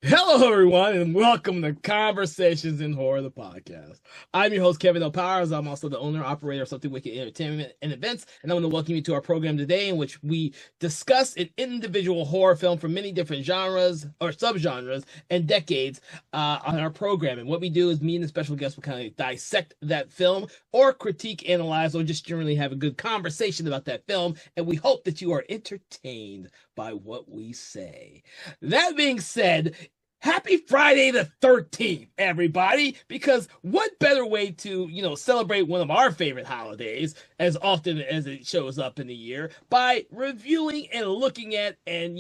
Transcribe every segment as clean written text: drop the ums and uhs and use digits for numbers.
Hello, everyone, and welcome to Conversations in Horror, the podcast. I'm your host, Kevin L. Powers. I'm also the owner operator of Something Wicked Entertainment and Events, and I want to welcome you to our program today, in which we discuss an individual horror film from many different genres or subgenres and decades on our program. And what we do is me and the special guest will kind of dissect that film or critique, analyze, or just generally have a good conversation about that film. And we hope that you are entertained by what we say. That being said, happy Friday the 13th, everybody, because what better way to, celebrate one of our favorite holidays as often as it shows up in the year by reviewing and looking at and,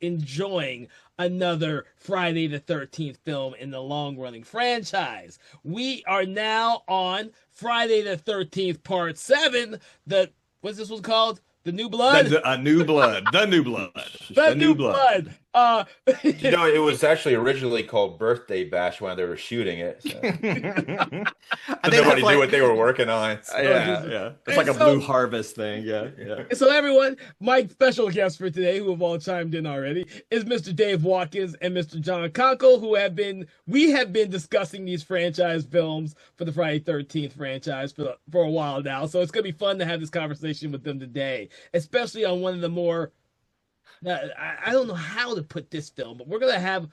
enjoying another Friday the 13th film in the long-running franchise. We are now on Friday the 13th part 7, what's this one called? The New Blood? A new blood. The new blood. The The New new blood. Blood. It was actually originally called Birthday Bash when they were shooting it. So. I But think nobody that's like, knew what they were working on. yeah. It's like a Blue Harvest thing. Yeah, yeah. So everyone, my special guests for today, who have all chimed in already, is Mr. Dave Watkins and Mr. John Conkle, we have been discussing these franchise films for the Friday 13th franchise for a while now. So it's gonna be fun to have this conversation with them today, especially on one of the more I don't know how to put this film, but we're gonna have.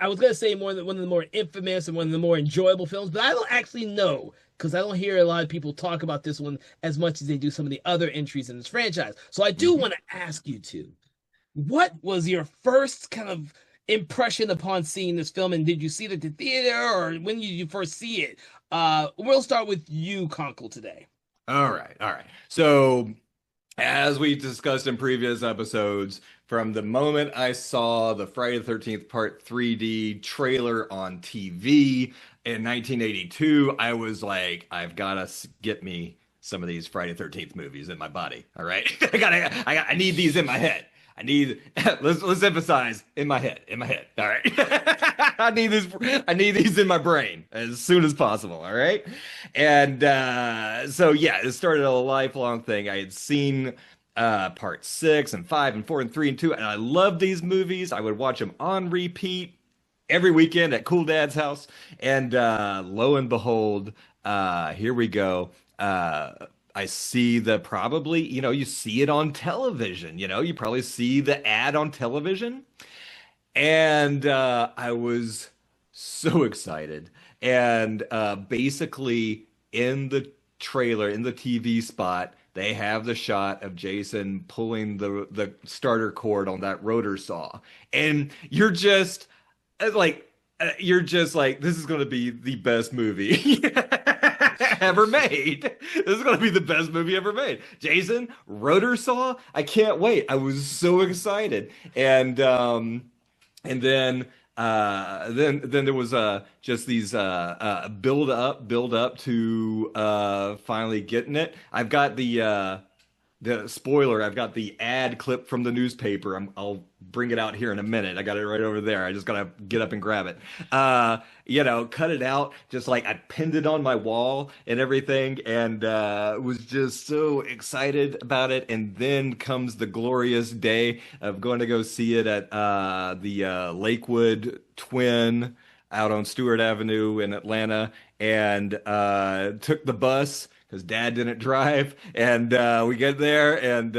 I was gonna say one of the more infamous and one of the more enjoyable films, but I don't actually know because I don't hear a lot of people talk about this one as much as they do some of the other entries in this franchise. So I do want to ask you two, what was your first kind of impression upon seeing this film, and did you see it at the theater or when did you first see it? We'll start with you, Conkle, today. All right. All right. So, as we discussed in previous episodes, from the moment I saw the Friday the 13th Part 3D trailer on TV in 1982, I was like, I've got to get me some of these Friday the 13th movies in my body. All right. I need these in my head. Let's emphasize in my head, All right. I need these in my brain as soon as possible. All right. And so yeah, it started a lifelong thing. I had seen part 6 and 5 and 4 and 3 and 2, and I loved these movies. I would watch them on repeat every weekend at Cool Dad's house. And lo and behold, here we go. I see you see it on television, you probably see the ad on television. And I was so excited. And basically, in the trailer, in the TV spot, they have the shot of Jason pulling the starter cord on that rotor saw. And you're just like, this is going to be the best movie ever made. This is going to be the best movie ever made. Jason, rotor saw, I can't wait. I was so excited. And then there was just these build up to finally getting it. I've got the spoiler. I've got the ad clip from the newspaper. I'll bring it out here in a minute. I got it right over there. I just gotta get up and grab it. Cut it out. Just like I pinned it on my wall and everything, and was just so excited about it. And then comes the glorious day of going to go see it at the Lakewood Twin out on Stewart Avenue in Atlanta, and took the bus because Dad didn't drive, and we get there, and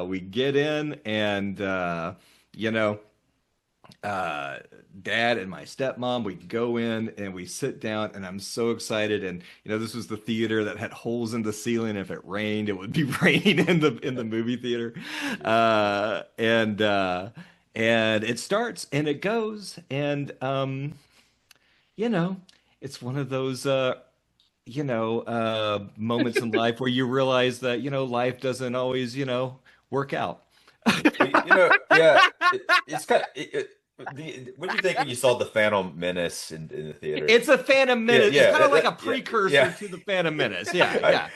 we get in, and Dad and my stepmom, we go in and we sit down, and I'm so excited. And this was the theater that had holes in the ceiling. If it rained, it would be raining in the movie theater. And it starts and it goes, and it's one of those moments in life where you realize that, life doesn't always, work out. Yeah, it's kind of. What did you think when you saw the Phantom Menace in the theater? It's a Phantom Menace. Yeah, it's kind of like a yeah, precursor to the Phantom Menace. Yeah, I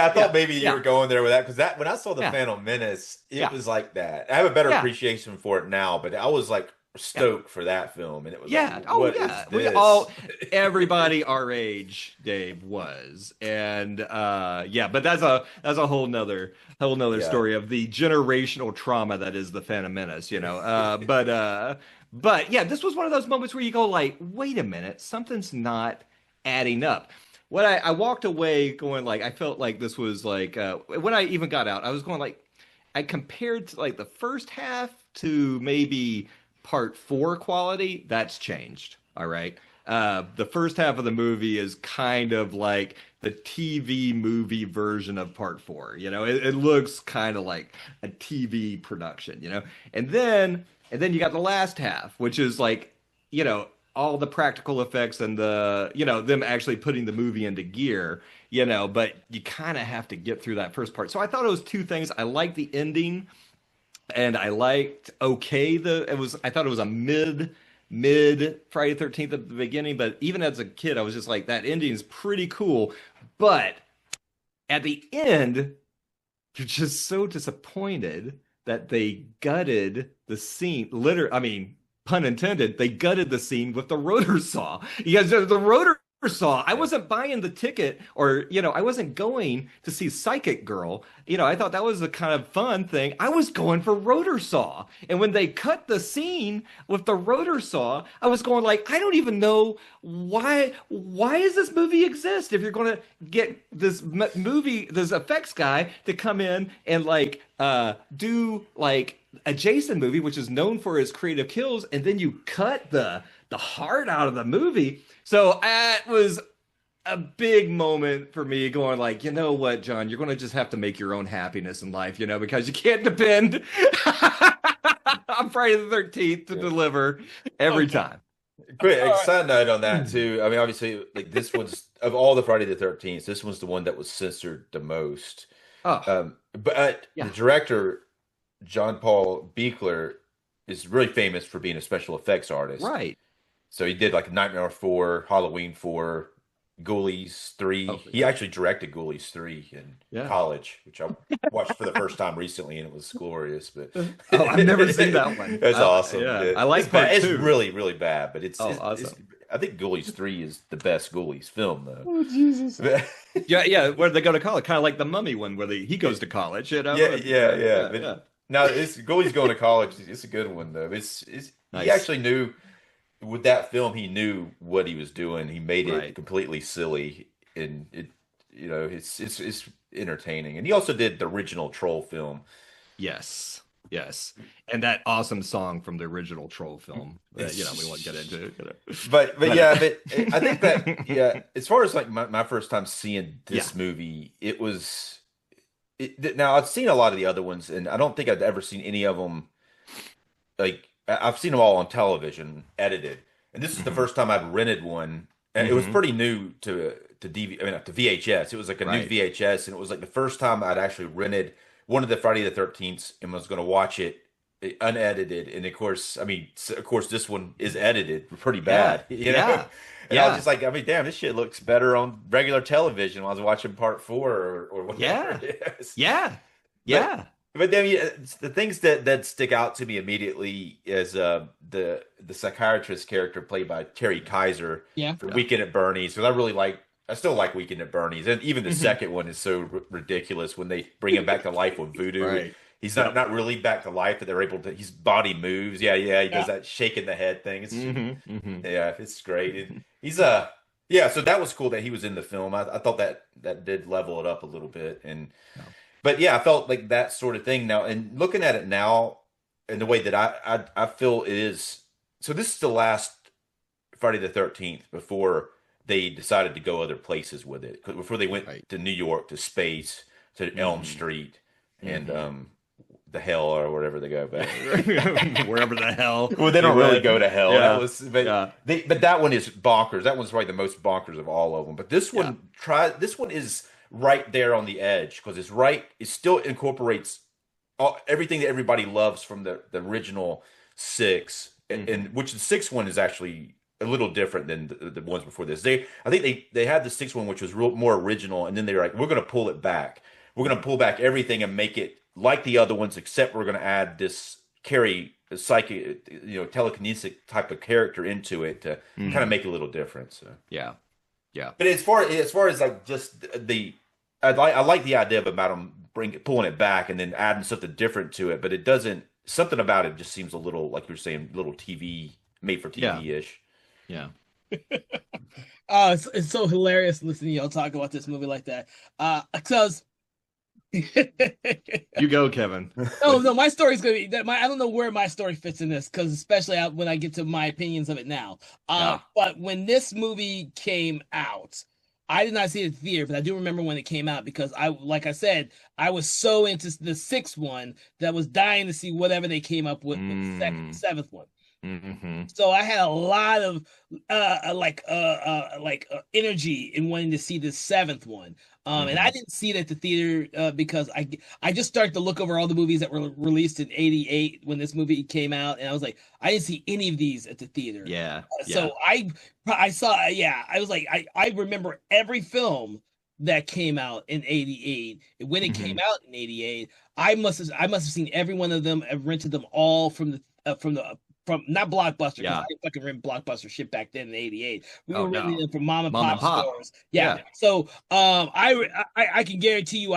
thought yeah, maybe you yeah, were going there with that because when I saw the yeah, Phantom Menace, it yeah, was like that. I have a better yeah, appreciation for it now, but I was like stoked for that film, and it was Yeah. like, Oh, what yeah. is We this? all, everybody our age, Dave, was, and yeah. But that's a whole nother Yeah. story of the generational trauma that is the Phantom Menace. But yeah, this was one of those moments where you go like, wait a minute, something's not adding up. What I walked away going like, I felt like this was like when I even got out, I was going like, I compared to like the first half to maybe part four quality. That's changed. All right. The first half of the movie is kind of like the TV movie version of part four. It looks kind of like a TV production, and then you got the last half, which is like, all the practical effects and them actually putting the movie into gear, but you kind of have to get through that first part. So I thought it was two things. I liked the ending, and I liked I thought it was a mid Friday 13th at the beginning, but even as a kid, I was just like, that ending is pretty cool. But at the end, you're just so disappointed that they gutted the scene. I mean, pun intended, they gutted the scene with the rotor saw. Because the rotor saw, I wasn't buying the ticket, or, I wasn't going to see Psychic Girl. I thought that was a kind of fun thing. I was going for rotor saw. And when they cut the scene with the rotor saw, I was going like, I don't even know why does this movie exist if you're going to get this this effects guy to come in and like do like a Jason movie, which is known for his creative kills, and then you cut the heart out of the movie. So that was a big moment for me, going like, you know what, John, you're going to just have to make your own happiness in life, because you can't depend on Friday the 13th to deliver every time. Quick side note on that too. I mean, obviously, like this one's of all the Friday the 13th, this one's the one that was censored the most. But Yeah. the director, John Paul Beekler, is really famous for being a special effects artist. Right. So he did like Nightmare 4, Halloween 4, Ghoulies 3. Oh, He actually directed Ghoulies 3 in college, which I watched for the first time recently, and it was glorious. But Oh, I've never seen that one. It's awesome. Yeah. I like it's bad. part It's 2. really, really bad, but it's awesome. I think Ghoulies 3 is the best Ghoulies film, though. Oh, Jesus. Yeah. Where they go to college, kind of like the Mummy one, where he goes to college. Yeah. Yeah. Now, Ghoulies going to college. It's a good one, though. It's Nice. He actually knew with that film. He knew what he was doing. He made it Right. completely silly, and it's entertaining. And he also did the original Troll film. Yes. And that awesome song from the original Troll film that, we won't get into. But I think that as far as like my first time seeing this movie, it was now I've seen a lot of the other ones, and I don't think I've ever seen any of them. Like I've seen them all on television edited, and this is the first time I'd rented one, and it was pretty new to to VHS. It was like a new VHS, and it was like the first time I'd actually rented one of the Friday the 13th and was going to watch it unedited. And of course, this one is edited pretty bad. You know? And I was just like, damn, this shit looks better on regular television when I was watching part 4 or whatever it is. But then the things that stick out to me immediately is the psychiatrist character played by Terry Kaiser for Weekend at Bernie's. Because I still like Weekend at Bernie's, and even the second one is so ridiculous when they bring him back to life with voodoo. Right. He's not really back to life, but they're able to. His body moves. He does that shaking the head thing. It's it's great. And he's so that was cool that he was in the film. I thought that did level it up a little bit. But I felt like that sort of thing now. And looking at it now, in the way that I feel it is. So this is the last Friday the 13th before they decided to go other places with it. Before they went to New York, to space, to Elm Street, and the hell or wherever they go back. Wherever the hell. Well, they don't really go to hell. Yeah. But that one is bonkers. That one's probably the most bonkers of all of them. But this one, this one is right there on the edge because it still incorporates everything that everybody loves from the original 6, and which the 6th one is actually a little different than the ones before this. I think they had the 6th one, which was more original, and then they were like, we're going to pull it back. We're going to pull back everything and make it like the other ones, except we're going to add this Carrie psychic, telekinesis type of character into it to kind of Mhm. make a little difference. So. Yeah. Yeah. But as far as like just I like the idea about them pulling it back and then adding something different to it, but it doesn't. Something about it just seems a little, like you're saying, little TV, made for TV ish. Yeah. It's so hilarious listening to y'all talk about this movie like that. Because You go, Kevin. no, my story's gonna be that I don't know where my story fits in this, because especially when I get to my opinions of it now. Yeah. But when this movie came out, I did not see it in the theater, but I do remember when it came out, because like I said, I was so into the sixth one that I was dying to see whatever they came up with the seventh one. Mm-hmm. So I had a lot of energy in wanting to see the seventh one. And I didn't see it at the theater because I just started to look over all the movies that were released in '88 when this movie came out, and I was like, I didn't see any of these at the theater. Yeah. So I saw, I was like, I remember every film that came out in '88. When it came out in '88, I must have seen every one of them. I've rented them all from not Blockbuster, because I didn't fucking rent Blockbuster shit back then in '88. We were renting them from mom and pop stores. Yeah. So I can guarantee you,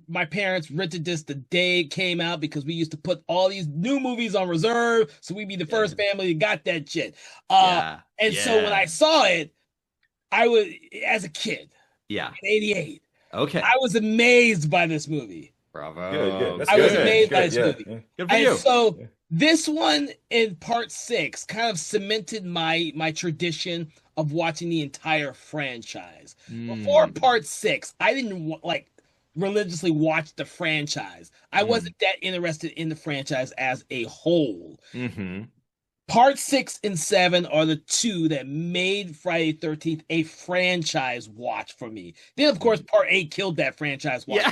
my parents rented this the day it came out, because we used to put all these new movies on reserve, so we'd be the first family that got that shit. So when I saw it, I was, as a kid, in '88. Okay. I was amazed by this movie. Bravo. Good. I was amazed by this movie. Yeah. Good for you. So this one in part 6 kind of cemented my tradition of watching the entire franchise. Before part 6, I didn't religiously watch the franchise. I wasn't that interested in the franchise as a whole. Part 6 and 7 are the two that made Friday the 13th a franchise watch for me. Then, of course, part 8 killed that franchise watch.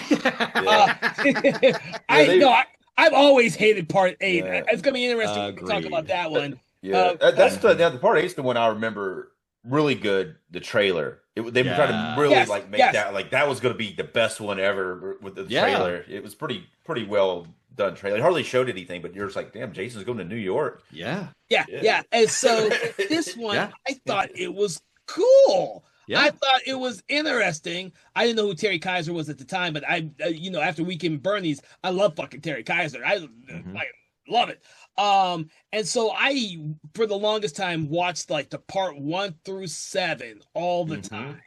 I've always hated part 8. It's going to be interesting to talk about that one. The part 8's the one I remember really good. The trailer. They were trying to really make that like that was going to be the best one ever with the trailer. It was pretty well done trailer. It hardly showed anything, but you're just like, damn, Jason's going to New York. Yeah. And so this one, I thought it was cool. I thought it was interesting. I didn't know who Terry Kaiser was at the time, but after Weekend Bernie's, I love fucking Terry Kaiser. I love it. And so I, for the longest time, watched like the part 1 through 7 all the time.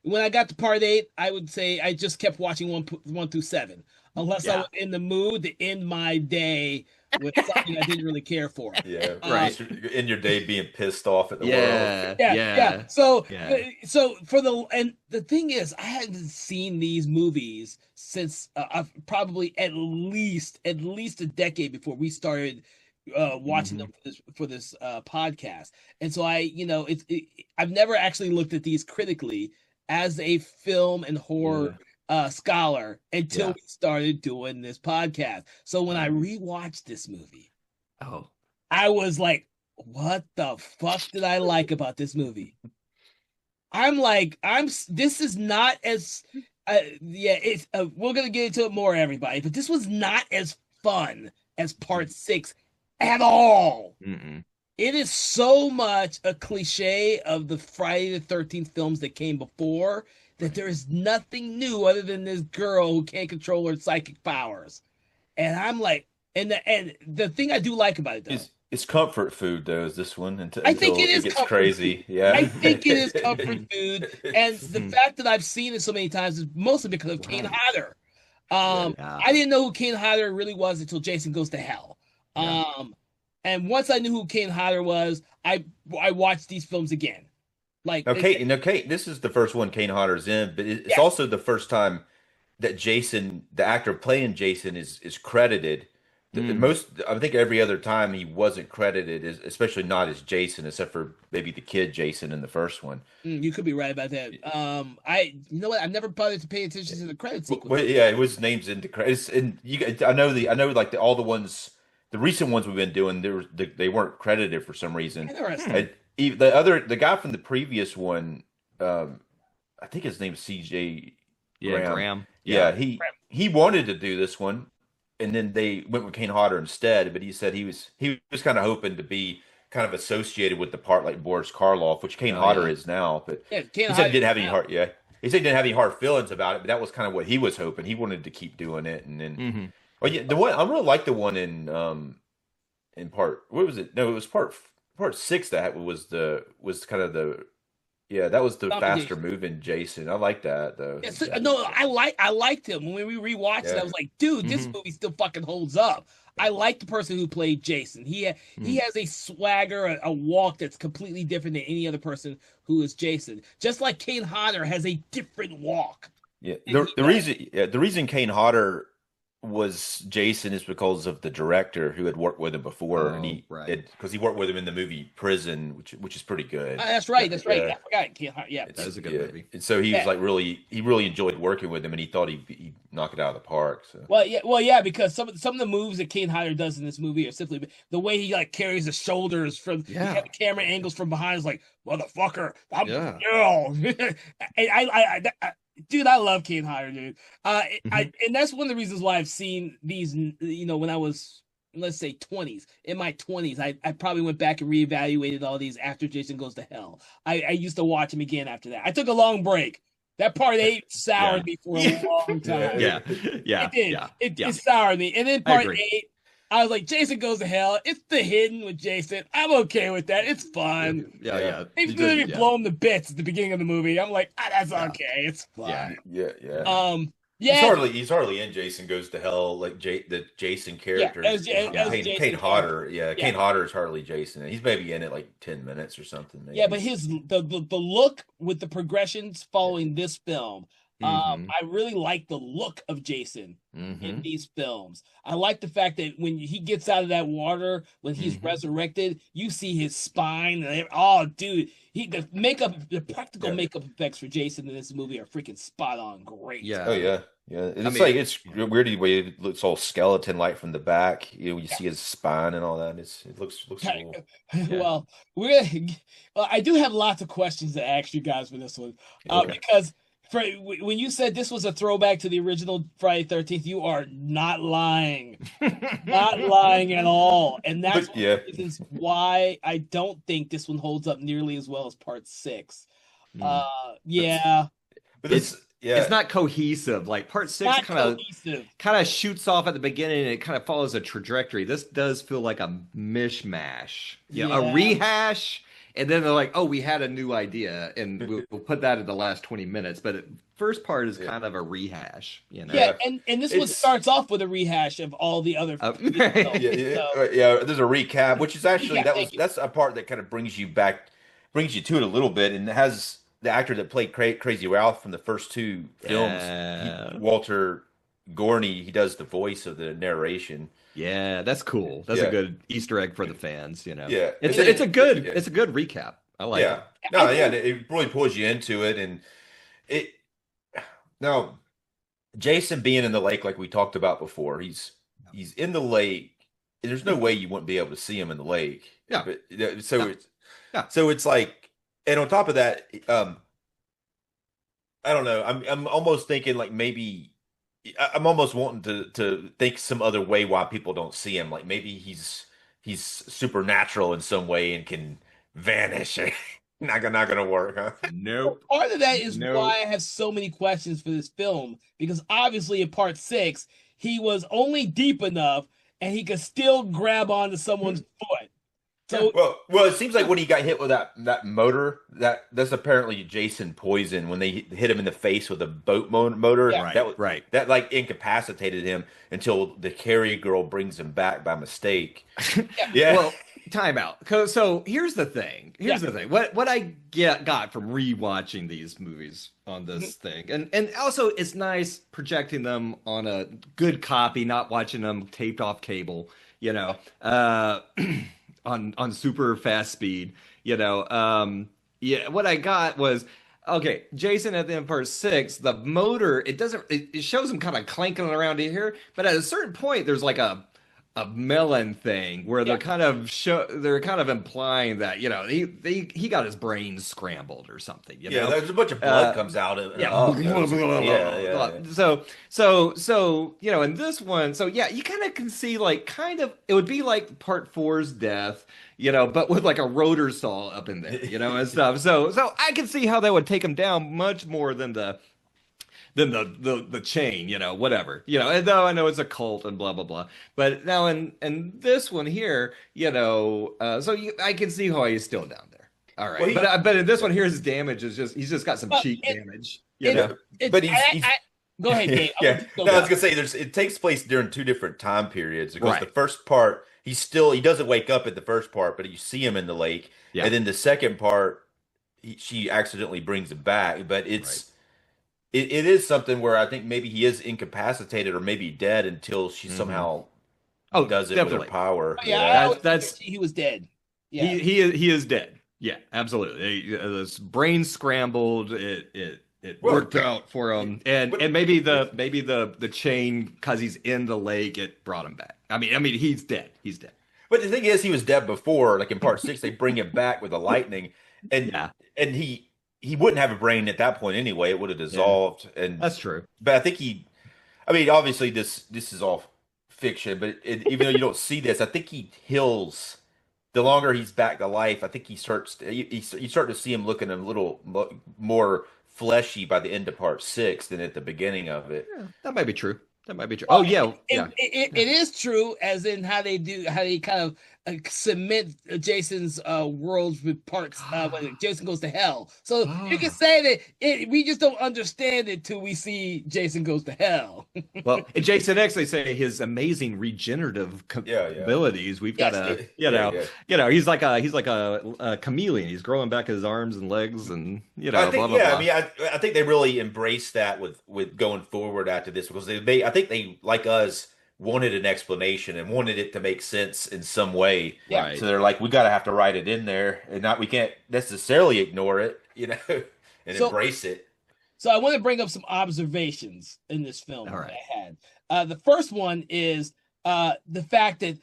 When I got to part 8, I would say I just kept watching 1 through 7, unless I was in the mood to end my day with something I didn't really care for. Right. In your day being pissed off at the world. So the thing is, I hadn't seen these movies since probably at least a decade before we started watching them for this podcast. And so I've never actually looked at these critically as a film and horror scholar until we started doing this podcast. So when I rewatched this movie, I was like, what the fuck did I like about this movie? This is not as we're gonna get into it more, everybody, but this was not as fun as part 6 at all. It is so much a cliche of the Friday the 13th films that came before that there is nothing new other than this girl who can't control her psychic powers. And I'm like, and the thing I do like about it, though, it's comfort food, though, is this one. I think it gets crazy. Food. I think it is comfort food. And the fact that I've seen it so many times is mostly because of Kane Hodder. I didn't know who Kane Hodder really was until Jason Goes to Hell. And once I knew who Kane Hodder was, I watched these films again. Kate, this is the first one Kane Hodder's in, but it's also the first time that Jason, the actor playing Jason, is credited. I think every other time he wasn't credited, especially not as Jason, except for maybe the kid Jason in the first one. You could be right about that. You know what? I've never bothered to pay attention to the credit sequence. Well, it was names into credits, and I know like all the ones, the recent ones we've been doing, they weren't credited for some reason. Interesting. The guy from the previous one, I think his name's CJ. Graham. He wanted to do this one, and then they went with Kane Hodder instead. But he said he was kind of hoping to be kind of associated with the part like Boris Karloff, which Kane Oh Hodder yeah. is now. But Yeah, Ken he said he Hodder didn't have any now. hard. Yeah, he said he didn't have any hard feelings about it. But that was kind of what he was hoping. He wanted to keep doing it, and then Hmm. oh yeah, the one I really like the one in part what was it? No, it was part six that was kind of the yeah, that was the faster Domination. moving Jason. I like that though. Yes, That no, was I liked him. When we rewatched it, I yeah. was like, dude, this Hmm. movie still fucking holds up. I like the person who played Jason. He Hmm. has a swagger, a walk that's completely different than any other person who is Jason. Just like Kane Hodder has a different walk Yeah, than he does. the reason Kane Hodder was Jason is because of the director who had worked with him before, and Oh, right. because he worked with him in the movie Prison, which is pretty good. That's right. That's right. Yeah, I forgot Kane Hodder. Yeah, That it's is a good yeah, movie. and so he was yeah. like he really enjoyed working with him, and he thought he'd knock it out of the park. So Well, yeah, because some of the moves that Kane Hodder does in this movie are simply the way he like carries the shoulders from Yeah. the camera angles from behind is like motherfucker. I'm Yeah. no. Dude, I love Kane Hodder, dude. Hmm. And that's one of the reasons why I've seen these. You know, when I was let's say 20s, in my 20s, I probably went back and reevaluated all these after Jason Goes to Hell. I used to watch him again after that. I took a long break. That part eight Yeah. soured me for a Yeah. long time. yeah, Yeah. Yeah. It did. Yeah. It, Yeah. it soured me. And then I part agree. eight, I was like, Jason Goes to Hell. It's the hidden with Jason. I'm okay with that. It's Yeah. fun. Yeah. yeah, Yeah. They You literally did- yeah. blow him to bits at the beginning of the movie. I'm like, that's Yeah. okay. It's Yeah. fun. yeah. Yeah, He's hardly in Jason Goes to Hell. Like the Jason yeah. character As, is as Kane, Jason Kane Hodder. Yeah, Yeah, Kane Hodder is hardly Jason. He's maybe in it like 10 minutes or something. yeah. Maybe. But the look with the progressions following this film, Hmm. I really like the look of Jason Hmm. in these films. I like the fact that when he gets out of that water, when he's Hmm. resurrected, you see his spine. Oh, dude, the practical Yeah. makeup effects for Jason in this movie are freaking spot on, great. Yeah. Oh yeah, yeah. It's I mean, like it's weird the way it looks all skeleton like from the back. You see his spine and all that. It looks cool. Yeah. Well, I do have lots of questions to ask you guys for this one, Okay. because when you said this was a throwback to the original Friday 13th, you are not lying. Not lying at all. And that's But one yeah, of the reasons why I don't think this one holds up nearly as well as part six. Mm. Yeah, but this It's not cohesive. Like part six not cohesive. kind of shoots off at the beginning and it kind of follows a trajectory. This does feel like a mishmash. You know, a Yeah. rehash. And then they're like, oh, we had a new idea and we'll put that in the last 20 minutes. But first part is Yeah. kind of a rehash, you know? Yeah, and this one It's- starts off with a rehash of all the other films. yeah. So- Yeah. There's a recap, which is actually Yeah, thank you. that's a part that kind of brings you to it a little bit, and it has the actor that played Crazy Ralph from the first two films, Yeah. Walter Gorney. He does the voice of the narration. Yeah, that's cool. That's Yeah. a good Easter egg for the fans, you know. Yeah. It's And it's a then- good yeah. it's a good recap. I like Yeah. it. No, yeah, it really pulls you into it, and it. Now, Jason being in the lake, like we talked about before, he's in the lake. And there's no way you wouldn't be able to see him in the lake. Yeah. But, Yeah. Yeah. so it's like, and on top of that, I don't know. I'm almost thinking like maybe I'm almost wanting to think some other way why people don't see him. Like maybe he's supernatural in some way and can vanish. Not gonna work, huh? Nope. Part of that is No. why I have so many questions for this film, because obviously in part six, he was only deep enough and he could still grab onto someone's foot. So Well, it seems like when he got hit with that motor, that's apparently Jason poison when they hit him in the face with a boat motor. Yeah. Right. That like incapacitated him until the carrier girl brings him back by mistake. Yeah. Well, time out. So here's the thing. What I got from rewatching these movies on this thing, and also it's nice projecting them on a good copy, not watching them taped off cable. You know, on super fast speed. You know, yeah. What I got was. Okay, Jason at the end of part six, the motor, it shows him kind of clanking around in here, but at a certain point, there's like a melon thing where they're kind of they're kind of implying that, you know, he got his brains scrambled or something, you know. There's a bunch of blood comes out of Yeah. yeah. So, you know, in this one, so yeah, you kind of can see like kind of it would be like part four's death, you know, but with like a rotor saw up in there, you know, and stuff. So I can see how that would take him down much more than the chain, you know, whatever, you know, and though I know it's a cult and blah blah blah, but now in this one here, you know, I can see how he's still down there. All right, but in this one here, his damage is just he's just got some cheap damage, you know. But he's go ahead, Gabe. Yeah, no, I was gonna say it takes place during two different time periods because the first part he doesn't wake up at the first part, but you see him in the lake, and then the second part she accidentally brings him back, but it's. It is something where I think maybe he is incapacitated or maybe dead until she somehow does it with her power. That's he was dead. Yeah, he is dead. Yeah, absolutely. This brain scrambled. It worked out for him, and maybe the chain because he's in the lake it brought him back. I mean he's dead. He's dead. But the thing is, he was dead before. Like in part 6, they bring him back with the lightning, and he wouldn't have a brain at that point anyway. It would have dissolved. Yeah, and that's true. But I think obviously this is all fiction, but even though you don't see this, I think he heals. The longer he's back to life, I think you start to see him looking a little more fleshy by the end of part 6 than at the beginning of it. Yeah, that might be true. That might be true. Well, it is true, as in how they kind of cement Jason's worlds with parts when Jason goes to hell. So you can say that we just don't understand it till we see Jason goes to hell. Well, in Jason X, they say his amazing regenerative abilities. We've got he's like a chameleon. He's growing back his arms and legs, and blah blah blah. I mean, I think they really embraced that with going forward after this because I think they like us wanted an explanation and wanted it to make sense in some way. Yeah. Right. So they're like, we got to have to write it in there, and we can't necessarily ignore it, and embrace it. So I want to bring up some observations in this film that I had. The first one is the fact that,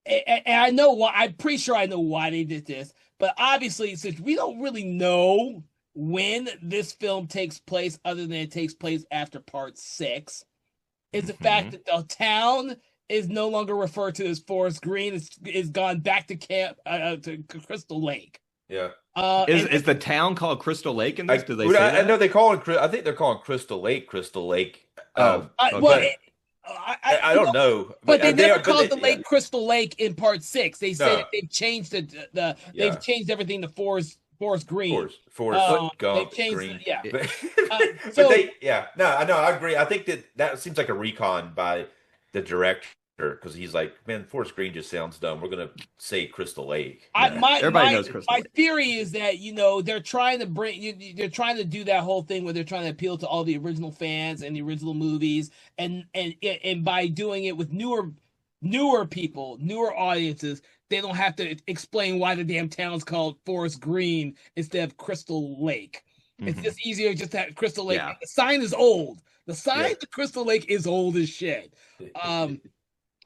and I know why. I'm pretty sure I know why they did this, but obviously, since we don't really know when this film takes place, other than it takes place after part 6. Is the fact that the town is no longer referred to as Forest Green. It's gone back to to Crystal Lake. Yeah. Is the town called Crystal Lake in this? Do they say that? I know they call it. I think they're calling Crystal Lake. Okay. I don't know. But they never called the lake Crystal Lake in part 6. They said they've changed they've changed everything to Forest Green. Forest Gump Green. I agree. I think that seems like a recon by the director because he's like, man, Forest Green just sounds dumb. We're gonna say Crystal Lake. Everybody knows Crystal Lake. My theory is that they're trying to do that whole thing where they're trying to appeal to all the original fans and the original movies, and by doing it with newer people, newer audiences, they don't have to explain why the damn town's called Forest Green instead of Crystal Lake. It's just easier just to have Crystal Lake. Yeah. The sign is old. The sign to Crystal Lake is old as shit.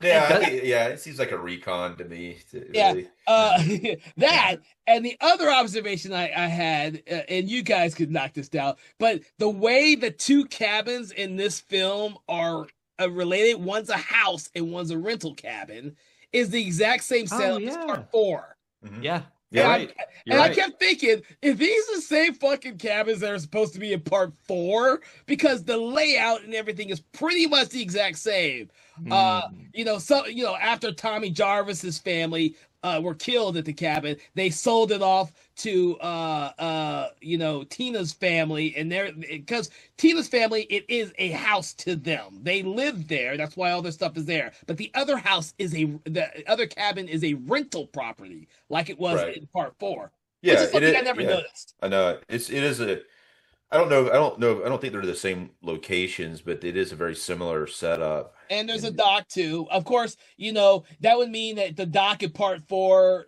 It seems like a recon to me. That and the other observation I had, and you guys could knock this down, but the way the two cabins in this film are related, one's a house and one's a rental cabin, is the exact same setup as part 4. Mm-hmm. Yeah. I kept thinking, if these are the same fucking cabins that are supposed to be in part 4, because the layout and everything is pretty much the exact same. After Tommy Jarvis's family were killed at the cabin, they sold it off to Tina's family, and because Tina's family, it is a house to them. They live there. That's why all their stuff is there. But the other house the other cabin is a rental property, like it was in part 4. Yeah, which is something I never noticed. I know it is a. I don't know. I don't think they're the same locations, but it is a very similar setup. And there's a dock too. Of course, that would mean that the dock in part 4,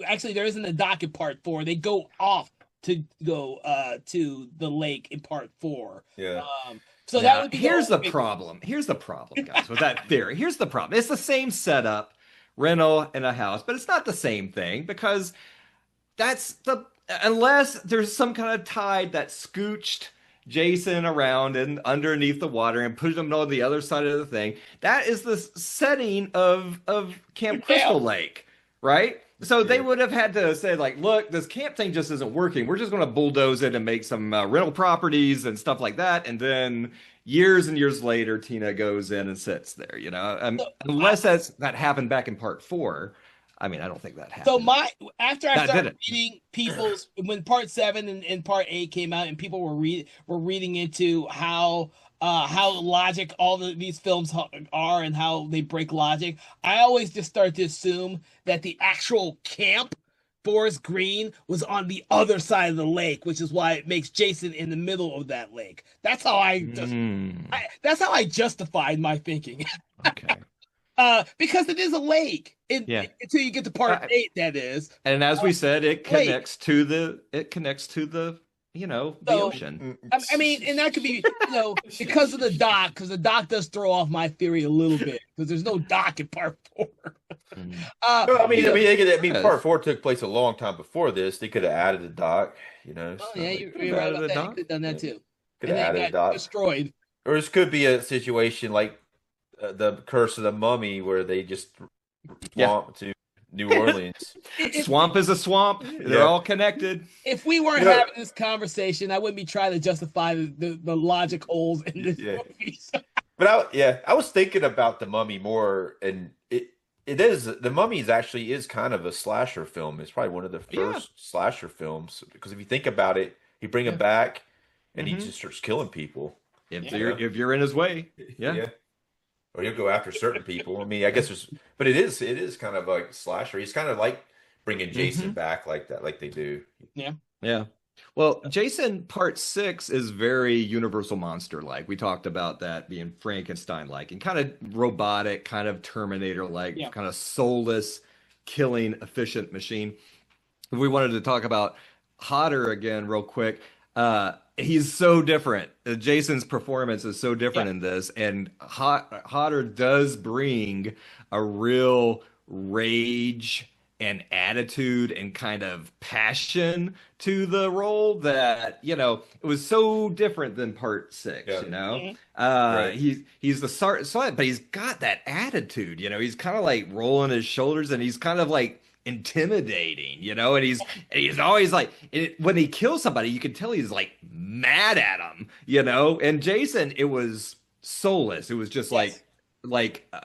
actually there isn't a dock in part 4. They go off to go to the lake in part 4. Yeah. So that Now, would be here's the only big- problem. Here's the problem, guys, with that theory. Here's the problem. It's the same setup, rental in a house, but it's not the same thing because that's the unless there's some kind of tide that scooched Jason around and underneath the water and put him on the other side of the thing. That is the setting of Camp Crystal Lake, right? So they would have had to say like, look, this camp thing just isn't working. We're just going to bulldoze it and make some rental properties and stuff like that. And then years and years later, Tina goes in and sits there. You know, unless that happened back in part 4. I mean, I don't think that happened. So after I That started didn't. reading people's when part 7 and part 8 came out, and people were reading into how logic these films are and how they break logic, I always just start to assume that the actual camp, Forest Green, was on the other side of the lake, which is why it makes Jason in the middle of that lake. That's how that's how I justified my thinking. Okay. Because it is a lake. Until you get to part 8, that is. And as we said, it connects to the the So, ocean. I mean, and that could be, because of the dock, because the dock does throw off my theory a little bit, because there's no dock in part 4. Part 4 took place a long time before this. They could have added a dock, Oh, yeah, you're right about that. You could have done that too. Could And have then added a got dock. destroyed. Or this could be a situation like the Curse of the Mummy, where they just swamp to New Orleans. Swamp is a swamp. They're Yeah. all connected. If we weren't having this conversation, I wouldn't be trying to justify the logic holes in this movie. But I was thinking about the Mummy more, and the Mummy is kind of a slasher film. It's probably one of the first slasher films, because if you think about it, you bring him back and he just starts killing people. If you're in his way, or he'll go after certain people. I mean, I guess but it is kind of like slasher. He's kind of like bringing Jason back like that, like they do. Yeah. Well, Jason Part 6 is very Universal Monster-like. We talked about that being Frankenstein-like and kind of robotic, kind of Terminator-like, kind of soulless, killing, efficient machine. We wanted to talk about Hodder again real quick. He's so different. Jason's performance is so different in this, and Hodder does bring a real rage and attitude and kind of passion to the role that, it was so different than part 6, Right. He's the sergeant, but he's got that attitude, he's kind of like rolling his shoulders, and he's kind of like intimidating, and he's always like, when he kills somebody, you can tell he's like mad at him, and Jason, it was soulless. It was just like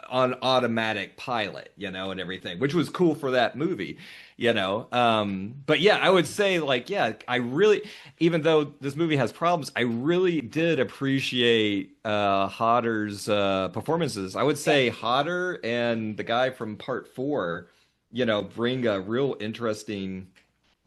on automatic pilot, and everything, which was cool for that movie, but yeah, I would say I really, even though this movie has problems, I really did appreciate Hodder's performances. I would say Hodder and the guy from part 4, bring a real interesting,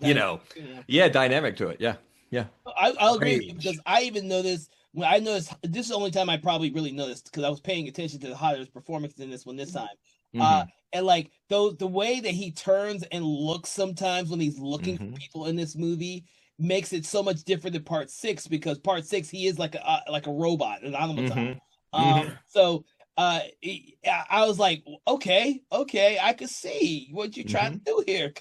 dynamic to it. Yeah. I'll agree with you, because I even noticed when I noticed, this is the only time I probably really noticed, because I was paying attention to Hodder's performance in this one this time. And like the way that he turns and looks sometimes when he's looking for people in this movie makes it so much different than part 6, because part 6 he is like a robot, an automaton. So I was like, okay, I could see what you're trying to do here.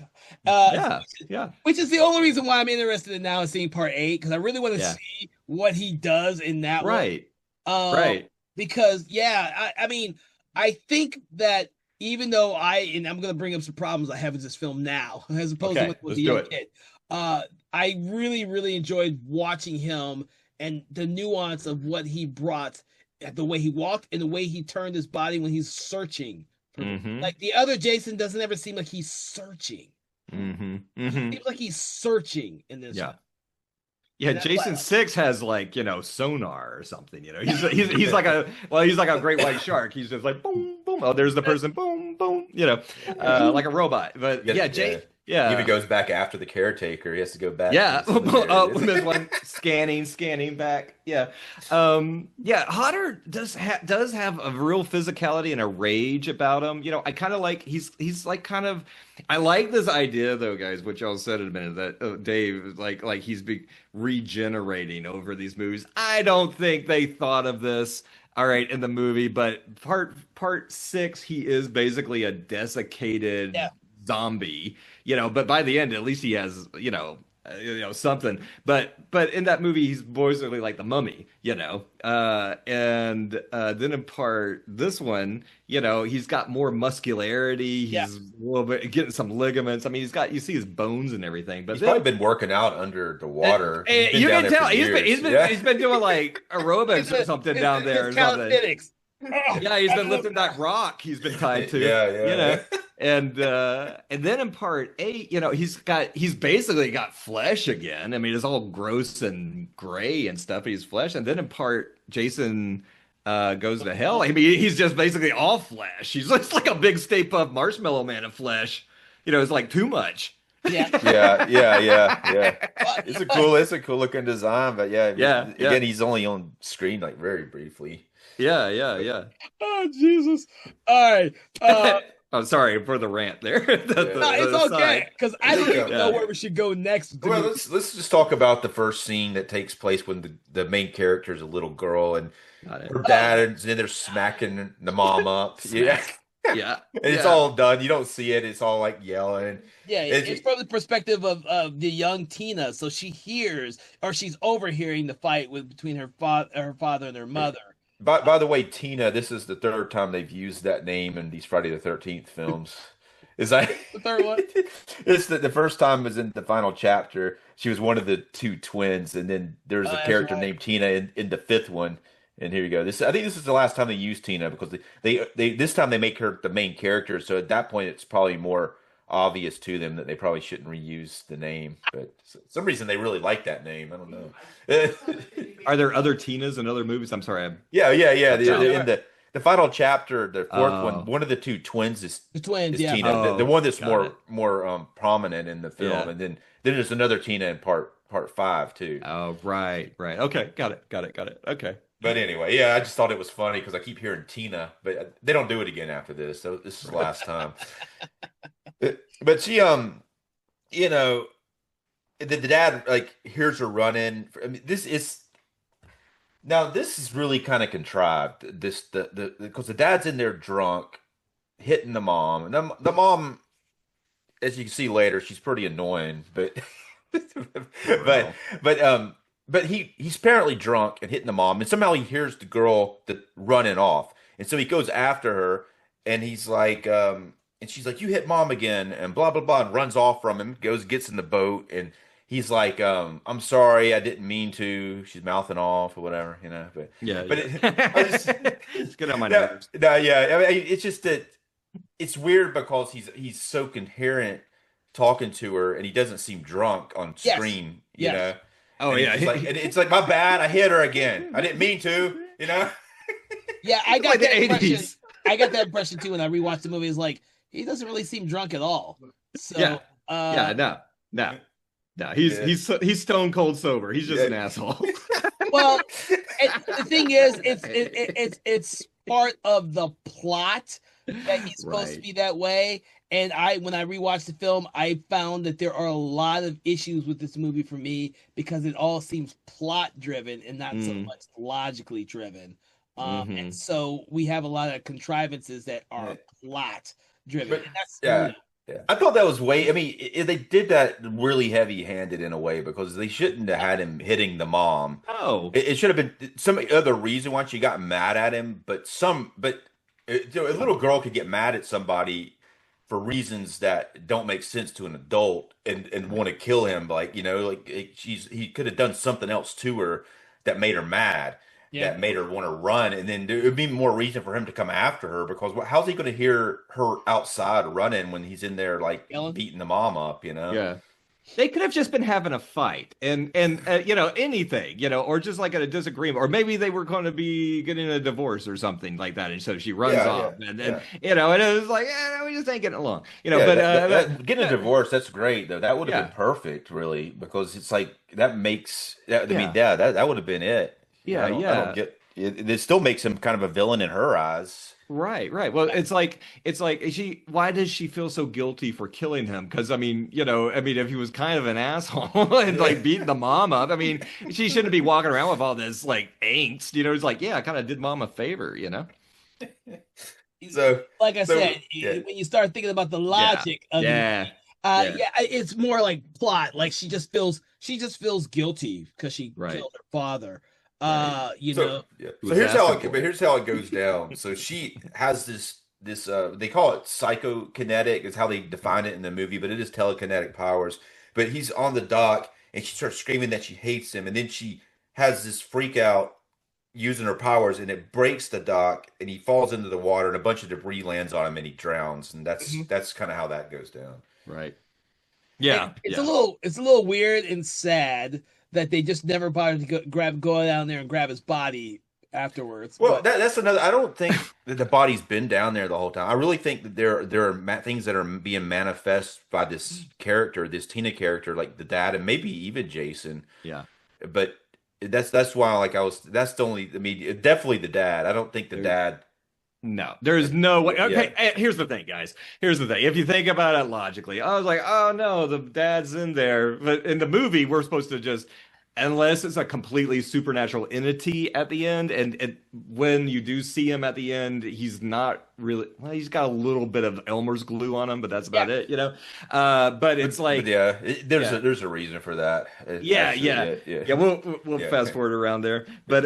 Which is the only reason why I'm interested in now in seeing part 8, because I really want to see what he does in that one. Right. Because I mean, I think that even though I'm going to bring up some problems I have with this film now, as opposed to with the young kid, I really, really enjoyed watching him and the nuance of what he brought, the way he walked and the way he turned his body when he's searching. Like the other Jason doesn't ever seem like he's searching. It seems like he's searching in this one. Yeah, Jason 6 has sonar or something. He's like a great white shark. He's just like boom, boom. Oh, there's the person. Boom, boom. Like a robot. But Yeah. He even goes back after the caretaker. He has to go back to Yeah. the cemetery. There's one scanning back. Yeah. Yeah, Hodder does have a real physicality and a rage about him. I kind of like he's like kind of I like this idea though, guys, which y'all said in a minute that Dave is like he's regenerating over these movies. I don't think they thought of this all right in the movie, but part 6 he is basically a desiccated Yeah. zombie, but by the end at least he has, something. But in that movie he's basically like the mummy, and then in part this one, he's got more muscularity. He's Yeah. a little bit getting some ligaments. I mean, you see his bones and everything. But He's probably been working out under the water. Hey, He's been you down can there tell for he's years. been doing like aerobics or something down there or His something. calisthenics. Yeah, he's been lifting that rock he's been tied to. Yeah. And then in part 8, he's basically got flesh again. I mean, it's all gross and gray and stuff. He's flesh. And then in part Jason goes to hell. I mean, he's just basically all flesh. He's just like a big Stay Puft Marshmallow Man of flesh. It's like too much. Yeah. Yeah. It's a cool looking design, but Yeah. again, he's only on screen like very briefly. Yeah. Oh, Jesus. All right. Oh, sorry for the rant there. No, it's okay because I don't even know where we should go next. Well, let's just talk about the first scene that takes place when the main character is a little girl and her dad, and then they're smacking the mom up. Yeah. Yeah. And it's all done. You don't see it. It's all like yelling. Yeah, it's from the perspective of the young Tina. So she hears, or she's overhearing the fight between her father and her mother. By the way, Tina, this is the third time they've used that name in these Friday the 13th films. Is that The third one? It's the first time was in the final chapter. She was one of the two twins, and then there's a character named Tina in the fifth one. And here you go. I think this is the last time they use Tina because they this time they make her the main character. So at that point, it's probably more obvious to them that they probably shouldn't reuse the name. But for some reason they really like that name. I don't know. Are there other Tinas in other movies? I'm sorry. Yeah. In the final chapter, the fourth one of the two twins is The twins, is yeah. Tina. The one that's got more prominent in the film, Yeah. and then there's another Tina in part 5 too. Oh, right. Okay, got it. Okay. But anyway, yeah, I just thought it was funny because I keep hearing Tina, but they don't do it again after this. So this is the last time. But she, the dad like hears her running. I mean, this is really kind of contrived. The because the dad's in there drunk, hitting the mom, and the mom, as you can see later, she's pretty annoying, but but he's apparently drunk and hitting the mom, and somehow he hears the girl running off, and so he goes after her, and he's like, and she's like, "You hit mom again," and blah blah blah, and runs off from him, gets in the boat, and he's like, "I'm sorry, I didn't mean to." She's mouthing off or whatever, but Yeah. but It's good on my nerves. yeah, I mean, it's just that it's weird because he's so coherent talking to her, and he doesn't seem drunk on Yes. screen, Yes. Oh, And yeah. it's like my bad, I hit her again. I didn't mean to, Yeah, I got Like the that impression. 80s. I got that impression too when I rewatched the movie. It's like he doesn't really seem drunk at all. So Yeah. No. He's stone cold sober. He's just Yeah. an asshole. well, the thing is, it's part of the plot that he's supposed to Right. be that way. And when I rewatched the film, I found that there are a lot of issues with this movie for me because it all seems plot driven and not so much logically driven. And so we have a lot of contrivances that are plot driven. But- And that's yeah. I thought that was I mean, they did that really heavy-handed in a way because they shouldn't have had him hitting the mom. Oh. It should have been some other reason why she got mad at him, but a little girl could get mad at somebody for reasons that don't make sense to an adult and want to kill him. Like, he could have done something else to her that made her mad, that made her want to run. And then there would be more reason for him to come after her because how's he going to hear her outside running when he's in there like Yelling? beating the mom up, Yeah. They could have just been having a fight and you know, anything, you know, or just like a disagreement, or maybe they were going to be getting a divorce or something like that, and so she runs off, and you know, and it was like, no, we just ain't getting along, you know. Yeah, But getting a divorce, that's great though. That would have been perfect, really, because it's like that makes that. I mean, that would have been it. Yeah, I don't get it. It still makes him kind of a villain in her eyes. Right, right. Well, it's like she. Why does she feel so guilty for killing him? Because I mean, you know, I mean, if he was kind of an asshole and like beating the mom up, I mean, she shouldn't be walking around with all this like angst. You know, it's like, yeah, I kind of did mom a favor. You know. So, like I said, when you start thinking about the logic of it's more like plot. Like she just feels guilty because she killed her father. You know. Yeah. So here's how it goes down. So she has this they call it psychokinetic is how they define it in the movie, but it is telekinetic powers. But he's on the dock and she starts screaming that she hates him, and then she has this freak out using her powers, and it breaks the dock, and he falls into the water, and a bunch of debris lands on him, and he drowns, and that's kind of how that goes down. Right. Yeah. It's a little weird and sad that they just never bothered to go down there and grab his body afterwards. Well, that's another. I don't think that the body's been down there the whole time. I really think that there are things that are being manifest by this character, this Tina character, like the dad, and maybe even Jason. Yeah. But that's why, like, that's the only. I mean, definitely the dad. I don't think the dad. No, there's no way. Okay, here's the thing, guys. Here's the thing. If you think about it logically, I was like, oh no, the dad's in there. But in the movie, we're supposed to just, unless it's a completely supernatural entity at the end, and when you do see him at the end, he's not really, well, he's got a little bit of Elmer's glue on him, but that's about it, you know. But it's like, there's a reason for that. We'll fast forward around there, but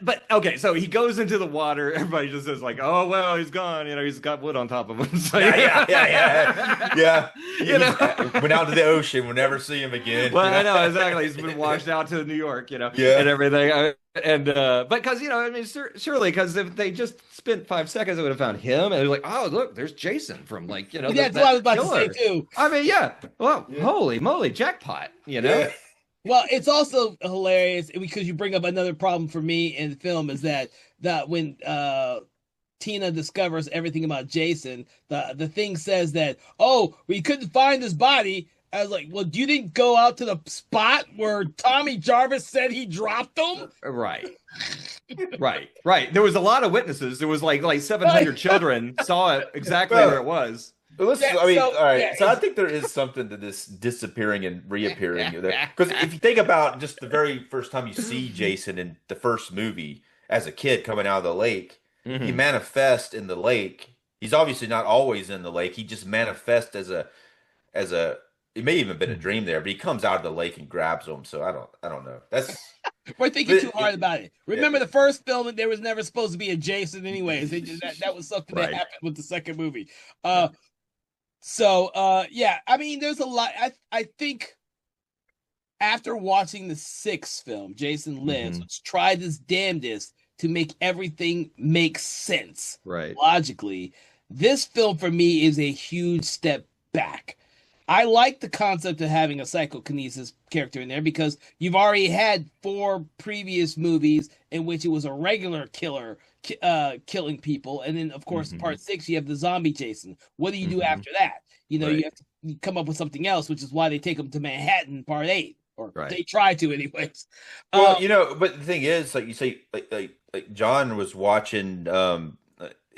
but okay, so he goes into the water. Everybody just says like, oh well, he's gone. You know, he's got wood on top of him. So, yeah. You know, went out to the ocean. We'll never see him again. Well, I know exactly. He's been washed out to New York. You know, and everything. But because, you know, I mean, surely, because if they just spent 5 seconds, they would have found him, and they're like, oh, look, there's Jason from, like, you know, that's what I was about to say too. I mean, well, holy moly, jackpot, you know. Well, it's also hilarious because you bring up another problem for me in the film is that when Tina discovers everything about Jason, the thing says that, oh, we couldn't find his body. I was like, well, you didn't go out to the spot where Tommy Jarvis said he dropped them? Right. There was a lot of witnesses. There was like 700 children saw it exactly where it was. But listen, I mean, all right. So I think there is something to this disappearing and reappearing. Because if you think about just the very first time you see Jason in the first movie as a kid coming out of the lake, he manifests in the lake. He's obviously not always in the lake. He just manifests as a. It may even been a dream there, but he comes out of the lake and grabs him. So I don't know. That's we're thinking too hard about it. Remember the first film, there was never supposed to be a Jason, anyways. That was something that happened with the second movie. I mean, there's a lot. I think after watching the sixth film, Jason Lives, which tried his damnedest to make everything make sense logically, this film for me is a huge step back. I like the concept of having a psychokinesis character in there because you've already had 4 previous movies in which it was a regular killer killing people, and then of course part 6 you have the zombie Jason. What do you do after that? You know, you have to come up with something else, which is why they take him to Manhattan part 8, or they try to anyways. Well, you know, but the thing is, like you say, like John was watching.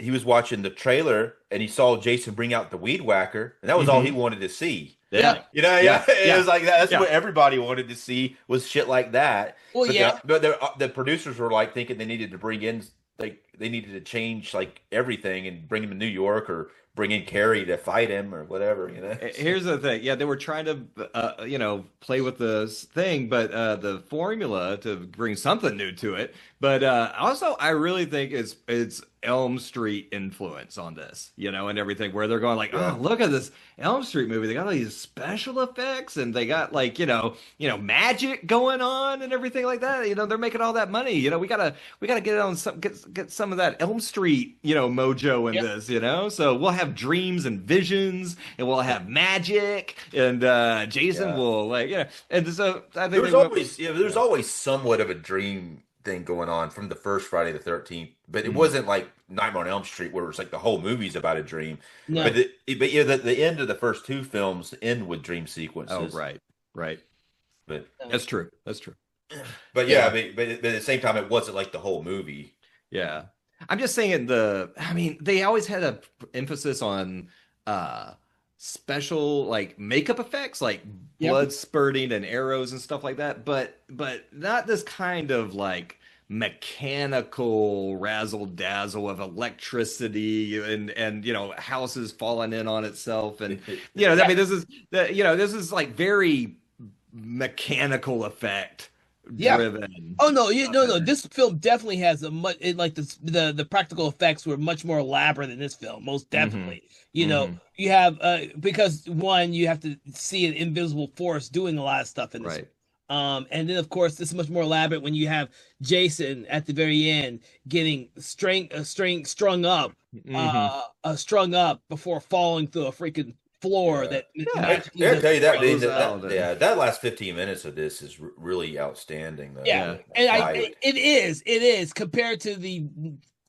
He was watching the trailer and he saw Jason bring out the weed whacker, and that was all he wanted to see. Yeah. You know, it was like that. That's what everybody wanted to see, was shit like that. Well, but the producers were like thinking they needed to bring in, like, they needed to change like everything and bring him to New York or bring in Carrie to fight him or whatever, you know. Here's the thing. Yeah, they were trying to, play with this thing, but the formula to bring something new to it. But also, I really think it's Elm Street influence on this, you know, and everything, where they're going like, oh, look at this Elm Street movie. They got all these special effects, and they got like, you know, magic going on and everything like that. You know, they're making all that money. You know, we gotta get it on get some some of that Elm Street, mojo in Yep. this, So we'll have dreams and visions, and we'll have magic, and Jason Yeah. will and so I think There's always there's always somewhat of a dream thing going on from the first Friday the 13th, but it Mhm. wasn't like Nightmare on Elm Street where it's like the whole movie's about a dream. No. But yeah, the end of the first two films end with dream Oh, sequences. right. But That's true. That's true. yeah, but at the same time, it wasn't like the whole movie. Yeah. I'm just saying they always had a emphasis on special like makeup effects, like Yep. blood spurting and arrows and stuff like that, but not this kind of like mechanical razzle dazzle of electricity and houses falling in on itself and I mean this is like very mechanical effect Yeah. driven. Oh no, no. This film definitely has a much like the practical effects were much more elaborate in this film, most definitely. Mhm. You have because one, you have to see an invisible force doing a lot of stuff in this. Right. And then of course this is much more elaborate when you have Jason at the very end getting strung up, strung up before falling through a freaking floor Yeah. that I magically gotta tell you Froze out and- that last 15 minutes of this is really outstanding, though. Yeah, Yeah. and it is compared to the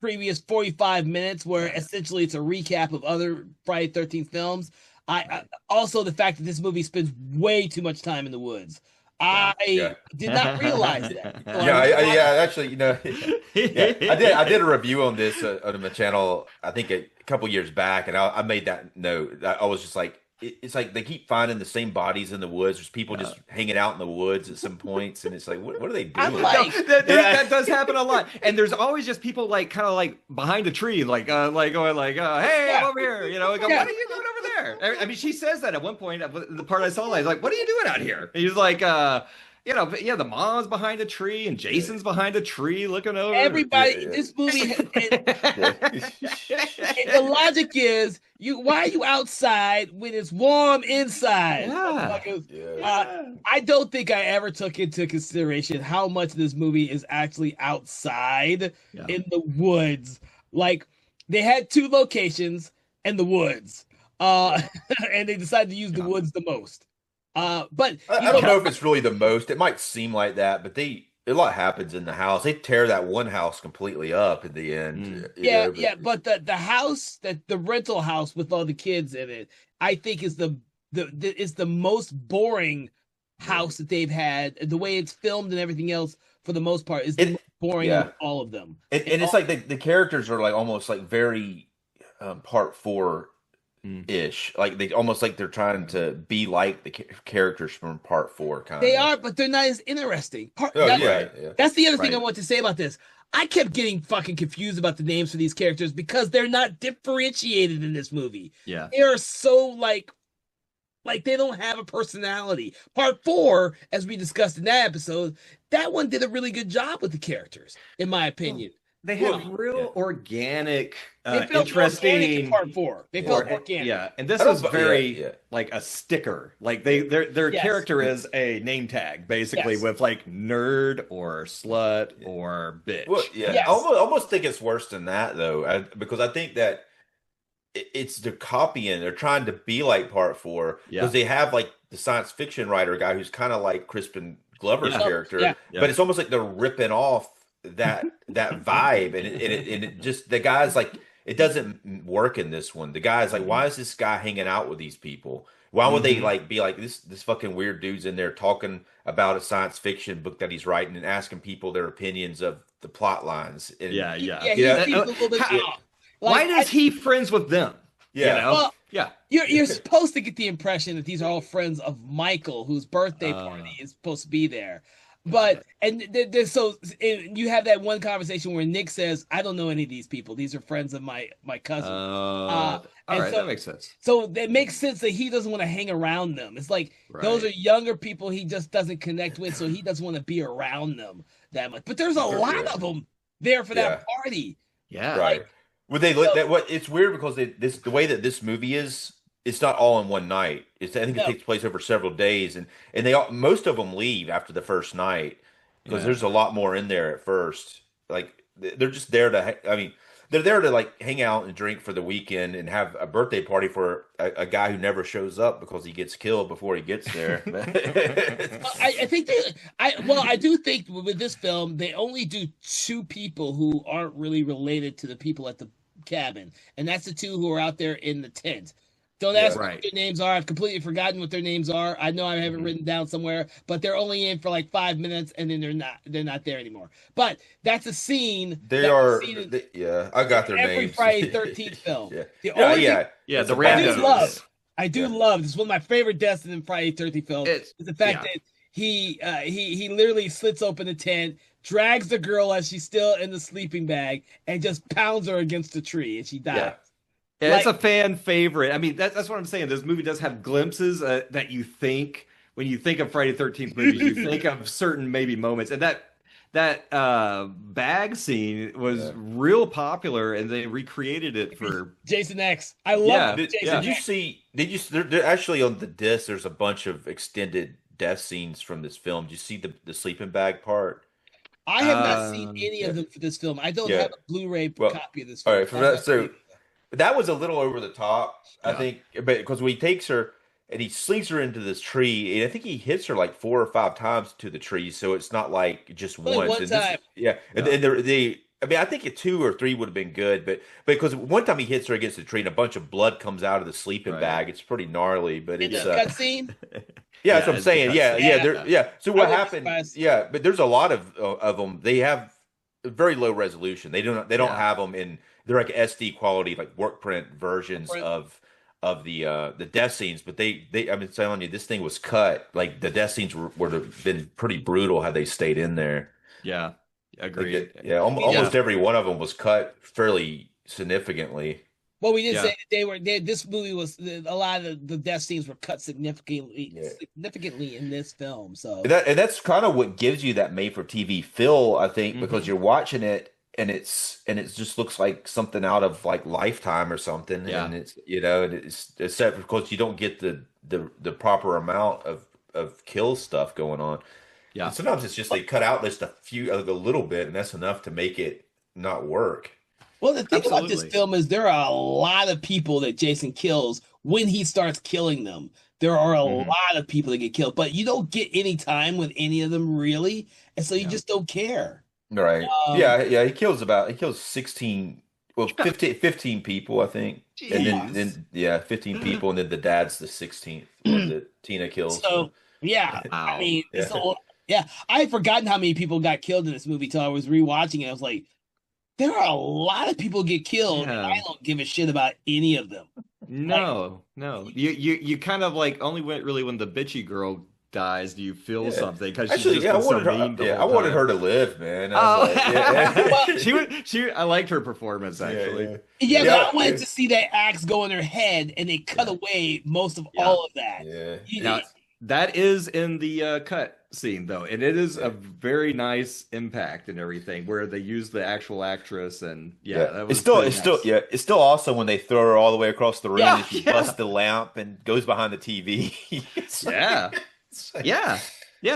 previous 45 minutes where essentially it's a recap of other Friday 13th films. I also the fact that this movie spends way too much time in the woods. I did not realize that. Actually, I did a review on this on my channel, I think a couple years back, and I made that note. I was just like, it's like they keep finding the same bodies in the woods. There's people just hanging out in the woods at some points, and it's like, what are they doing? I'm like- That does happen a lot, and there's always just people like kind of like behind a tree, like going like, hey, I'm over here, go, what are you doing over there? I mean, she says that at one point. The part I saw, I was like, what are you doing out here? And he's like, the mom's behind a tree and Jason's behind a tree looking over. Everybody, this movie, the logic is why are you outside when it's warm inside? Yeah. Yeah. I don't think I ever took into consideration how much this movie is actually outside in the woods. Like they had two locations in the woods, and they decided to use the woods the most. But I don't know if it's really the most. It might seem like that, but a lot happens in the house. They tear that one house completely up at the end. But the house the rental house with all the kids in it, I think is the most boring house that they've had. The way it's filmed and everything else, for the most part, is the most boring of all of them. And it's like the characters are like almost like very part four ish, like they almost like they're trying to be like the characters from part four, kind They of. are, but they're not as interesting. Yeah. That's the other thing I Right. want to say about this. I kept getting fucking confused about the names for these characters because they're not differentiated in this movie. Yeah. They are so like they don't have a personality. Part 4, as we discussed in that episode, that one did a really good job with the characters, in my opinion. They have real organic, They felt interesting. organic in Part 4. They felt organic. Yeah, and this I don't- is very yeah. like a sticker. Like their Yes. character is a name tag, basically, Yes. with like nerd or slut or bitch. Well, yeah, Yes. I almost think it's worse than that though, because I think that it's they're copying. They're trying to be like Part 4 Yeah. because they have like the science fiction writer guy who's kind of like Crispin Glover's Yeah. character, Yeah. but it's almost like they're ripping off that vibe, and it just the guy's like it doesn't work in this one. The guy's like, why is this guy hanging out with these people? Why would they Mhm. like be like this fucking weird dude's in there talking about a science fiction book that he's writing and asking people their opinions of the plot lines? And, Yeah. He Yeah. seems a little bit How- off. Why Like, does he friends with them? Yeah. You know? Well, Yeah. You're supposed to get the impression that these are all friends of Michael, whose birthday Uh. party is supposed to be there. But and you have that one conversation where Nick says, "I don't know any of these people. These are friends of my cousin." All and right, so- that makes sense. So it makes sense that he doesn't want to hang around them. It's like those are Right. younger people he just doesn't connect with, so he doesn't want to be around them that much. But there's a lot of them there for that party. Yeah. Right. Would they let that? What it's weird because the way that this movie is, it's not all in one night. I think it takes place over several days, and most of them leave after the first night because Yeah. there's a lot more in there at first. Like they're just there to. I mean, they're there to like hang out and drink for the weekend and have a birthday party for a guy who never shows up because he gets killed before he gets there. I think I do think with this film they only do two people who aren't really related to the people at the cabin, and that's the two who are out there in the tent. Don't ask me what their names are. I've completely forgotten what their names are. I know I have it written down somewhere, but they're only in for like 5 minutes, and then they're not there anymore. But that's a scene. They are. Yeah, I got their names. Every Friday 13th film. Yeah, the randos. I do love. This is one of my favorite deaths in Friday 13th film. Is the fact that he literally slits open the tent, drags the girl as she's still in the sleeping bag, and just pounds her against a tree, and she dies. Yeah. Yeah, it's a fan favorite. I mean, that's what I'm saying. This movie does have glimpses that you think when you think of Friday the 13th movies, you think of certain maybe moments, and that bag scene was real popular, and they recreated it for Jason X. I love it. Did you see? There actually on the disc? There's a bunch of extended death scenes from this film. Did you see the sleeping bag part? I have not seen any of them for this film. I don't have a Blu-ray copy of this film. All right, for that, so. That was a little over the top, I think, because when he takes her and he slings her into this tree, and I think he hits her like 4 or 5 times to the tree, so it's not like just once. One time. And they, I mean, I think 2 or 3 would have been good, but because one time he hits her against the tree and a bunch of blood comes out of the sleeping bag, it's pretty gnarly. But it's a cutscene. Yeah, that's what I'm saying. Yeah. So what happened? Yeah, but there's a lot of them. They have very low resolution. They don't have them in. They're like SD quality, like work print versions of the death scenes. But they I'm telling you, this thing was cut. Like the death scenes would have been pretty brutal had they stayed in there. Yeah, agreed. Almost every one of them was cut fairly significantly. Well, we did say that this movie was a lot of the death scenes were cut significantly in this film. So and that's kind of what gives you that made for TV feel, I think, because you're watching it. And it just looks like something out of like Lifetime or something. Yeah. And it's it's set because you don't get the proper amount of kill stuff going on. Yeah. And sometimes it's just they cut out just a little bit, and that's enough to make it not work. Well, the thing about this film is there are a lot of people that Jason kills when he starts killing them. There are a lot of people that get killed, but you don't get any time with any of them really, and so you just don't care. Right. He kills 16, 15 people, I think. Geez. And then 15 people, and then the dad's the 16th one that Tina kills. So, I mean, I had forgotten how many people got killed in this movie till I was rewatching it. I was like, there are a lot of people get killed, and I don't give a shit about any of them. No. You kind of like only went really when the bitchy girl dies, do you feel something? Because I wanted her to live, man. I liked her performance actually. But I wanted to see that axe go in her head, and they cut away most of all of that. Now, that is in the cut scene though, and it is a very nice impact and everything where they use the actual actress, and that was it's still awesome when they throw her all the way across the room and she busts the lamp and goes behind the TV.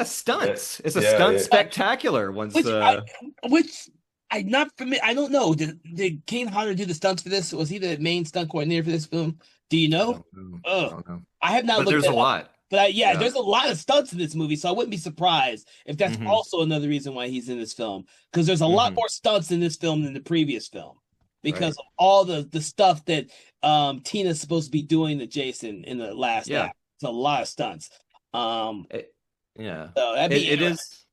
Stunts. It's a stunt spectacular. Which I'm not familiar. I don't know. Did Kane Hodder do the stunts for this? Was he the main stunt coordinator for this film? Do you know? I don't know. I have not. But there's a lot. But there's a lot of stunts in this movie, so I wouldn't be surprised if that's also another reason why he's in this film, because there's a lot more stunts in this film than the previous film, because of all the stuff that Tina's supposed to be doing to Jason in the last act. It's a lot of stunts. It is.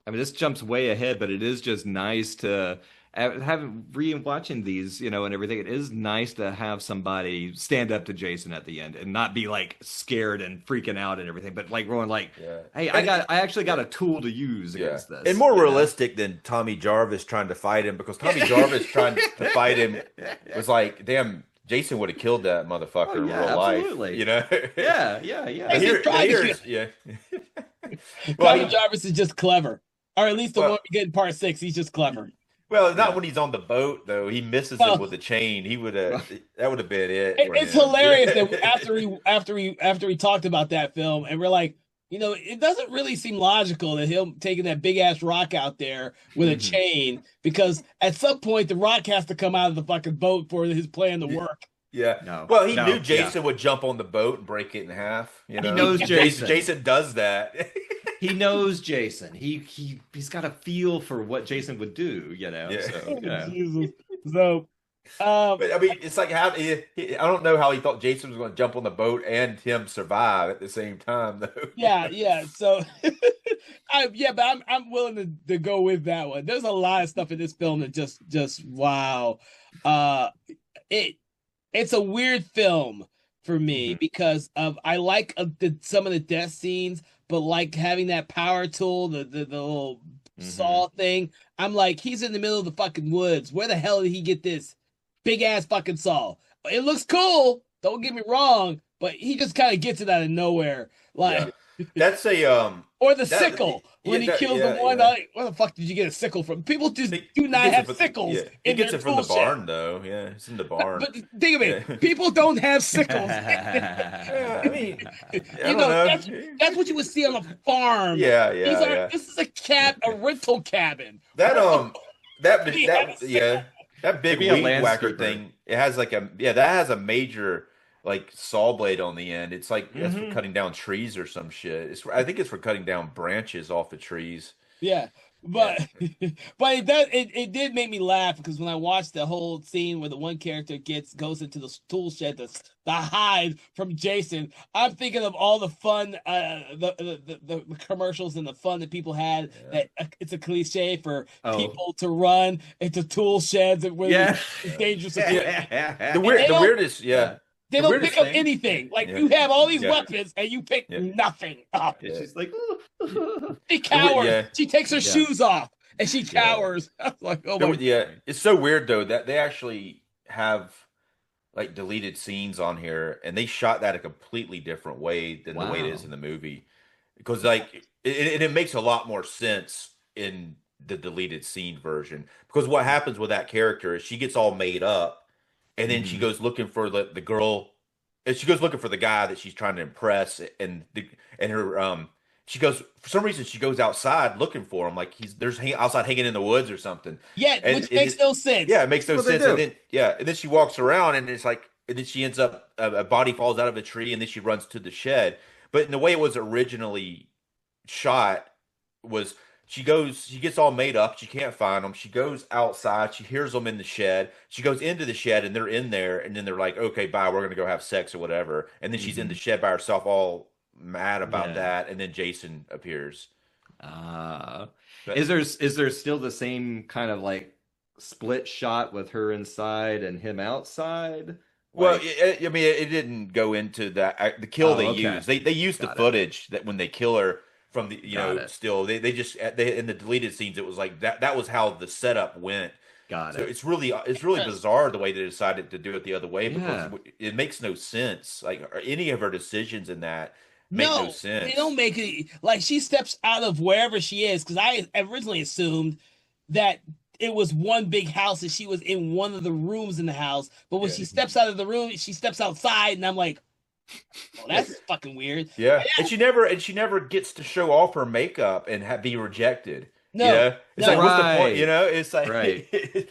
I mean, this jumps way ahead, but it is just nice to watching these, and everything. It is nice to have somebody stand up to Jason at the end and not be like scared and freaking out and everything, but like going like, "Hey, I actually got a tool to use against this," and more realistic than Tommy Jarvis trying to fight him, because Tommy Jarvis trying to fight him was like, damn. Jason would have killed that motherfucker in real life. Tommy Jarvis is just clever, or at least the one we get in part 6. He's just clever. Well, not when he's on the boat though. He misses him with a chain. He would have. That would have been it. It's hilarious that after we talked about that film, and we're like, it doesn't really seem logical that him taking that big ass rock out there with a Mhm. chain, because at some point the rock has to come out of the fucking boat for his plan to Yeah. work. Yeah. No, Well, he knew no, yeah. Jason would jump on the boat and break it in half. He knows Jason. Jason does that. He knows Jason. He's got a feel for what Jason would do, Yeah. So yeah. Jesus. So, But I mean, it's like how I don't know how he thought Jason was going to jump on the boat and him survive at the same time, though. yeah. So, but I'm willing to go with that one. There's a lot of stuff in this film that just wow. Uh, it it's a weird film for me Mhm. because of I like some of the death scenes, but like having that power tool, the little saw thing. I'm like, he's in the middle of the fucking woods. Where the hell did he get this big ass fucking saw? It looks cool. Don't get me wrong, but he just kind of gets it out of nowhere, like. That's a Or the that sickle when he kills the one. Like, where the fuck did you get a sickle from? People just do not have sickles. Yeah, he in gets their it from the tool barn, shed. though. Yeah, it's in the barn. But think of it, Yeah. people don't have sickles. Yeah, I mean, I You don't know, know. that's what you would see on a farm. Yeah, These yeah, are yeah. this is a rental cabin. That that He had a that yeah, that big Maybe a weed whacker landscaper. thing. It has like that has a major like saw blade on the end. It's like that's for Mhm. cutting down trees or some shit. I think it's for cutting down branches off the trees. Yeah. But but it did make me laugh because when I watched the whole scene where the one character goes into the tool shed to hide from Jason, I'm thinking of all the fun the commercials and the fun that people had. Yeah. That it's a cliche for Oh. people to run into tool sheds and where Yeah. it's dangerous. The they weirdest, yeah. They The don't weirdest pick up thing- anything. Like Yeah. you have all these Yeah. weapons and you pick Yeah. nothing up. And she's like, She cowers. Yeah. She takes her Yeah. shoes off and she cowers. I was like, oh my Yeah, it's so weird though that they actually have like deleted scenes on here, and they shot that a completely different way than the way it is Wow. in the movie. Because like it makes a lot more sense in the deleted scene version. Because what happens with that character is she gets all made up, and then she Mhm. goes looking for the girl, and she goes looking for the guy that she's trying to impress, and her she goes for some reason she goes outside looking for him, like there's outside hanging in the woods or something. Yeah, And which makes no sense. Yeah, it makes no That's what they sense. And do. then she walks around, and it's like, and then she ends up a body falls out of a tree, and then she runs to the shed. But in the way it was originally shot was she gets all made up, she can't find them. She goes outside, she hears them in the shed. She goes into the shed, and they're in there, and then they're like, "Okay, bye, we're gonna go have sex or whatever." And then she's in the shed by herself, all mad about Yeah. that. And then Jason appears. But- Is there still the same kind of like split shot with her inside and him outside? Well, Like, I mean, it didn't go into that. The kill Oh, they okay. used, they used the Got it. footage that when they kill her from the Got it. still they just in the deleted scenes, it was like that was how the setup went. got So it. it's really bizarre the way they decided to do it the other way, because Yeah. it makes no sense. Like any of her decisions in that make no sense. They don't make it like she steps out of wherever she is, because I originally assumed that it was one big house and she was in one of the rooms in the house. But when Yeah. she steps out of the room, she steps outside, and I'm like, oh, that's fucking weird. Yeah, and she never gets to show off her makeup and be rejected. No, You know? It's no. like, what's the Right. point? You know, it's like, Right.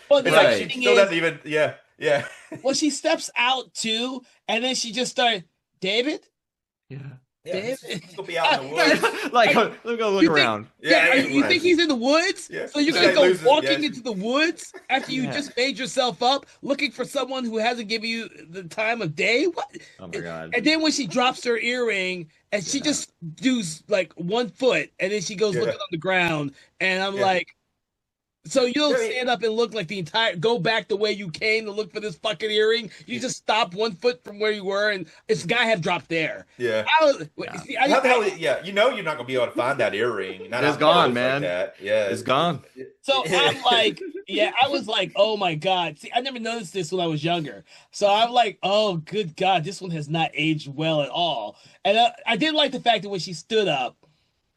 Well, it's the like other she thing still is- doesn't even. Yeah. Well, she steps out too, and then she just started, David? Yeah. Yeah, David? he's gonna be out in the woods. Like, Hey, let me go look you think- around. Yeah, Yeah, you think he's in the woods? Yeah. So you're This gonna guy go loses- walking yeah. into the woods after you Yeah. just made yourself up, looking for someone who hasn't given you the time of day? What? Oh my god. And then when she drops her earring and she Yeah. just does like 1 foot, and then she goes Yeah. looking on the ground, and I'm Yeah. like, so you don't Yeah, stand up and look like go back the way you came to look for this fucking earring. You just stop 1 foot from where you were, and this guy have dropped there. Yeah. See, How the hell? Yeah, you know you're not gonna be able to find that earring. Not It's out gone, close man. Like that. Yeah, It's gone. So I'm like, yeah, I was like, oh my God. See, I never noticed this when I was younger. So I'm like, oh, good God, this one has not aged well at all. And I did like the fact that when she stood up,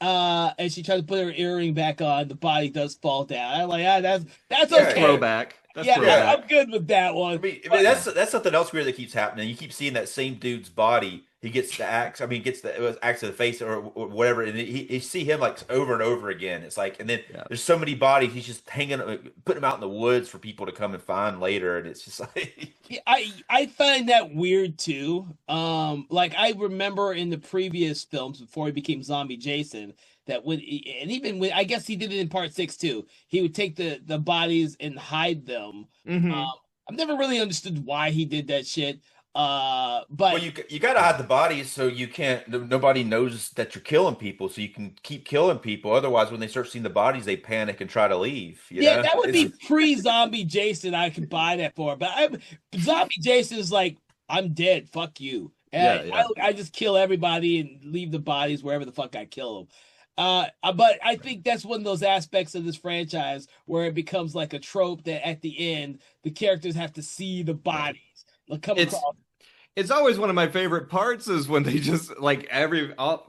and she tried to put her earring back on, the body does fall down. I'm like, that's Yeah, okay. Throwback. Yeah, pretty I'm good with that one. I mean that's something else weird that keeps happening. You keep seeing that same dude's body. He gets the axe. I mean, gets the axe to the face or whatever, and you see him like over and over again. It's like, and then Yeah. there's so many bodies. He's just hanging, putting them out in the woods for people to come and find later, and it's just like, Yeah, I find that weird too. Like I remember in the previous films before he became Zombie Jason, that and even when I guess he did it in part 6 too, he would take the bodies and hide them. Mhm. I've never really understood why he did that shit. well, But you got to hide the bodies so you can't. Nobody knows that you're killing people, so you can keep killing people. Otherwise, when they start seeing the bodies, they panic and try to leave. You yeah, know? that would be pre-Zombie Jason. I could buy that for, but Zombie Jason is like, I'm dead. Fuck you. And Yeah. I just kill everybody and leave the bodies wherever the fuck I kill them. But I think that's one of those aspects of this franchise where it becomes like a trope that at the end the characters have to see the bodies. Like come It's across. it's always one of my favorite parts is when they just like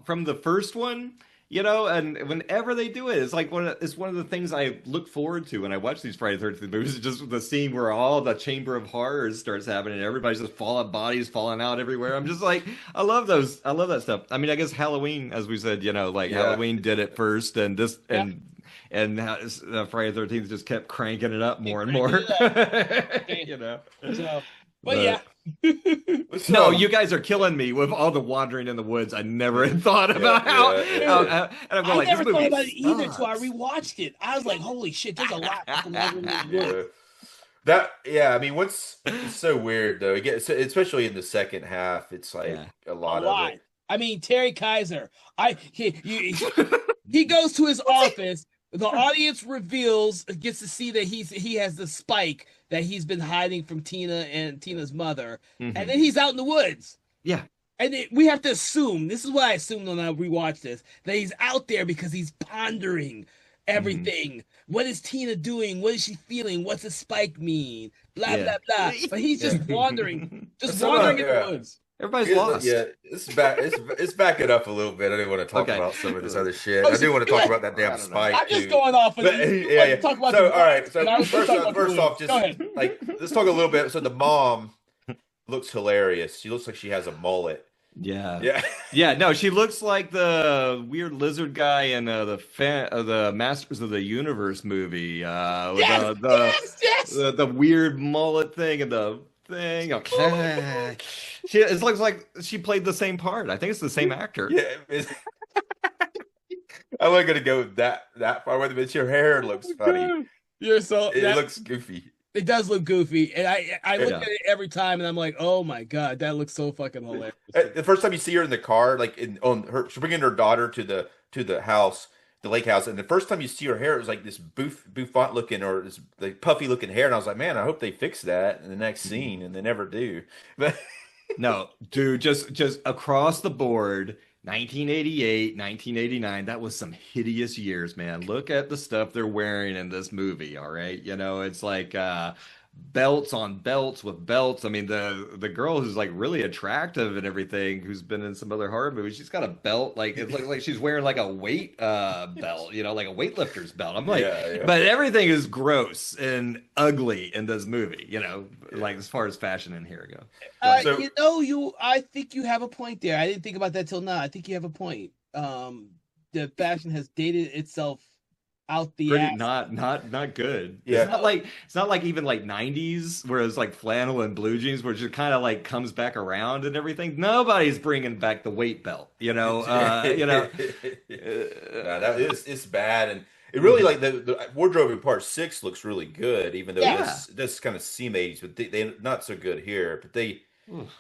from the first one, and whenever they do it, it's like it's one of the things I look forward to when I watch these Friday the 13th movies. Is just the scene where all the Chamber of Horrors starts happening and everybody's just bodies falling out everywhere. I'm just like, I love that stuff. I mean, I guess Halloween, as we said, Halloween did it first, and this and Friday the 13th just kept cranking it up more and more. So, but yeah. No, you guys are killing me with all the wandering in the woods. I never had thought about how. And I'm going I like, never this thought movie about it either sucks. till I rewatched it. I was like, holy shit, there's a lot. I mean, it's so weird though. It gets, especially in the second half, it's like a lot of it. I mean, Terry Kaiser. He goes to his office. The audience gets to see that he has the spike that he's been hiding from Tina and Tina's mother, and then he's out in the woods. Yeah, and we have to assume, this is what I assumed when I rewatched this, that he's out there because he's pondering everything. What is Tina doing? What is she feeling? What's a spike mean? Blah blah blah. But he's just wandering, in the woods. Everybody's lost. Yeah, it's back it up a little bit. I didn't want to talk about some of this other shit. I do want to talk about that damn spike. I'm just going off of it. Talk about all right. So first off, just like let's talk a little bit. So the mom looks hilarious. She looks like she has a mullet. Yeah. No, she looks like the weird lizard guy in the Masters of the Universe movie. The weird mullet thing and the thing. It looks like she played the same part. I think it's the same actor. Yeah, I wasn't gonna go that far with it, but your hair looks funny. It looks goofy. It does look goofy, and I look at it every time, and I'm like, oh my god, that looks so fucking hilarious. The first time you see her in the car, like she's bringing her daughter to the house, the lake house, and the first time you see her hair, it was like this bouffant looking or this like puffy looking hair, and I was like, man, I hope they fix that in the next scene, and they never do. But no, dude, just across the board. 1988, 1989, that was some hideous years, man. Look at the stuff they're wearing in this movie, all right? It's like belts on belts with belts. I mean, the girl who's like really attractive and everything, who's been in some other horror movies, she's got a belt, like it looks like she's wearing like a weight belt, like a weightlifter's belt. I'm like, but everything is gross and ugly in this movie, like as far as fashion and hair go. I think you have a point there. I didn't think about that till now. I think you have a point. The fashion has dated itself out the ass. Not good. Yeah. It's not like even like 90s where it's like flannel and blue jeans where it just kind of like comes back around and everything. Nobody's bringing back the weight belt, it's bad, and it really like the wardrobe in part 6 looks really good, even though this kind of seam 80s, but they not so good here. But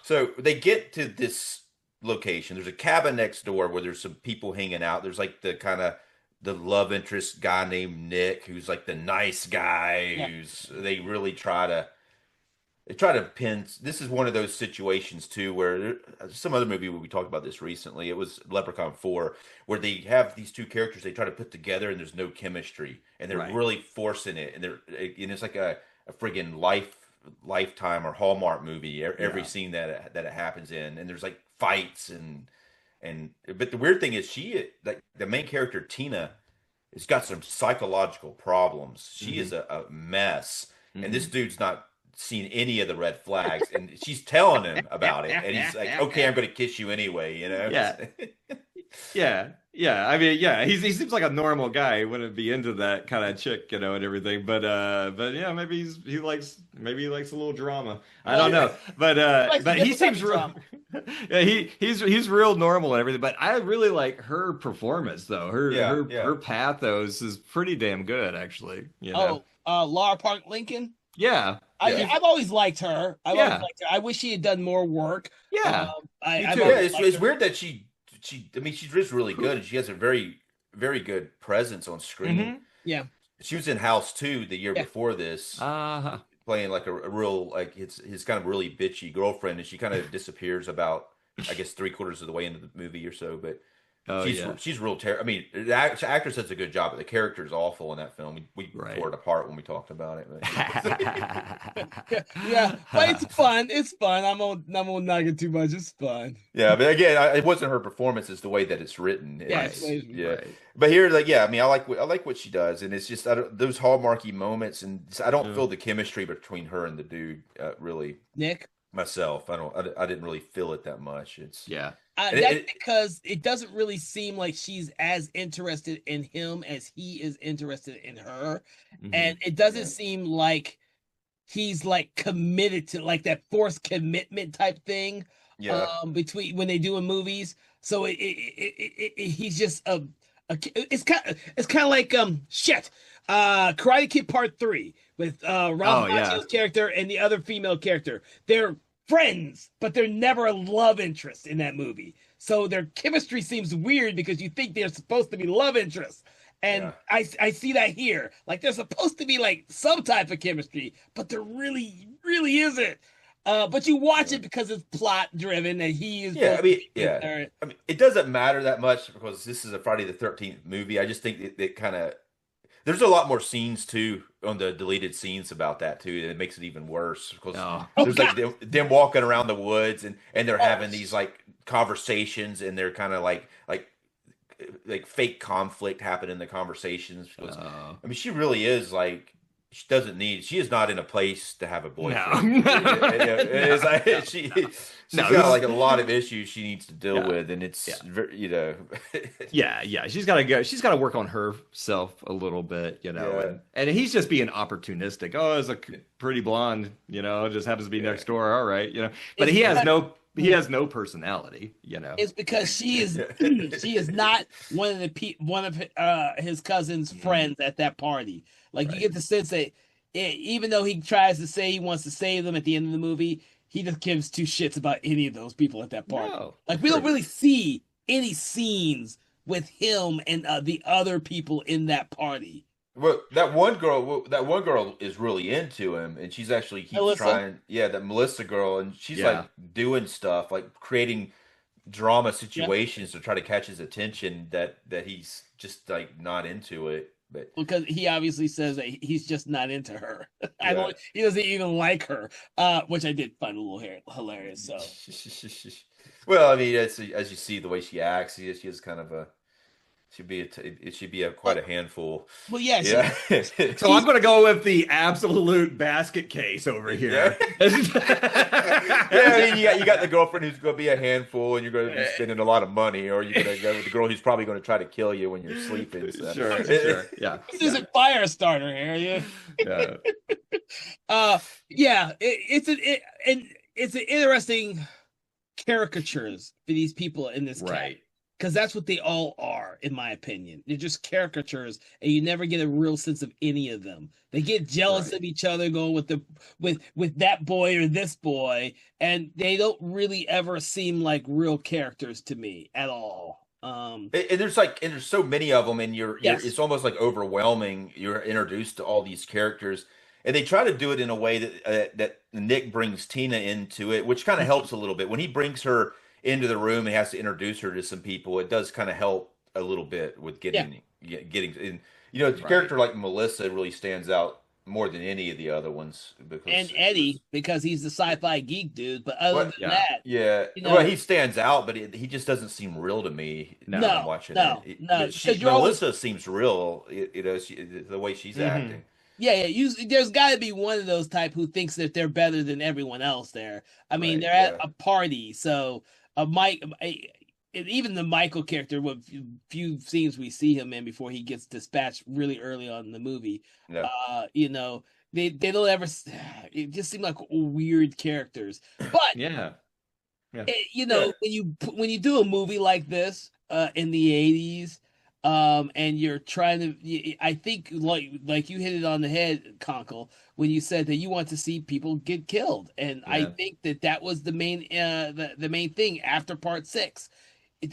so they get to this location. There's a cabin next door where there's some people hanging out. There's like the love interest guy named Nick, who's like the nice guy, they really try to pin. This is one of those situations too, where some other movie where we talked about this recently, it was Leprechaun 4, where they have these two characters they try to put together and there's no chemistry, and they're really forcing it, and it's like a friggin' Lifetime or Hallmark movie every scene that it happens in, and there's like fights but the weird thing is like the main character Tina has got some psychological problems. She is a mess, and this dude's not seen any of the red flags, and she's telling him about it, and he's like, "Okay, I'm going to kiss you anyway," you know? Yeah. Yeah. I mean, yeah, he seems like a normal guy. He wouldn't be into that kind of chick, and everything. But yeah, maybe he likes a little drama. I don't know. But he seems real. Yeah, he's real normal and everything. But I really like her performance though. Her pathos is pretty damn good, actually. Laura Park Lincoln. Yeah. I've always liked her. I wish she had done more work. Yeah. It's weird that she I mean, she's just really good, and she has a very, very good presence on screen. Mm-hmm. Yeah. She was in House 2 the year before this, Uh-huh. playing like a real, like his kind of really bitchy girlfriend, and she kind of disappears about, I guess, 3/4 of the way into the movie or so. But she's real terrible. I mean, the actress does a good job, but the character is awful in that film. We tore it apart when we talked about it. Yeah, but it's fun. It's fun. I'm gonna knock it too much. It's fun. Yeah, but again, it wasn't her performance; it's the way that it's written. Right. But here, I mean, I like what she does, and it's just those hallmarky moments, and I don't feel the chemistry between her and the dude really. Nick, myself, I didn't really feel it that much. That's because it doesn't really seem like she's as interested in him as he is interested in her, and it doesn't seem like he's like committed to like that forced commitment type thing. Between when they do in movies, so he's just it's kind of like Karate Kid Part 3 with Ralph Macchio's character and the other female character. They're friends, but they're never a love interest in that movie. So their chemistry seems weird because you think they're supposed to be love interests. And I see that here. Like they're supposed to be like some type of chemistry, but there really isn't. But you watch it because it's plot driven and he is. I mean, it doesn't matter that much because this is a Friday the 13th movie. I just think that kind of. There's a lot more scenes too on the deleted scenes about that too. It makes it even worse because there's like them walking around the woods and they're having these like conversations and they're kind of like fake conflict happen in the conversations. Because, I mean, she really is like she is not in a place to have a boyfriend. It's like she's got like a lot of issues she needs to deal with, and it's she's got to go. She's got to work on herself a little bit, and he's just being opportunistic. Oh, it's a pretty blonde, just happens to be next door. All right, but he has no personality, It's because she is not one of his cousin's friends at that party. Like you get the sense that even though he tries to say he wants to save them at the end of the movie, he just gives two shits about any of those people at that party. No, like we don't really see any scenes with him and the other people in that party. Well, that one girl is really into him, and she's actually keeps trying. Yeah, that Melissa girl, and she's like doing stuff, like creating drama situations to try to catch his attention. That he's just like not into it. But because he obviously says that he's just not into her. He doesn't even like her, which I did find a little hilarious. So, well, I mean, as you see the way she acts, she is kind of it should be quite a handful. Well, yeah. So I'm going to go with the absolute basket case over here. I mean, you got the girlfriend who's going to be a handful, and you're going to be spending a lot of money, or you're going to go with the girl who's probably going to try to kill you when you're sleeping. So. Sure. Yeah. This is a fire starter here. It's an interesting caricatures for these people in this case. Because that's what they all are, in my opinion. They're just caricatures, and you never get a real sense of any of them. They get jealous of each other, going with that boy or this boy, and they don't really ever seem like real characters to me at all. And there's so many of them, and it's almost like overwhelming. You're introduced to all these characters, and they try to do it in a way that Nick brings Tina into it, which kind of helps a little bit when he brings her into the room and has to introduce her to some people. It does kind of help a little bit with getting in. A character like Melissa really stands out more than any of the other ones and Eddie because he's the sci-fi geek dude. But other than that, well, he stands out, but he just doesn't seem real to me. When I'm watching it. No. Melissa seems real. The way she's acting. Yeah, there's got to be one of those type who thinks that they're better than everyone else there. I mean, Right, they're at yeah. a party, so Mike, and even the Michael character, what few scenes we see him in before he gets dispatched really early on in the movie, No. you know, they don't ever. It just seem like weird characters, but Yeah. Yeah. you Yeah. know, when you do a movie like this in the 80s, and you're trying to, I think like you hit it on the head, Conkle, when you said that you want to see people get killed, and I Yeah. think that was the main the main thing after part 6.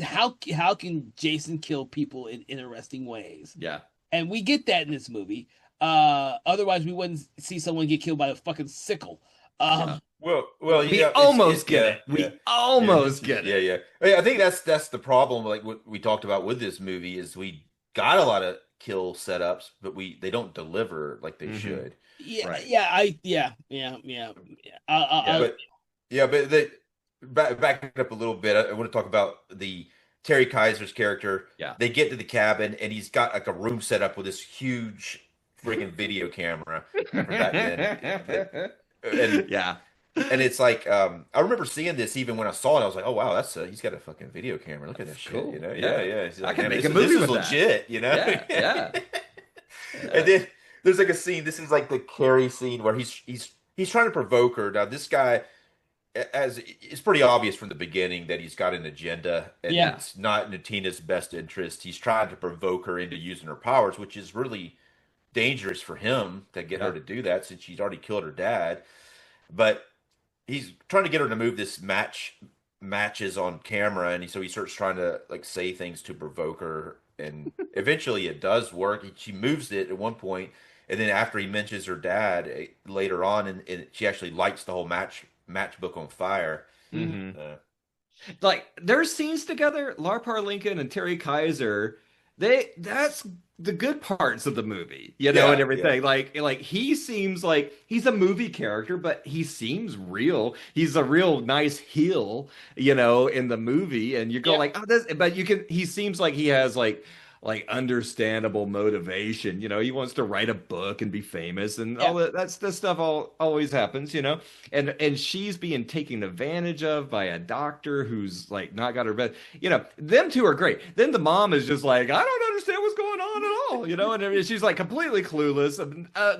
How can Jason kill people in interesting ways? Yeah. And we get that in this movie. Otherwise we wouldn't see someone get killed by a fucking sickle. Yeah. Well, We yeah, almost get it. yeah, We yeah. almost get Yeah, it. yeah. I mean, I think that's the problem. Like what we talked about with this movie is we got a lot of kill setups, but they don't deliver like they Mhm. should. Yeah, Right. yeah. Yeah, but back it up a little bit. I want to talk about the Terry Kaiser's character. Yeah. They get to the cabin and he's got like a room set up with this huge freaking video camera for that then. And Yeah. And it's like, I remember seeing this even when I saw it. I was like, "Oh wow, he's got a fucking video camera. Look at that That's shit." cool. You know, Yeah. yeah. He's I like, can "Man, make this a movie is with that." legit." You know, Yeah. Yeah. And then there's like a scene. This is like the Carrie scene where he's trying to provoke her. Now this guy, as it's pretty obvious from the beginning that he's got an agenda, and Yeah. it's not in Tina's best interest. He's trying to provoke her into using her powers, which is really dangerous for him to get her Yeah. to do that since she's already killed her dad. But he's trying to get her to move this matches on camera, and so he starts trying to like say things to provoke her, and eventually it does work. She moves it at one point, and then after he mentions her dad later on, and she actually lights the whole matchbook on fire. Mhm. Uh, Like their scenes together, Larpar Lincoln and Terry Kaiser, that's the good parts of the movie, you know, Yeah, and everything. Like he seems like he's a movie character, but he seems real. He's a real nice heel, you know, in the movie, and you go Yeah. like, oh, this, but he seems like he has like understandable motivation. You know, he wants to write a book and be famous, and all that stuff always happens, you know. And she's being taken advantage of by a doctor who's like not got her bed. You know, them two are great. Then the mom is just like, I don't understand what's going on at all, you know. And she's like completely clueless,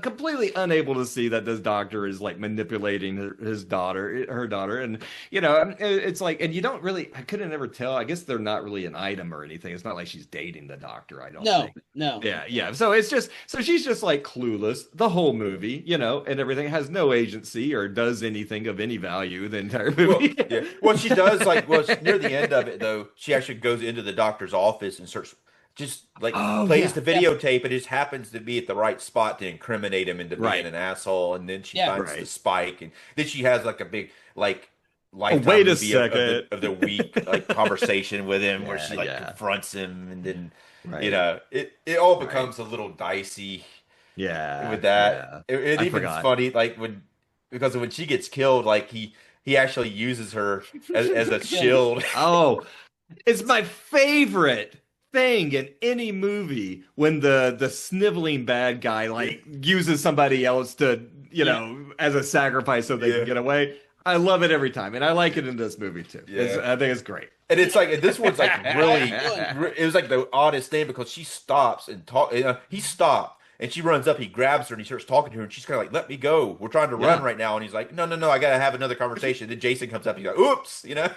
completely unable to see that this doctor is like manipulating her daughter, and you know, it's like, and you don't really, I couldn't ever tell. I guess they're not really an item or anything. It's not like she's dating the doctor, I don't think. No. Yeah. So she's just like clueless the whole movie, you know, and everything, has no agency or does anything of any value the entire well, movie. yeah. Well, she does like near the end of it though. She actually goes into the doctor's office and starts just like Oh, plays yeah. the videotape. It just happens to be at the right spot to incriminate him into being Right. an asshole. And then she Yeah. finds the Right. spike, and then she has like a big like Oh, lifetime wait a movie of second. the week like conversation with him where Yeah, she like yeah. confronts him, and then Right. you know it all Right. becomes a little dicey Yeah. with that. Yeah. It I even's forgot. funny like because when she gets killed, like he actually uses her as a shield. Oh, it's my favorite thing in any movie when the sniveling bad guy like uses somebody else to, you know, as a sacrifice so they Yeah. can get away. I love it every time, and I like it in this movie too. Yeah. I think it's great. And it's like this one's like really, it was like the oddest thing because she stops and talk. He stopped and she runs up. He grabs her and he starts talking to her, and she's kind of like, "Let me go. We're trying to run Yeah. right now." And he's like, "No, I gotta have another conversation." Then Jason comes up. And he's like, "Oops," you know.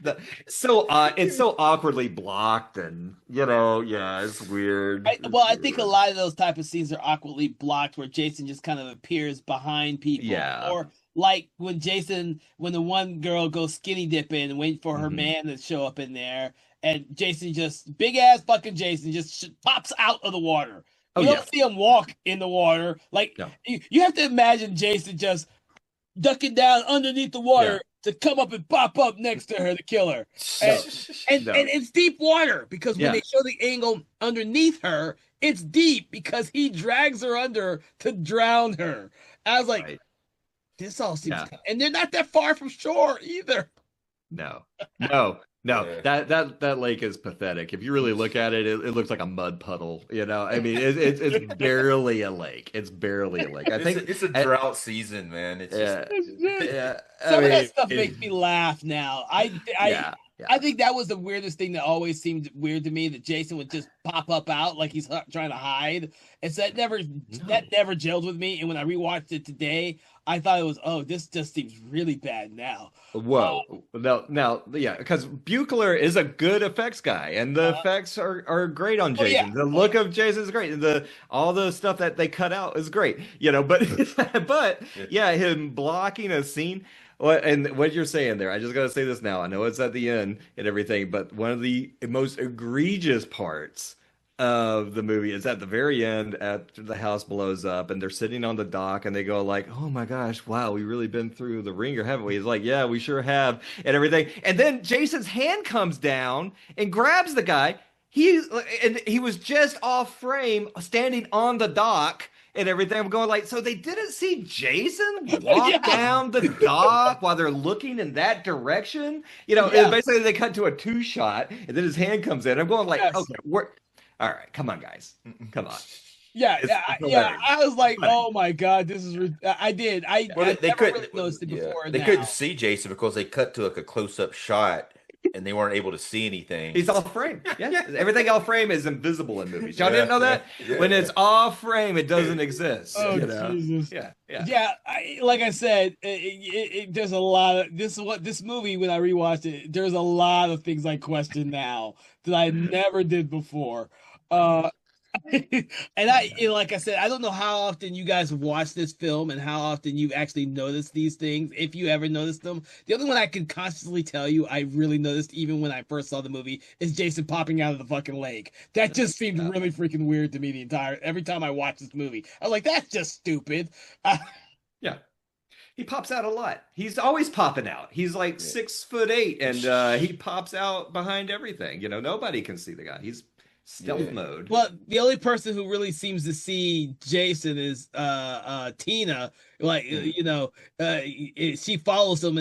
It's so awkwardly blocked, and you know, yeah, it's weird. I think a lot of those type of scenes are awkwardly blocked where Jason just kind of appears behind people. Yeah. Or like when the one girl goes skinny dipping and wait for her Mhm. man to show up in there, and Jason just, big ass fucking Jason just pops out of the water. Oh, You yeah. don't see him walk in the water. Like, No. you have to imagine Jason just ducking down underneath the water to come up and pop up next to her to kill her. And No. it's deep water because when Yeah. they show the angle underneath her, it's deep because he drags her under to drown her. I was like, Right. this all seems, Yeah. and they're not that far from shore either. No. No, Yeah. that lake is pathetic. If you really look at it, it looks like a mud puddle. I mean, it's barely a lake. It's barely a lake. I think, It's a drought season, man. It's just yeah, yeah. I Some of that stuff mean, makes me laugh now. yeah, yeah. I think that was the weirdest thing that always seemed weird to me, that Jason would just pop up out like he's trying to hide. And so No. that never gelled with me. And when I rewatched it today, I thought it was, oh, this just seems really bad now. Whoa. No, now, yeah, because Buchler is a good effects guy, and the Uh, effects are great on oh yeah, Jason. The look of Jason is great. All the stuff that they cut out is great, but but yeah, him blocking a scene. And what you're saying there, I just gotta say this now. I know it's at the end and everything, but one of the most egregious parts of the movie is at the very end after the house blows up and they're sitting on the dock and they go like, "Oh my gosh, wow, we really been through the ringer, haven't we?" He's like, "Yeah, we sure have," and everything. And then Jason's hand comes down and grabs the guy. He was just off frame, standing on the dock and everything. I'm going like, so they didn't see Jason walk yeah, down the dock while they're looking in that direction. yeah, Basically they cut to a two shot, and then his hand comes in. I'm going like, yes. okay, we're all right. Come on, guys. Come on. Yeah, It's yeah, yeah. hilarious. I was like, Funny. oh my God, this is. I did. well, I they never really couldn't. noticed it Yeah, before they couldn't now. see Jason because they cut to like a close-up shot, and they weren't able to see anything. He's off frame. Yeah. Everything off frame is invisible in movies. Y'all didn't know Yeah, that? yeah, When yeah. it's off frame, it doesn't exist. Oh Jesus. Yeah. Yeah. Yeah, like I said, there's a lot of this movie. When I rewatched it, there's a lot of things I question now that I never did before. Uh, and like I said, I don't know how often you guys watch this film and how often you've actually noticed these things, if you ever noticed them. The only one I can constantly tell you I really noticed, even when I first saw the movie, is Jason popping out of the fucking lake. That just seemed really freaking weird to me every time I watch this movie. I was like, that's just stupid. Yeah. He pops out a lot. He's always popping out. He's like Yeah. 6'8", and he pops out behind everything. Nobody can see the guy. He's stealth Yeah. mode. Well, the only person who really seems to see Jason is Tina. Like she follows him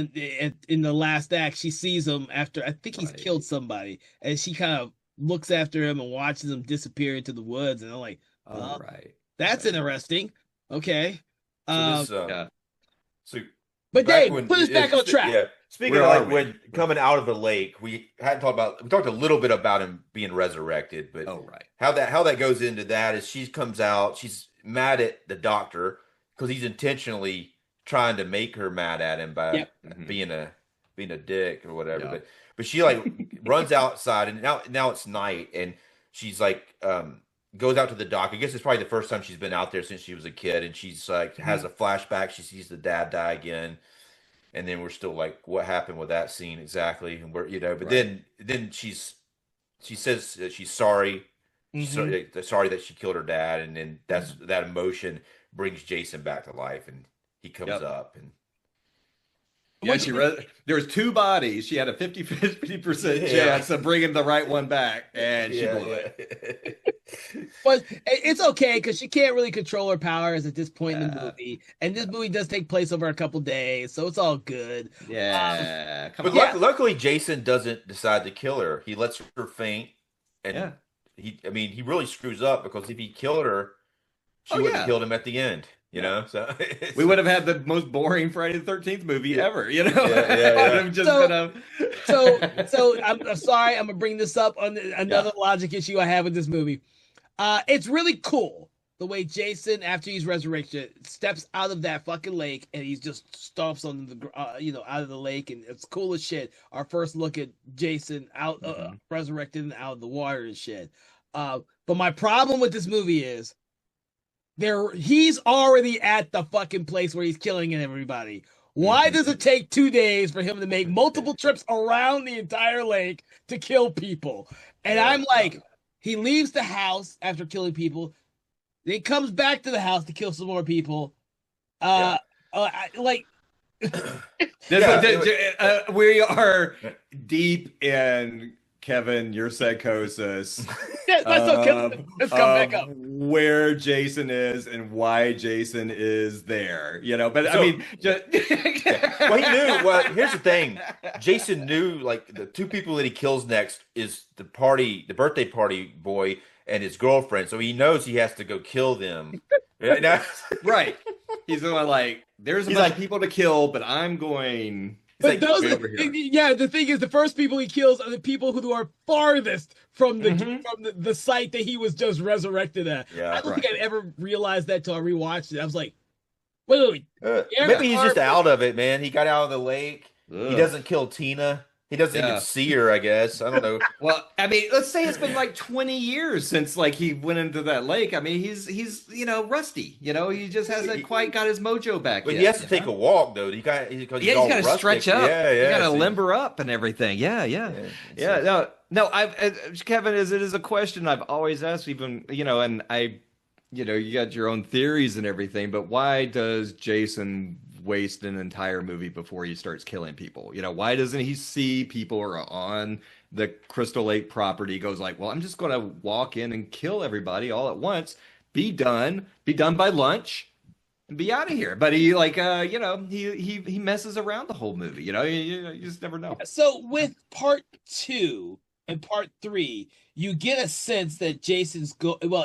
in the last act. She sees him after, I think he's Right. killed somebody, and she kind of looks after him and watches him disappear into the woods. And I'm like, Oh, right. that's Right. interesting. Okay. So Um, this, Yeah. so but back Dave, when put us back on track. Yeah. Speaking Where of are like we? when coming out of the lake, we talked a little bit about him being resurrected, but Oh, right. how that goes into that is she comes out, she's mad at the doctor because he's intentionally trying to make her mad at him by Yep. Mhm. being a dick or whatever. Yeah. But she like runs outside and now it's night and she's like goes out to the dock. I guess it's probably the first time she's been out there since she was a kid, and she's like has a flashback. She sees the dad die again. And then we're still like, what happened with that scene exactly? And but Right. then she says that she's sorry, Mhm. sorry that she killed her dad, and then that emotion brings Jason back to life, and he comes Yep. up, and Yeah, Which- there was two bodies. She had a 50% Yeah. chance of bringing the right one back, and she blew it. it. But it's okay because she can't really control her powers at this point in the Yeah. movie, and this movie does take place over a couple days, so it's all good. Yeah, come But on. Yeah. luckily, Jason doesn't decide to kill her. He lets her faint, and Yeah. he really screws up because if he killed her, she Oh, wouldn't yeah. have killed him at the end. You Yeah. know, so We would have had the most boring Friday the 13th movie Yeah. ever, Yeah, It yeah. would have just So- been a... So I'm sorry, I'm gonna bring this up on another logic issue I have with this movie. It's really cool the way Jason, after he's resurrected, steps out of that fucking lake and he just stomps on the out of the lake, and it's cool as shit. Our first look at Jason out resurrected and out of the water and shit. But my problem with this movie is he's already at the fucking place where he's killing everybody. Why does it take 2 days for him to make multiple trips around the entire lake to kill people? And Yeah. I'm like, he leaves the house after killing people, then he comes back to the house to kill some more people. Like, We are deep in Kevin, your psychosis Yeah, let's okay. Let's come back up. where Jason is and why Jason is there. But I So- mean, just Well, he knew. Well, here's the thing. Jason knew like the two people that he kills next is the birthday party boy and his girlfriend. So he knows he has to go kill them. Right now, right. He's going like, there's a He's bunch like- of people to kill, but I'm going. But like, those, over here. yeah, the thing is, the first people he kills are the people who are farthest from the Mhm. from the site that he was just resurrected at. Yeah, I don't right. think I'd ever realized that till I rewatched it. I was like, wait. Yeah, maybe he's just Harper- out of it, man. He got out of the lake. He Ugh. doesn't kill Tina. He doesn't Yeah. even see her. I guess I don't know. Well, I mean, let's say it's been like 20 years since like he went into that lake. I mean, he's rusty. He just hasn't quite got his mojo back But yet. he has to take a walk though. He's Yeah, he's he's all got to rustic. stretch up. Yeah, You got to so- limber up and everything. Yeah. so- No. Kevin, it is a question I've always asked, even and you got your own theories and everything, but why does Jason waste an entire movie before he starts killing people? Why doesn't he see people are on the Crystal Lake property? He goes like, well, I'm just going to walk in and kill everybody all at once. Be done by lunch. And be out of here. But he he messes around the whole movie. You just never know. So with part 2 and part 3, you get a sense that Jason's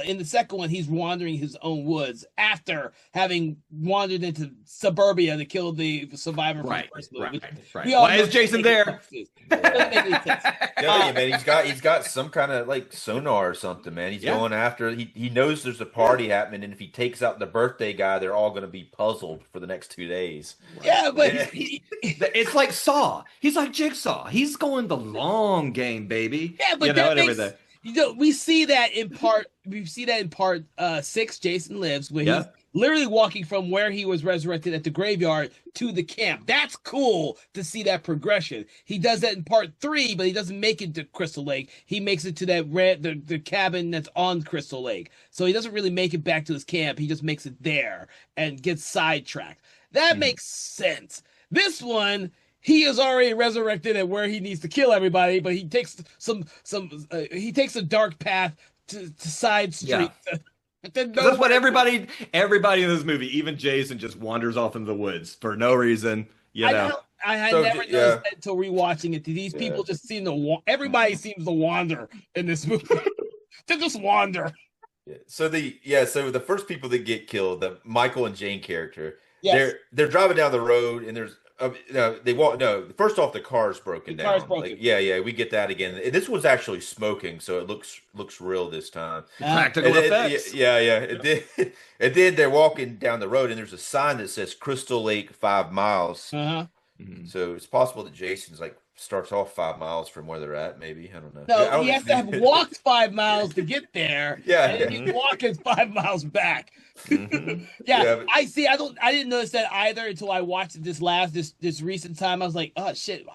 in the second one, he's wandering his own woods after having wandered into suburbia to kill the survivor from the first movie. Right. We all Why know is Jason that there? doesn't make any sense. Yeah, man, he's got some kind of like sonar or something, man. He's Yeah. going after. He knows there's a party happening, and if he takes out the birthday guy, they're all going to be puzzled for the next 2 days. Yeah, but Yeah. It's like Saw. He's like Jigsaw. He's going the long game, baby. yeah, but You know, that and makes everything. we see that in part 6, Jason Lives, where Yeah. he's literally walking from where he was resurrected at the graveyard to the camp. That's cool to see that progression. He does that in part 3, but he doesn't make it to Crystal Lake. He makes it to that the cabin that's on Crystal Lake. So he doesn't really make it back to his camp. He just makes it there and gets sidetracked. That makes sense. This one, he is already resurrected at where he needs to kill everybody, but he takes he takes a dark path to side street. That's what everybody in this movie, even Jason, just wanders off into the woods for no reason. I had So, never yeah. noticed that until rewatching it. These people just seem to everybody seems to wander in this movie. They just wander. Yeah. So the first people that get killed, the Michael and Jane character, Yes. they're driving down the road, and there's they walk. No, first off, the car's broken The down. car's broken. Like, yeah, we get that again. And this was actually smoking, so it looks real this time. Practical And then- effects. yeah. And then they're walking down the road, and there's a sign that says Crystal Lake 5 miles. Uh-huh. Mhm. So it's possible that Jason's like starts off 5 miles from where they're at. Maybe I don't know. I No, don't he has to have know. walked 5 miles to get there. Yeah. And then he's walking 5 miles back. Mhm. Yeah, Yeah, but- I see. I didn't notice that either until I watched it this recent time. I was like, oh shit.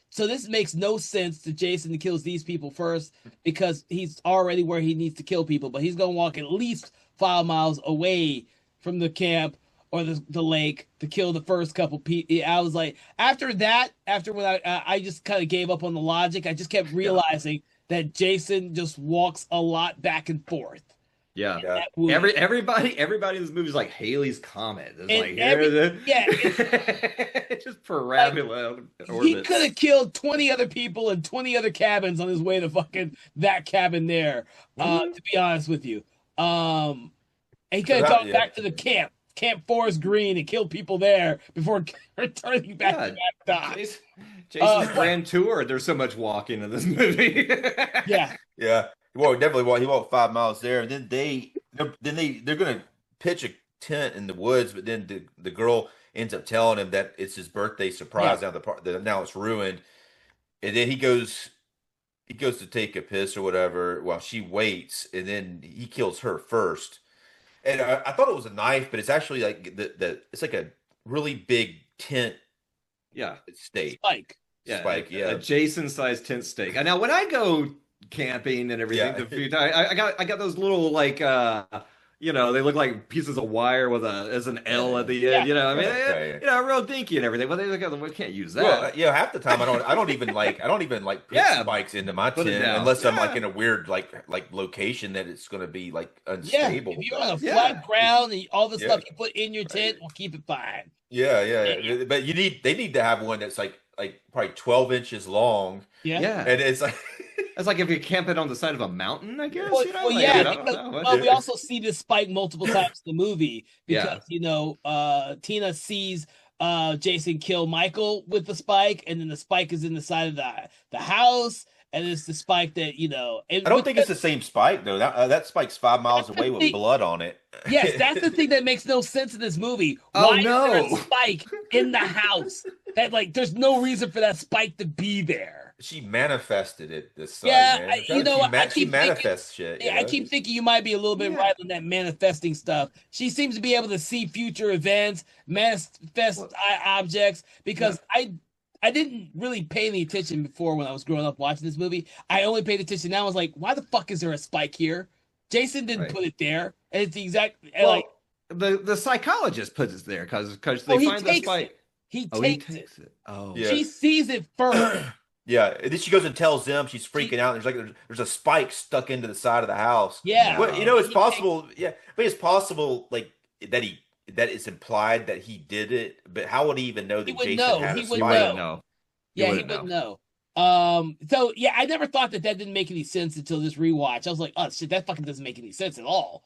So this makes no sense to Jason to kills these people first because he's already where he needs to kill people, but he's gonna walk at least 5 miles away from the camp or the lake to kill the first couple people. I was like, after when I just kind of gave up on the logic, I just kept realizing that Jason just walks a lot back and forth. Yeah. Yeah. That would- Everybody in this movie is like Haley's Comet. It's And like just parabola He orbits. could have killed 20 other people in 20 other cabins on his way to fucking that cabin there. To be honest with you, and he could have So that- gone yeah. back to the Camp Forest Green, and killed people there before returning back Yeah. to that dock. Jason's grand tour. There's so much walking in this movie. Yeah, Yeah, well, definitely. He walked 5 miles there, and then they're gonna pitch a tent in the woods, but then the girl ends up telling him that it's his birthday surprise. Now it's ruined, and then he goes to take a piss or whatever while she waits, and then he kills her first. And I thought it was a knife, but it's actually like it's like a really big tent Yeah. stake. Spike. Spike, yeah. A Jason-sized tent stake. And now, when I go camping and everything, Yeah. the few times, I got those little like You know, they look like pieces of wire with as an L at the end. Yeah. You know, I mean, Okay. you know, real dinky and everything. But they look at them. We can't use that. Well, half the time I don't even like put Yeah, spikes into my put it tent down. unless I'm like Yeah. in a weird like location that it's going to be like Yeah, unstable. if you're on a Yeah. flat ground and all the Yeah. stuff you put in your tent will keep it fine. Yeah. But they need to have one that's like probably 12 inches long, Yeah. Yeah. and it's like It's like if you camp it on the side of a mountain, I guess. Well, You know, well, like, yeah, I don't because, know. well, we also see this spike multiple times in the movie because Yeah. Tina sees Jason kill Michael with the spike, and then the spike is in the side of the house, and it's the spike that And I don't think it's the same spike though. That spike's 5 miles away with blood on it. Yes, that's the thing that makes no sense in this movie. Oh, Why is there no. a spike in the house? That there's no reason for that spike to be there. She manifested it this time, Yeah, man. I keep She thinking- manifests shit. Yeah, I keep thinking you might be a little bit Yeah. right on that manifesting stuff. She seems to be able to see future events, manifest objects, because I didn't really pay any attention before when I was growing up watching this movie. I only paid attention now. I was like, why the fuck is there a spike here? Jason didn't Right. put it there. And it's the exact Well, the psychologist puts it there because they he find the takes spike. it. He Oh, he takes it. takes it. Oh, Yeah. She sees it first. Yeah, and then she goes and tells them she's freaking out. There's a spike stuck into the side of the house. Yeah. Well, it's He possible. Yeah, but it's possible like that it's implied that he did it. But how would he even know that He would Jason know. had He a would You spike? wouldn't know. You Yeah, he wouldn't would know. So yeah, I never thought that didn't make any sense until this rewatch. I was like, oh shit, that fucking doesn't make any sense at all.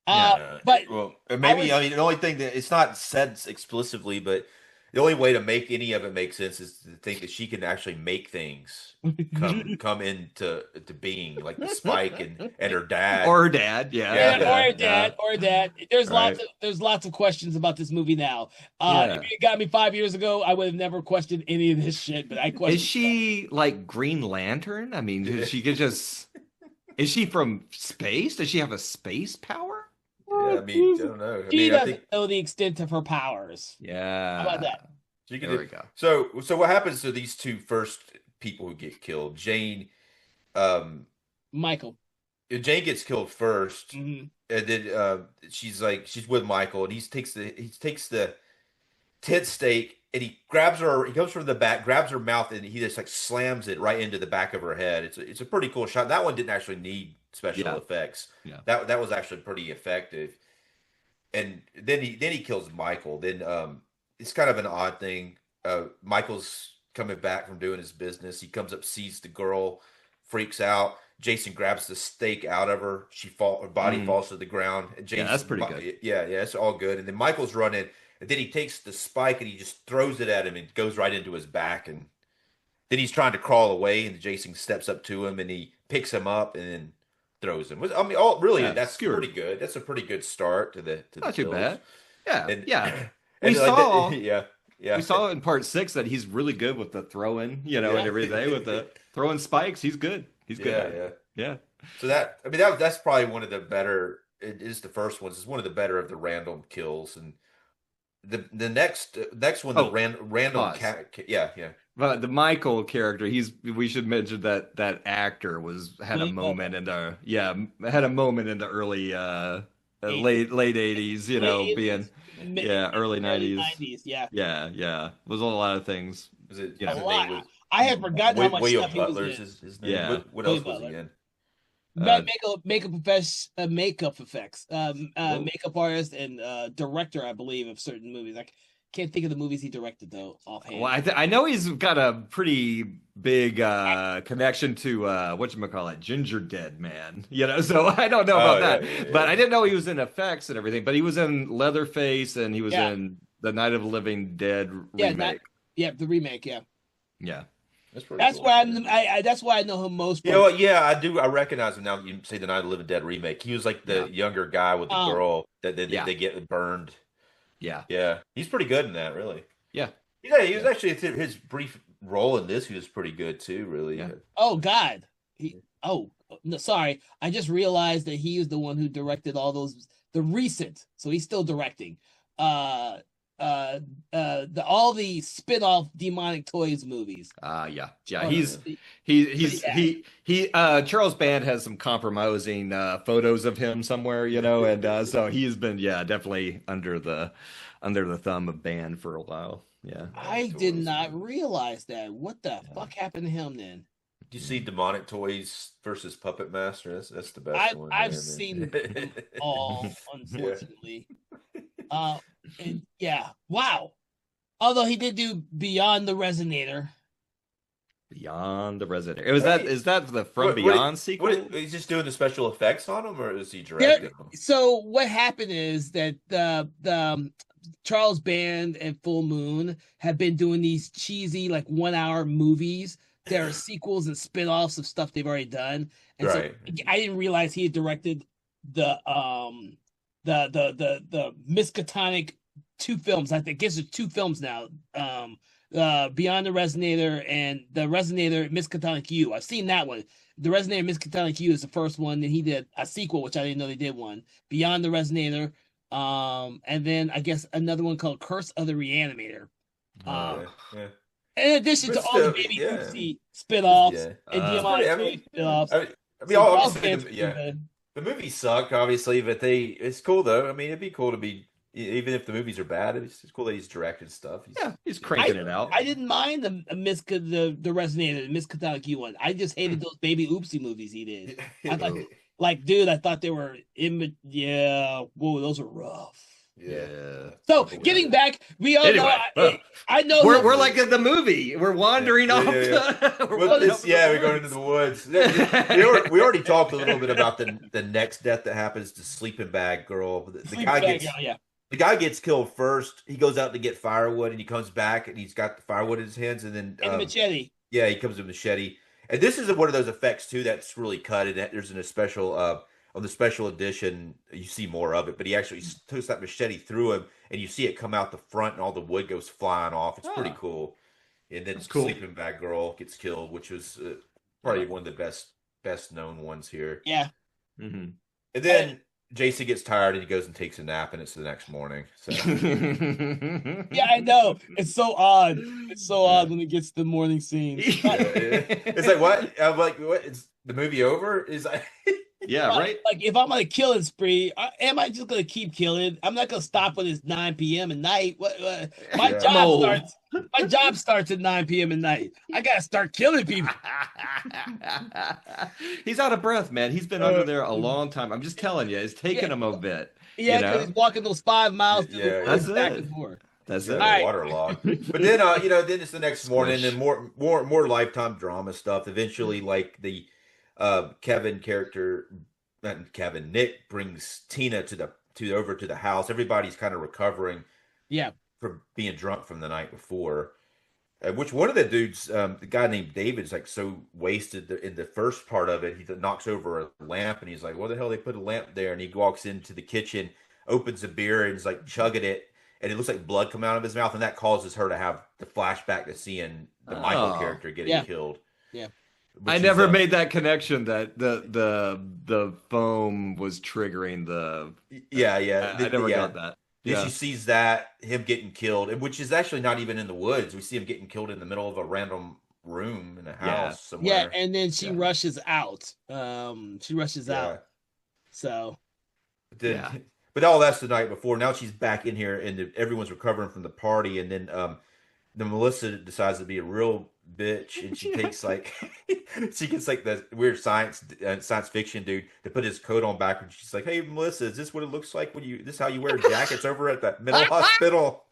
But Well, maybe was- the only thing that it's not said explicitly, but the only way to make any of it make sense is to think that she can actually make things come into being, like the spike and her dad. Or her dad. Yeah. Yeah, or dad. There's Right. lots of questions about this movie now. Yeah. If you got me 5 years ago, I would have never questioned any of this shit. But I question. Is she like Green Lantern? I mean, she could just. Is she from space? Does she have a space power? Yeah, I mean, I don't know. I She mean, I doesn't think know the extent of her powers. Yeah. How about that? she could There do- we go. So what happens to these two first people who get killed? Jane Michael. Jane gets killed first, Mhm. and then she's with Michael, and he takes the tent stake and he grabs her. He goes from the back, grabs her mouth, and he just like slams it right into the back of her head. It's a pretty cool shot. That one didn't actually need special Yeah. effects. Yeah. That was actually pretty effective. And then he kills Michael. Then it's kind of an odd thing. Michael's coming back from doing his business. He comes up, sees the girl, freaks out. Jason grabs the stake out of her. Her body falls to the ground. And Yeah, that's pretty good. Yeah, it's all good. And then Michael's running, and then he takes the spike and he just throws it at him and goes right into his back. And then he's trying to crawl away, and Jason steps up to him and he picks him up and then throws him. I mean, really, Yeah, that's skewered. pretty good. That's a pretty good start to the Not too kills. bad. Yeah. And- Yeah. And We like saw- yeah. We saw in part 6 that he's really good with the throwing, Yeah. and everything with the throwing spikes. He's good. He's good. at Yeah, it. Yeah. So that's probably one of the better. It is the first ones. It's one of the better of the random kills, and the next one, the Oh, random pause. yeah. But the Michael character, we should mention that actor had a Billy Bob. moment in the early late 80s, Late being 80s, early 90s. 90s, yeah. Yeah. Was a lot of things. Was it? Yeah. his A lot. name was I had forgotten how much William stuff he was Butler's in. his name. Yeah. What else William was he Butler. in? Makeup effects, Whoa. makeup artist and director, I believe, of certain movies. I can't think of the movies he directed though offhand. Well, I know he's got a pretty big connection to whatchamacallit, Ginger Dead Man. So I don't know about that. yeah. But I didn't know he was in effects and everything. But he was in Leatherface and he was Yeah. in the Night of the Living Dead Yeah, remake. the remake. Yeah, Yeah. That's pretty that's cool. why that's why I know him most. You know what? Yeah, I do. I recognize him now. You say the Night of the Living Dead remake. He was like the Yeah. younger guy with the Oh. girl that Yeah. they get burned. Yeah. Yeah, he's pretty good in that. Really. Yeah. Yeah, he was actually his brief role in this. He was pretty good too. Really. Yeah. Oh God. No, sorry. I just realized that he is the one who directed all those the recent. So he's still directing. all the spin-off Demonic Toys movies. Yeah. Oh, He Charles Band has some compromising photos of him somewhere, and so he's been definitely under the thumb of Band for a while. Yeah. I did not realize that. What the fuck happened to him then? Do you see Demonic Toys versus Puppet Master? That's the best one. I've seen them all, unfortunately. And wow. Although he did do Beyond the Resonator. Beyond the Resonator. Is that the Beyond sequel? He's just doing the special effects on them, or is he directing them? So what happened is that the Charles Band and Full Moon have been doing these cheesy 1 hour movies. There are sequels and spin-offs of stuff they've already done. And right. So I didn't realize he had directed the Miskatonic 2 films. I think it's 2 films now. Beyond the Resonator and the Resonator Miskatonic U. I've seen that one. The Resonator Miskatonic U is the first one. Then he did a sequel, which I didn't know they did one. Beyond the Resonator. And then I guess another one called Curse of the Reanimator. In addition to all the Baby Oopsie spin-offs and Demonic spin-offs. The movie sucked, obviously, but it's cool though. I mean, it'd be cool to be, even if the movies are bad, it's cool that he's directed stuff. He's cranking it out. I didn't mind the Resonator, the Miskatonic U one. I just hated those Baby Oopsie movies he did. I thought, I thought they were whoa, those are rough. Yeah. So getting back, we all know. I know we're like in the movie. We're wandering off. We're going into the woods. We already talked a little bit about the next death that happens to Sleeping Bag Girl. The guy gets killed first. He goes out to get firewood, and he comes back, and he's got the firewood in his hands, and then a machete. Yeah, he comes with a machete, and this is one of those effects too that's really cut. And there's a special. On the special edition, you see more of it, but he actually takes that machete through him, and you see it come out the front, and all the wood goes flying off. It's pretty cool. And then Sleeping Bag Girl gets killed, which was probably one of the best known ones here. Yeah. Mm-hmm. And then Jason gets tired, and he goes and takes a nap, and it's the next morning. So. Yeah, I know. It's so odd. It's so odd when it gets to the morning scene. It's like, what? I'm like, what? Is the movie over? Yeah, right. If I'm on a killing spree, am I just gonna keep killing? I'm not gonna stop when it's 9 p.m. at night. My job starts at 9 p.m. at night. I gotta start killing people. He's out of breath, man. He's been under there a long time. I'm just telling you, it's taken him a bit. Yeah, because he's walking those 5 miles. That's back it. And forth. That's it. Waterlogged. But then, then it's the next morning, and more Lifetime drama stuff. Eventually, the Nick brings Tina over to the house. Everybody's kind of recovering, from being drunk from the night before. Which one of the dudes, the guy named David's so wasted in the first part of it, he knocks over a lamp, and he's like, "What the hell? They put a lamp there?" And he walks into the kitchen, opens a beer, and is chugging it, and it looks like blood coming out of his mouth, and that causes her to have the flashback to seeing the Michael character getting killed. Yeah. I never made that connection that the foam was triggering the. I never got that. She sees him getting killed, which is actually not even in the woods. We see him getting killed in the middle of a random room in a house somewhere. Yeah, and then she rushes out. Out. So. But all that's the night before. Now she's back in here, and everyone's recovering from the party, and then the Melissa decides to be a real bitch, and she takes she gets the weird science fiction dude to put his coat on backwards. She's like, "Hey Melissa, is this what it looks like when this is how you wear jackets over at that mental hospital?"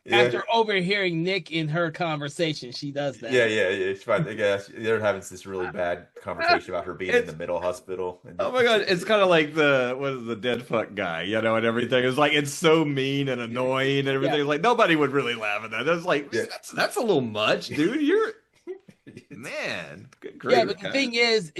After overhearing Nick in her conversation, she does that. She's fine. They're having this really bad conversation about her being in the mental hospital. Oh my god, it's kind of like the dead fuck guy, and everything. It's it's so mean and annoying and everything. Like nobody would really laugh at that. It's that's a little much, dude. You're man, good grief. Yeah, but the thing is,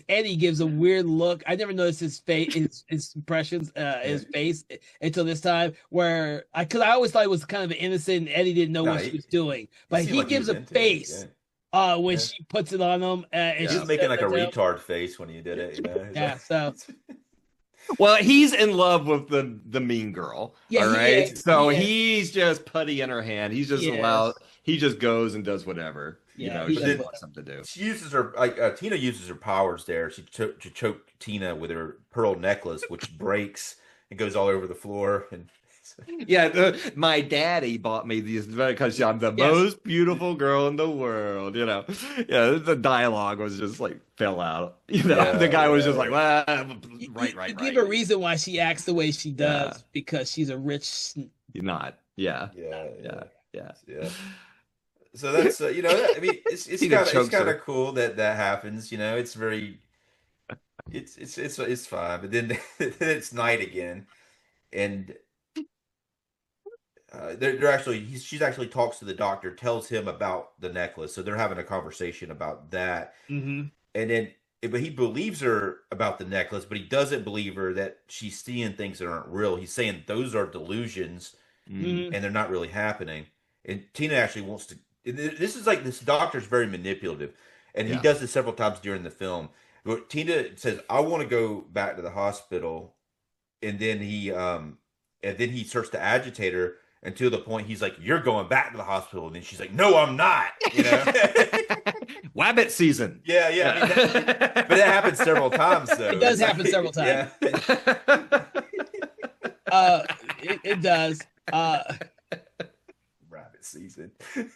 Eddie gives a weird look. I never noticed his face, his impressions, his face until this time. Because I always thought it was kind of innocent, and Eddie didn't know what she was doing. But he gives a face when she puts it on him. And she's making a retard face when he did it. So. Well, he's in love with the mean girl. Yeah, all he right. is. So He is. he's just putty in her hand. He's just allowed. Yes. He just goes and does whatever Yeah, he But does she then what- wants him to do. she uses her Tina uses her powers there. She choke Tina with her pearl necklace, which breaks and goes all over the floor. And Yeah, my daddy bought me these because I'm the Yes. most beautiful girl in the world. Yeah, the dialogue was just like fell out. Yeah, The guy was just yeah. like, well, You- right, you right, give a right. reason why she acts the way she does Yeah. because she's a rich. You're not. Yeah, yeah. yeah. So that's I mean it's Tina kind chokes her. of cool that happens. It's very it's fine. But then then it's night again, and they're actually she's actually talks to the doctor, tells him about the necklace. So they're having a conversation about that, Mm-hmm. and then but he believes her about the necklace, but he doesn't believe her that she's seeing things that aren't real. He's saying those are delusions Mm. and they're not really happening. And Tina actually wants to. This is like this doctor's very manipulative, and he Yeah. does this several times during the film. But Tina says, "I want to go back to the hospital," and then he starts to agitate her until the point he's like, "You're going back to the hospital," and then she's like, "No, I'm not." Wabbit season. Yeah, yeah. I mean, but that happens several times, though. It does happen several times. Yeah. It does. Rabbit season. I'm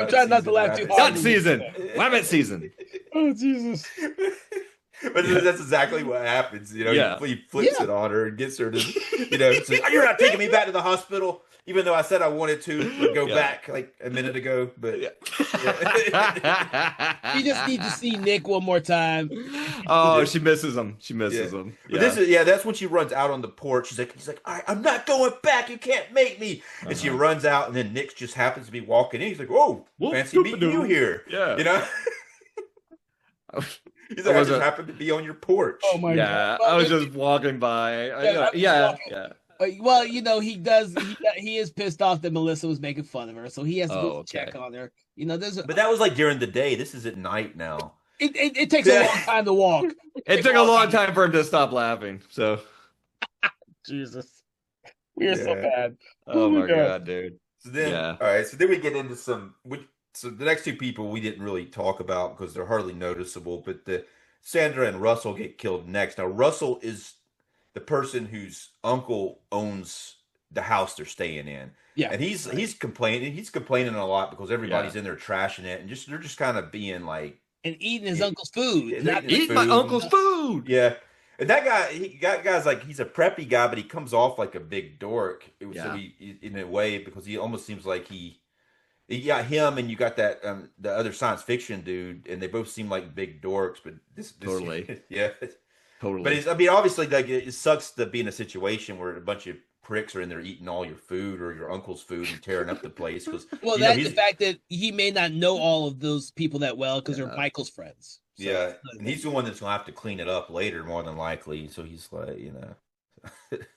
trying not to laugh too hard. Duck season. Wabbit season. Oh Jesus! But that's exactly what happens. Yeah. He flips Yeah. it on her and gets her to, say, "You're not taking me back to the hospital," even though I said I wanted to go Yeah. back like a minute ago. But You just need to see Nick one more time. Oh, she misses him. She yeah. misses him. But that's when she runs out on the porch. He's like, I'm not going back. You can't make me. And she runs out, and then Nick just happens to be walking in. He's like, "Whoa, Whoop, fancy meeting you doop-a-doo. here." Yeah. He's like, "I was just a- happened to be on your porch." Oh my Yeah, God! I was just walking by. Yeah, Yeah. Well, he does. He is pissed off that Melissa was making fun of her, so he has to Oh, go okay. check on her. But that was like during the day. This is at night now. It takes a Yeah. long time to walk. It took a long time for him to stop laughing. So, Jesus, we are so Yeah. bad. oh my my God. God, dude. So then, Yeah. all right. So then we get into so the next two people we didn't really talk about because they're hardly noticeable. But Sandra and Russell get killed next. Now Russell is the person whose uncle owns the house they're staying in. Yeah. And he's complaining. He's complaining a lot because everybody's Yeah. in there trashing it, and they're just kind of being like, And eating his Yeah. uncle's food. Yeah, Not- they- Eat my food. uncle's food. yeah. And that guy's like he's a preppy guy, but he comes off like a big dork. So Yeah. he in a way because he almost seems like you got him and you got that the other science fiction dude, and they both seem like big dorks. But this Totally. yeah. Totally. But I mean, obviously, like it sucks to be in a situation where a bunch of pricks are in there eating all your food or your uncle's food and tearing up the place. Because well, that's the fact that he may not know all of those people that well because Yeah. they're Michael's friends. So- yeah, and he's the one that's gonna have to clean it up later, more than likely. So he's like, yeah,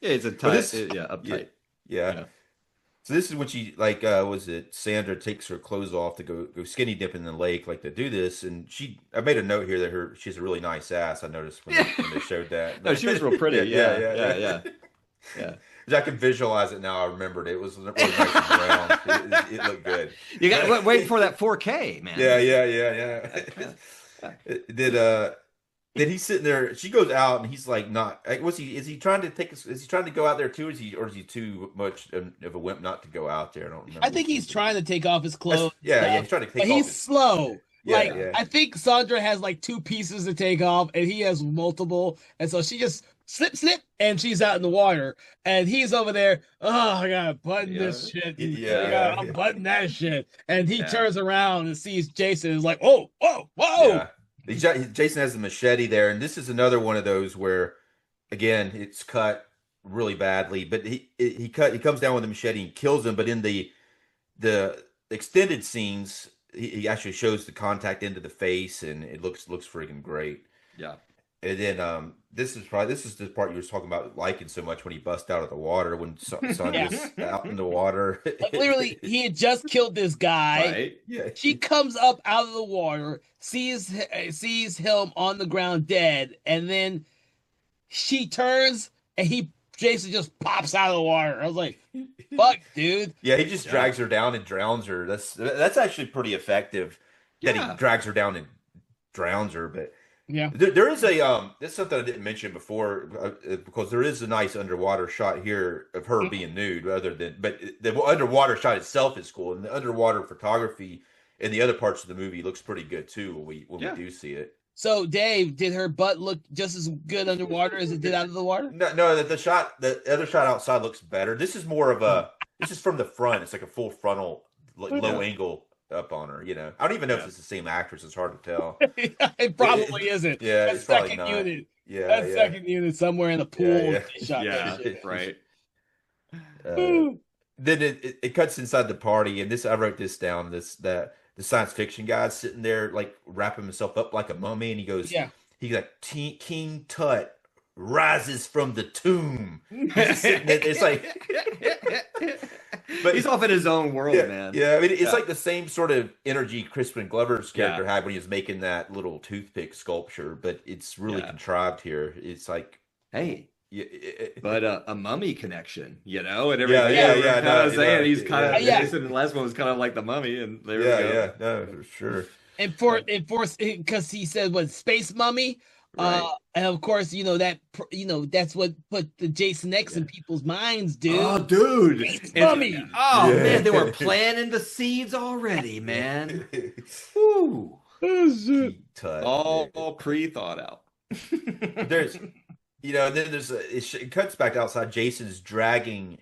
it's a But tight. this- Uptight. yeah. Yeah. So this is when she was it Sandra takes her clothes off to go skinny dip in the lake, like to do this, and I made a note here that she has a really nice ass. I noticed when they showed that. No, she was real pretty. Yeah. I can visualize it now. I remembered it. It was really nice and round. It looked good. You got to wait for that 4K, man. Yeah. Then he's sitting there. She goes out, and he's like, "Not." Is he trying to take? Is he trying to go out there too? Or is he too much of a wimp not to go out there? I don't remember. I think he's trying to take off his clothes. Yeah. He's trying to take But off. he's slow. Yeah, Like yeah. I think Sandra has like 2 pieces to take off, and he has multiple, and so she just slip, and she's out in the water, and he's over there. Oh, I gotta button this shit. Yeah. I'm button that shit, and he Yeah. turns around and sees Jason. And is like, whoa. Yeah. Jason has the machete there, and this is another one of those where, again, it's cut really badly. But he comes down with the machete and kills him. But in the extended scenes, he actually shows the contact into the face, and it looks freaking great. Yeah. And then this is the part you were talking about liking so much when he busts out of the water when Sandra's out in the water. Like, literally, he had just killed this guy. Right. Yeah. She comes up out of the water, sees him on the ground dead, and then she turns and Jason just pops out of the water. I was like, fuck, dude. Yeah, he just drags her down and drowns her. That's actually pretty effective. That he drags her down and drowns her. But Yeah. there is a that's something I didn't mention before because there is a nice underwater shot here of her being nude, but the underwater shot itself is cool, and the underwater photography in the other parts of the movie looks pretty good too when we do see it. So, Dave, did her butt look just as good underwater as it did out of the water? No, the other shot outside looks better. This is more of this is from the front. It's like a full frontal, low angle up on her. You know, I don't even know if it's the same actress. It's hard to tell. It probably isn't. Yeah, That's it's probably second not. unit. Yeah, That's second unit somewhere in the pool. Yeah, Shot that shit. Right. Then it cuts inside the party, and I wrote this down. The science fiction guy's sitting there like wrapping himself up like a mummy, and he goes, he's like, King Tut rises from the tomb. He's sitting there, it's like, but he's off in his own world, man. Yeah, I mean, it's like the same sort of energy Crispin Glover's character had when he was making that little toothpick sculpture, but it's really contrived here. It's like, hey. But a mummy connection, and everything. Yeah. Kind of saying he's kind of Jason, and the last one was kind of like the mummy, and there we go. Yeah, no, for sure. And because he said what space mummy, and of course that's what put the Jason X in people's minds, dude. Oh, dude, space mummy. Man, they were planting the seeds already, man. Woo. Oh shit! All pre-thought out. Then it cuts back outside. Jason's dragging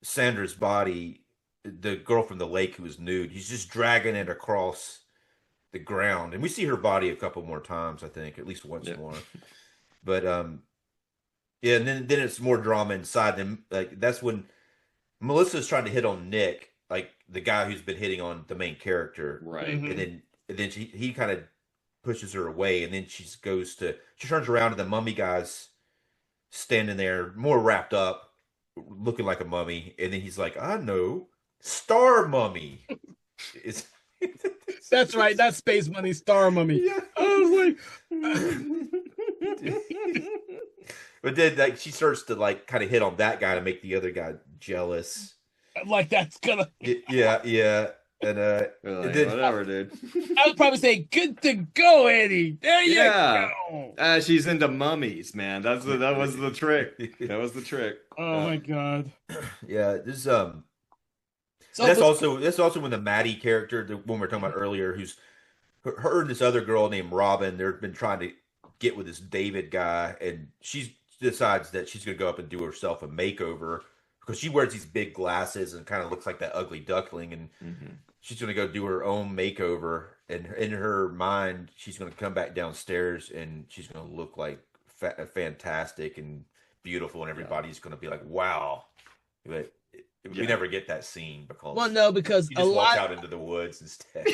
Sandra's body, the girl from the lake who was nude. He's just dragging it across the ground, and we see her body a couple more times. I think at least once more. But and then it's more drama inside them. Like that's when Melissa's trying to hit on Nick, like the guy who's been hitting on the main character, right? And then he kind of pushes her away, and then she turns around, and the mummy guy's standing there more wrapped up, looking like a mummy, and then he's like, I know, Star Mummy. That's right, that's Space Mummy, Star Mummy. Yeah. I was like but then she starts to kind of hit on that guy to make the other guy jealous, like that's gonna yeah. And whatever, dude. I would probably say, "Good to go, Eddie." There you go. She's into mummies, man. That was the trick. That was the trick. Oh my god. Yeah, this So that's also when the Maddie character, the one we were talking about earlier, who's her and this other girl named Robin, they've been trying to get with this David guy, and she decides that she's gonna go up and do herself a makeover because she wears these big glasses and kind of looks like that ugly duckling, and she's going to go do her own makeover. And in her mind, she's going to come back downstairs and she's going to look like fantastic and beautiful, and everybody's going to be like, "Wow!" But we never get that scene because because he just walks out into the woods instead.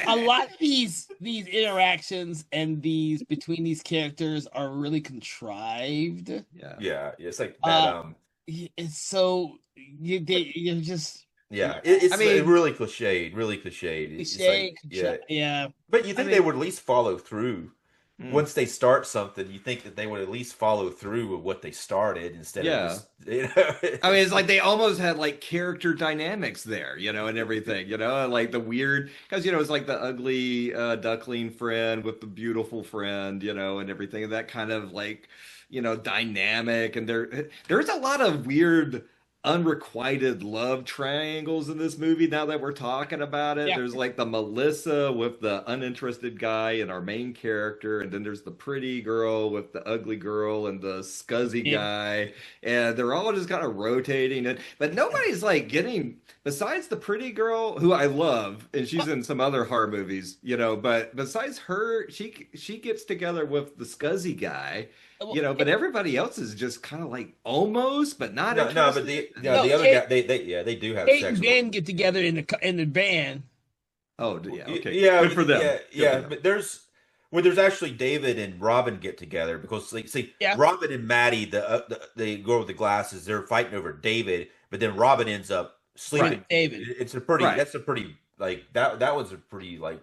a lot of these interactions and between these characters are really contrived. Yeah, it's like that. It's so you're just. Yeah, it's really cliched. But you think they would at least follow through. Once they start something, you think that they would at least follow through with what they started instead of just, I mean, it's like they almost had like character dynamics there, and everything, like the weird, because it's like the ugly duckling friend with the beautiful friend, and everything, and that kind of like, dynamic, and there's a lot of weird unrequited love triangles in this movie now that we're talking about it. There's like the Melissa with the uninterested guy and our main character, and then there's the pretty girl with the ugly girl and the scuzzy guy, and they're all just kind of rotating, but nobody's like getting, besides the pretty girl who I love, and she's in some other horror movies, but besides her, she gets together with the scuzzy guy. But everybody else is just kind of like almost, but not. No, but the other guy, they do have Kate sex. And Ben get together in the van. Oh yeah, okay, yeah, good for them. Yeah, but there's actually David and Robin get together because Robin and Maddie, the girl with the glasses, they're fighting over David, but then Robin ends up sleeping. David. It's a pretty. That's a pretty like that. That was a pretty like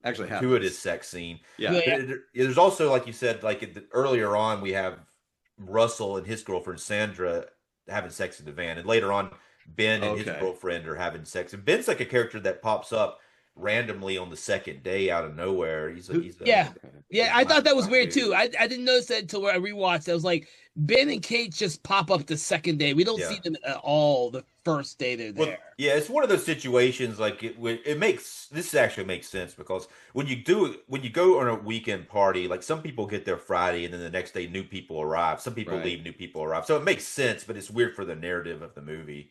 actually happens. gratuitous sex scene. Yeah. Yeah. There's also, like you said, earlier on, we have Russell and his girlfriend Sandra having sex in the van, and later on, Ben and his Okay. girlfriend are having sex. And Ben's like a character that pops up randomly on the second day out of nowhere. Yeah. Yeah, I thought that was weird dude. too. I didn't notice that until I rewatched. I was like, Ben and Kate just pop up the second day. We don't Yeah. see them at all the first day they're there. Well, yeah, it's one of those situations like it makes this actually makes sense because when you go on a weekend party, like some people get there Friday and then the next day new people arrive. Some people Right. leave, new people arrive. So it makes sense, but it's weird for the narrative of the movie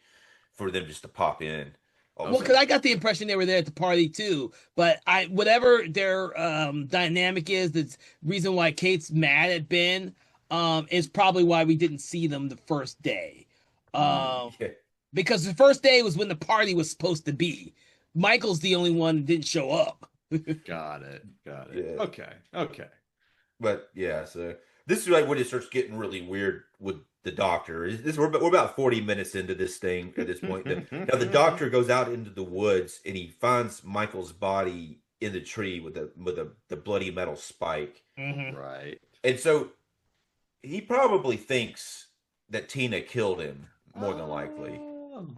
for them just to pop in. Well, because I got the impression they were there at the party too, but whatever their dynamic is, the reason why Kate's mad at Ben is probably why we didn't see them the first day. Yeah. Because the first day was when the party was supposed to be. Michael's the only one that didn't show up. Got it. Yeah. Okay. But yeah, so this is like when it starts getting really weird with the doctor. We're about 40 minutes into this thing at this point. Now the doctor goes out into the woods and he finds Michael's body in the tree with the bloody metal spike. Mhm. Right. And so he probably thinks that Tina killed him, more than likely.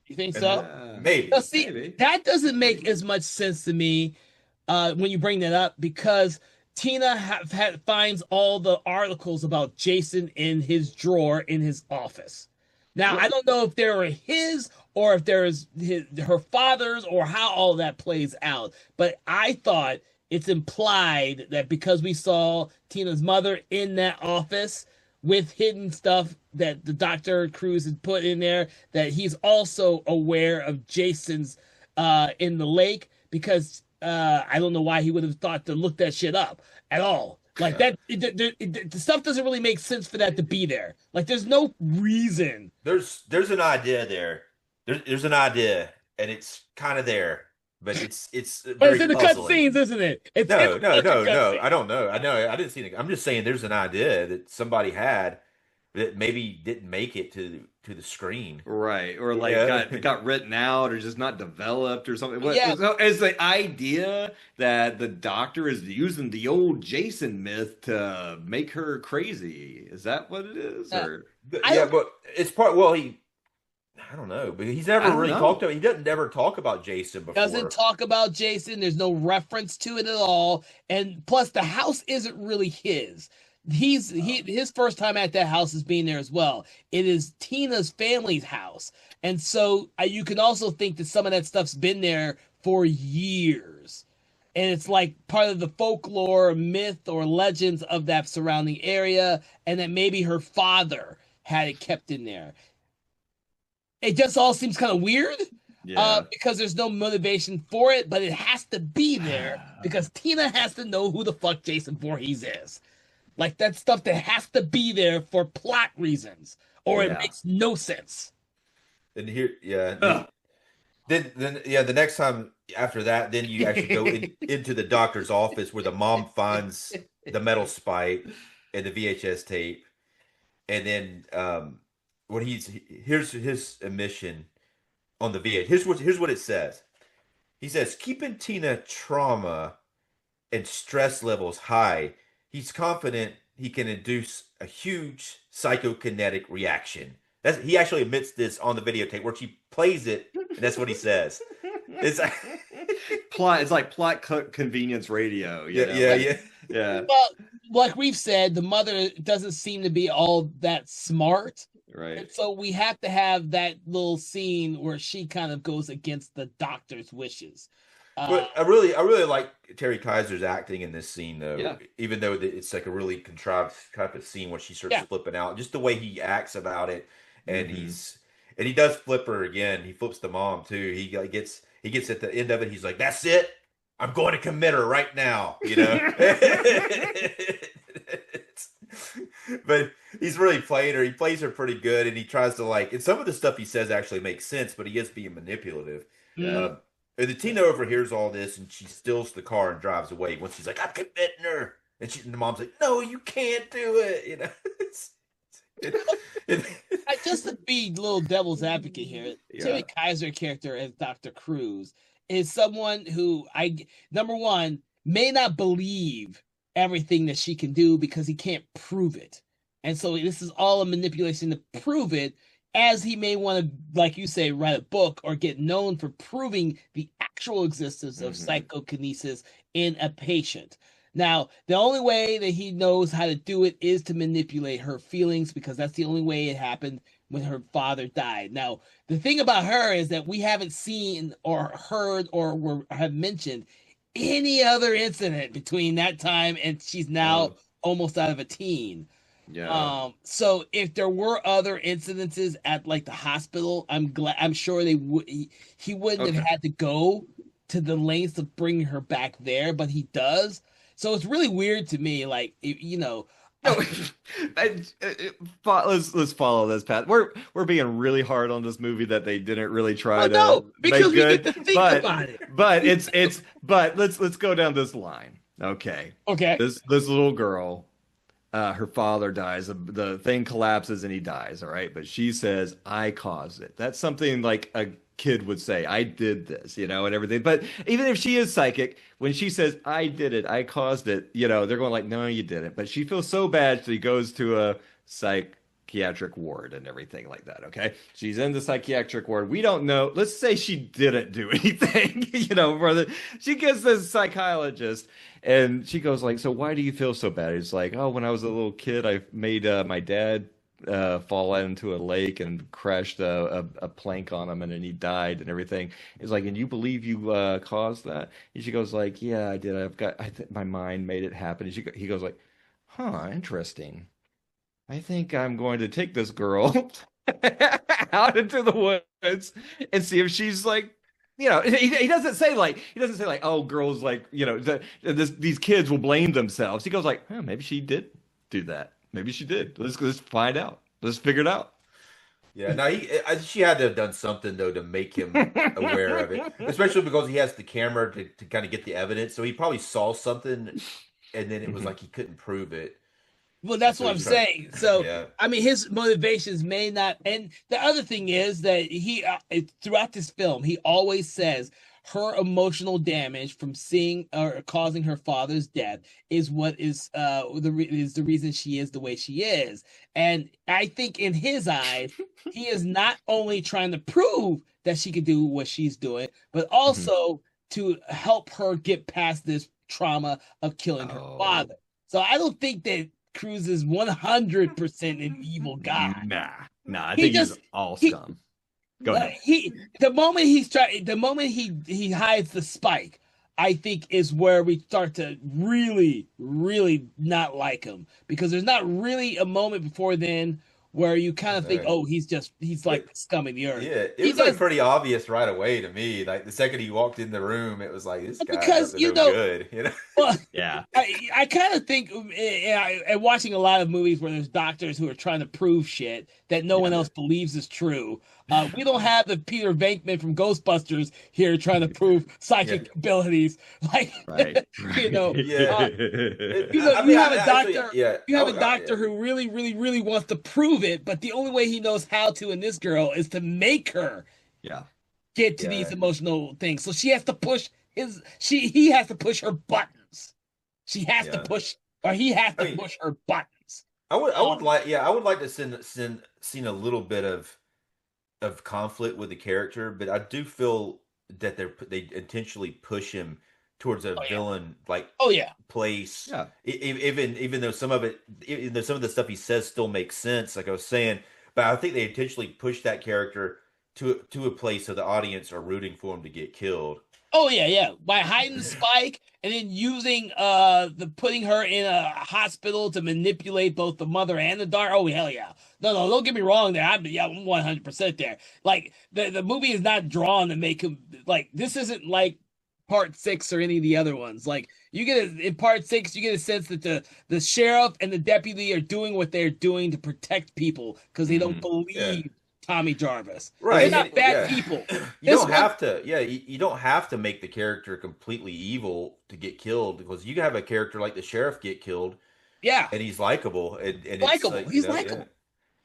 You think And so? Maybe. Now, see, Maybe. that doesn't make as much sense to me when you bring that up because Tina finds all the articles about Jason in his drawer in his office. Now, I don't know if they were his or if there's her father's or how all that plays out, but I thought it's implied that because we saw Tina's mother in that office with hidden stuff that the Dr. Cruz had put in there, that he's also aware of Jason's in the lake because I don't know why he would have thought to look that shit up at all. Like that, the stuff doesn't really make sense for that to be there. Like, there's no reason. There's an idea there. There's an idea, and it's kind of there, but it's But very it's in the puzzling. cutscenes, isn't it? It's No, in the fucking cutscenes. I don't know. I know. I didn't see it. I'm just saying there's an idea that somebody had that maybe didn't make it to the screen. Right. Or like Yeah. got written out or just not developed or something. Yeah. So is the idea that the doctor is using the old Jason myth to make her crazy? Is that what it is? Or Yeah, but it's part. Well, I don't know, but he's never I don't really know. talked about. He doesn't never talk about Jason before. Doesn't talk about Jason. There's no reference to it at all. And plus, the house isn't really his. His first time at that house is being there as well. It is Tina's family's house, and so you can also think that some of that stuff's been there for years, and it's like part of the folklore, myth, or legends of that surrounding area, and that maybe her father had it kept in there. It just all seems kind of weird. yeah. Because there's no motivation for it, but it has to be there because Tina has to know who the fuck Jason Voorhees is. Like, that stuff that has to be there for plot reasons, or it Yeah. makes no sense. And here, yeah. Ugh. Then yeah, the next time after that, then you actually go into the doctor's office where the mom finds the metal spike and the VHS tape, and then when here's his admission on the VHS. Here's what it says. He says, keeping Tina trauma and stress levels high, he's confident he can induce a huge psychokinetic reaction. He actually admits this on the videotape where she plays it, and that's what he says. It's Plot. It's like plot convenience radio. You know? yeah. Well, like we've said, the mother doesn't seem to be all that smart. Right. And so we have to have that little scene where she kind of goes against the doctor's wishes. But I really like Terry Kaiser's acting in this scene, though. Yeah. Even though it's like a really contrived type of scene where she starts Yeah. flipping out, just the way he acts about it, and Mhm. he does flip her again. He flips the mom too. He gets at the end of it. He's like, "That's it. I'm going to commit her right now." You know. But he's really playing her. He plays her pretty good, and he tries to and some of the stuff he says actually makes sense, but he is being manipulative. Yeah. And the Tina overhears all this, and she steals the car and drives away. Once she's like, "I'm committing her," and the mom's like, "No, you can't do it." You know. Just to be a little devil's advocate here, Yeah. Terry Kaiser character as Dr. Cruz is someone who number one, may not believe everything that she can do because he can't prove it. And so this is all a manipulation to prove it, as he may want to, like you say, write a book or get known for proving the actual existence of psychokinesis in a patient. Now, the only way that he knows how to do it is to manipulate her feelings, because that's the only way it happened when her father died. Now, the thing about her is that we haven't seen or heard or have mentioned any other incident between that time and she's now almost out of a teen. Yeah. So if there were other incidences at like the hospital, I'm sure they would he wouldn't have had to go to the lengths of bringing her back there, but he does. So it's really weird to me, like, No, let's follow this path. We're being really hard on this movie that they didn't really try to because make we good. get to think about it. But but let's go down this line. Okay. This little girl, her father dies. The thing collapses and he dies. All right, but she says, "I caused it." That's something like a kid would say, "I did this," and everything. But even if she is psychic, when she says, "I did it, I caused it," they're going like, "No, you didn't." But she feels so bad, so she goes to a psychiatric ward and everything like that. Okay, she's in the psychiatric ward. We don't know. Let's say she didn't do anything. She gets this psychologist. And she goes like, "So why do you feel so bad?" It's like, "Oh, when I was a little kid, I made my dad fall into a lake and crashed a plank on him, and then he died and everything." It's like, "And you believe you caused that?" And she goes like, "Yeah, I did. My mind made it happen." And he goes like, "Huh, interesting. I think I'm going to take this girl out into the woods and see if she's like." He doesn't say like oh, girls like these kids will blame themselves. He goes like, "Oh, maybe she did do that. Maybe she did. Let's find out. Let's figure it out." Yeah, now she had to have done something though to make him aware of it, especially because he has the camera to kind of get the evidence. So he probably saw something, and then it was like he couldn't prove it. Well, that's So what I'm he's trying. saying. So, Yeah. I mean, his motivations may not. And the other thing is that throughout this film, he always says her emotional damage from seeing or causing her father's death is what is is the reason she is the way she is. And I think in his eyes, he is not only trying to prove that she could do what she's doing, but also to help her get past this trauma of killing her father. So I don't think that Cruz is 100% an evil guy. Nah. I think he's all scum. Go ahead. The moment he hides the spike, I think is where we start to really, really not like him, because there's not really a moment before then where you kind of think, oh, he's like the scum of the earth. Yeah, it was like pretty obvious right away to me. Like the second he walked in the room, it was like this guy because no good. Well, yeah, I kind of think, and watching a lot of movies where there's doctors who are trying to prove shit that no one else believes is true. We don't have the Peter Venkman from Ghostbusters here trying to prove psychic abilities. Like, you have a doctor. You have a doctor who really, really, really wants to prove it, but the only way he knows how to in this girl is to make her get to these emotional things. So she has to push he has to push her buttons. She has to push, or he has to push her buttons. I would like to seen a little bit of conflict with the character, but I do feel that they intentionally push him towards a villain place. Yeah. Even though some of the stuff he says still makes sense, like I was saying, but I think they intentionally push that character to a place so the audience are rooting for him to get killed. Oh yeah. By hiding the spike and then using putting her in a hospital to manipulate both the mother and the daughter. Oh hell yeah. No, don't get me wrong there. I'm 100% there. Like the movie is not drawn to make him like this isn't like part 6 or any of the other ones. Like in part 6, you get a sense that the sheriff and the deputy are doing what they're doing to protect people because they don't believe Tommy Jarvis. Right. They're not bad people. You don't have to make the character completely evil to get killed, because you can have a character like the sheriff get killed. Yeah. And he's likable. And likable. He's likable.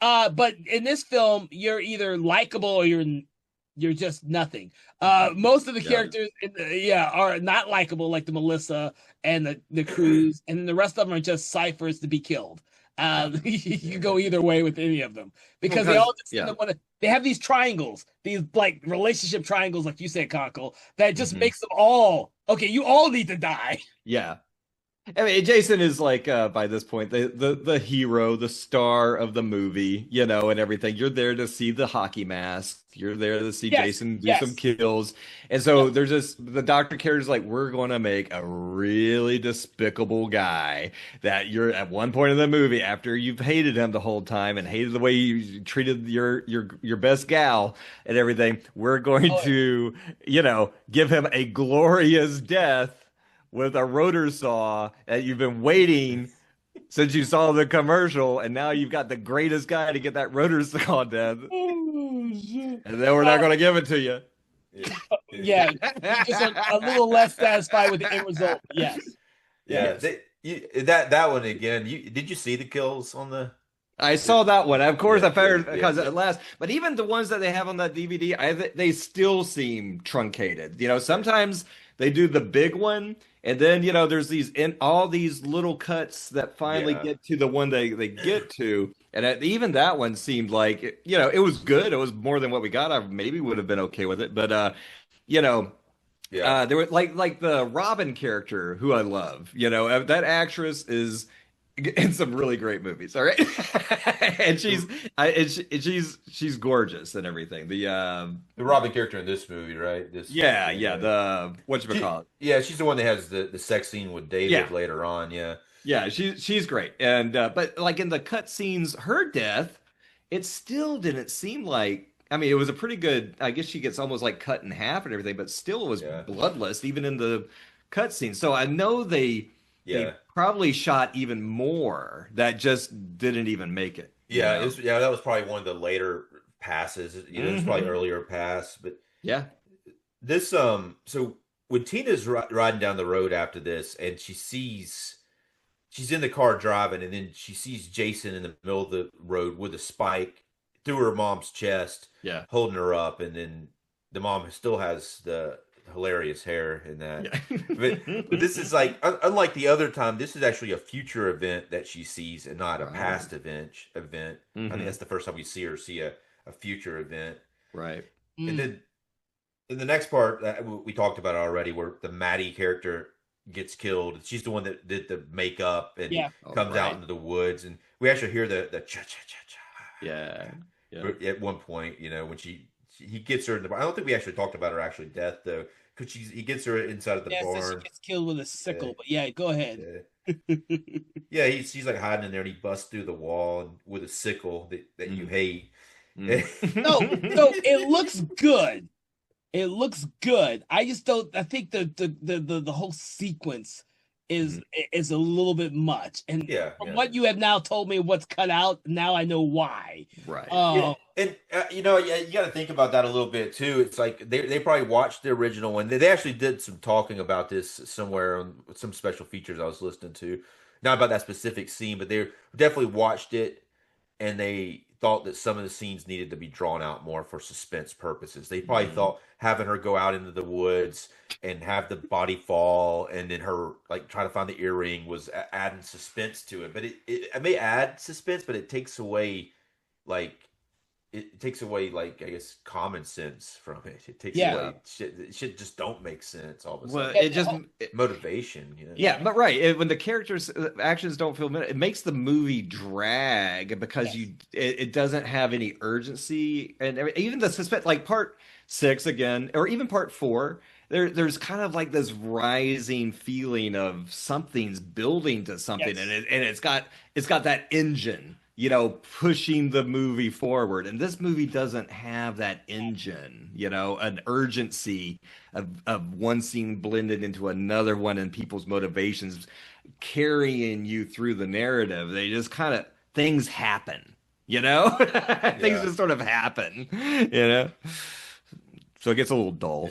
But in this film, you're either likable or you're you're just nothing. Most of the characters, are not likable, like the Melissa and the Cruz, and then the rest of them are just ciphers to be killed. You can go either way with any of them because they all just want to. They have these triangles, these like relationship triangles, like you said, Conkle, that just makes them all okay. You all need to die. Yeah. I mean, Jason is like by this point the hero, the star of the movie, and everything. You're there to see the hockey mask. You're there to see Jason do some kills, and so there's the doctor character's like, we're going to make a really despicable guy that you're at one point in the movie after you've hated him the whole time and hated the way you treated your best gal and everything. We're going to give him a glorious death with a rotor saw that you've been waiting since you saw the commercial, and now you've got the greatest guy to get that rotor saw dead. And then we're not going to give it to you. Yeah, just a little less satisfied with the end result. Yes. Yeah. That one again. Did you see the kills on the? I saw that one. Of course, I figured because it lasts. But even the ones that they have on that DVD, they still seem truncated. Sometimes they do the big one, and then there's all these little cuts that finally get to the one they get to, and even that one seemed like it was good. It was more than what we got. I maybe would have been okay with it, but there were like the Robin character who I love. That actress is in some really great movies, all right. And she's gorgeous and everything. The Robin character in this movie, right? The whatchamacallit. Yeah, she's the one that has the sex scene with David later on. Yeah, she's great. And but like in the cut scenes, her death, it still didn't seem like. I mean, it was a pretty good. I guess she gets almost like cut in half and everything, but still it was bloodless even in the cut scene. So I know they probably shot even more that just didn't even make it. Yeah, that was probably one of the later passes. It was probably earlier pass, but this so when Tina's riding down the road after this, and she's in the car driving, and then she sees Jason in the middle of the road with a spike through her mom's chest, holding her up, and then the mom still has the hilarious hair in that. But this is like, unlike the other time, this is actually a future event that she sees and not a past event. I think that's the first time we see her see a future event. Right. And then in the next part that we talked about already, where the Maddie character gets killed, she's the one that did the makeup and comes out into the woods, and we actually hear the cha cha cha cha. At one point, when he gets her in the. I don't think we actually talked about her actually death though, because he gets her inside of the barn. So she gets killed with a sickle, but go ahead. She's like hiding in there, and he busts through the wall and with a sickle that you hate. No, it looks good. It looks good. I just don't. I think the whole sequence is a little bit much. And from what you have now told me, what's cut out, now I know why. Right. And you got to think about that a little bit too. It's like they probably watched the original one. They actually did some talking about this somewhere on some special features I was listening to, not about that specific scene, but they definitely watched it, and they thought that some of the scenes needed to be drawn out more for suspense purposes. They probably thought having her go out into the woods and have the body fall, and then her like trying to find the earring was adding suspense to it. But it may add suspense, but it takes away like I guess common sense from it. It takes away shit just don't make sense all of a sudden. Well, it just motivation, Yeah, but right, when the characters' actions don't feel, it makes the movie drag because it doesn't have any urgency, and even the suspense, like part 6 again, or even part 4. There's kind of like this rising feeling of something's building to something, and it's got that engine, pushing the movie forward. And this movie doesn't have that engine, an urgency of one scene blended into another one and people's motivations carrying you through the narrative. They just kind of, things happen, things just sort of happen, so it gets a little dull.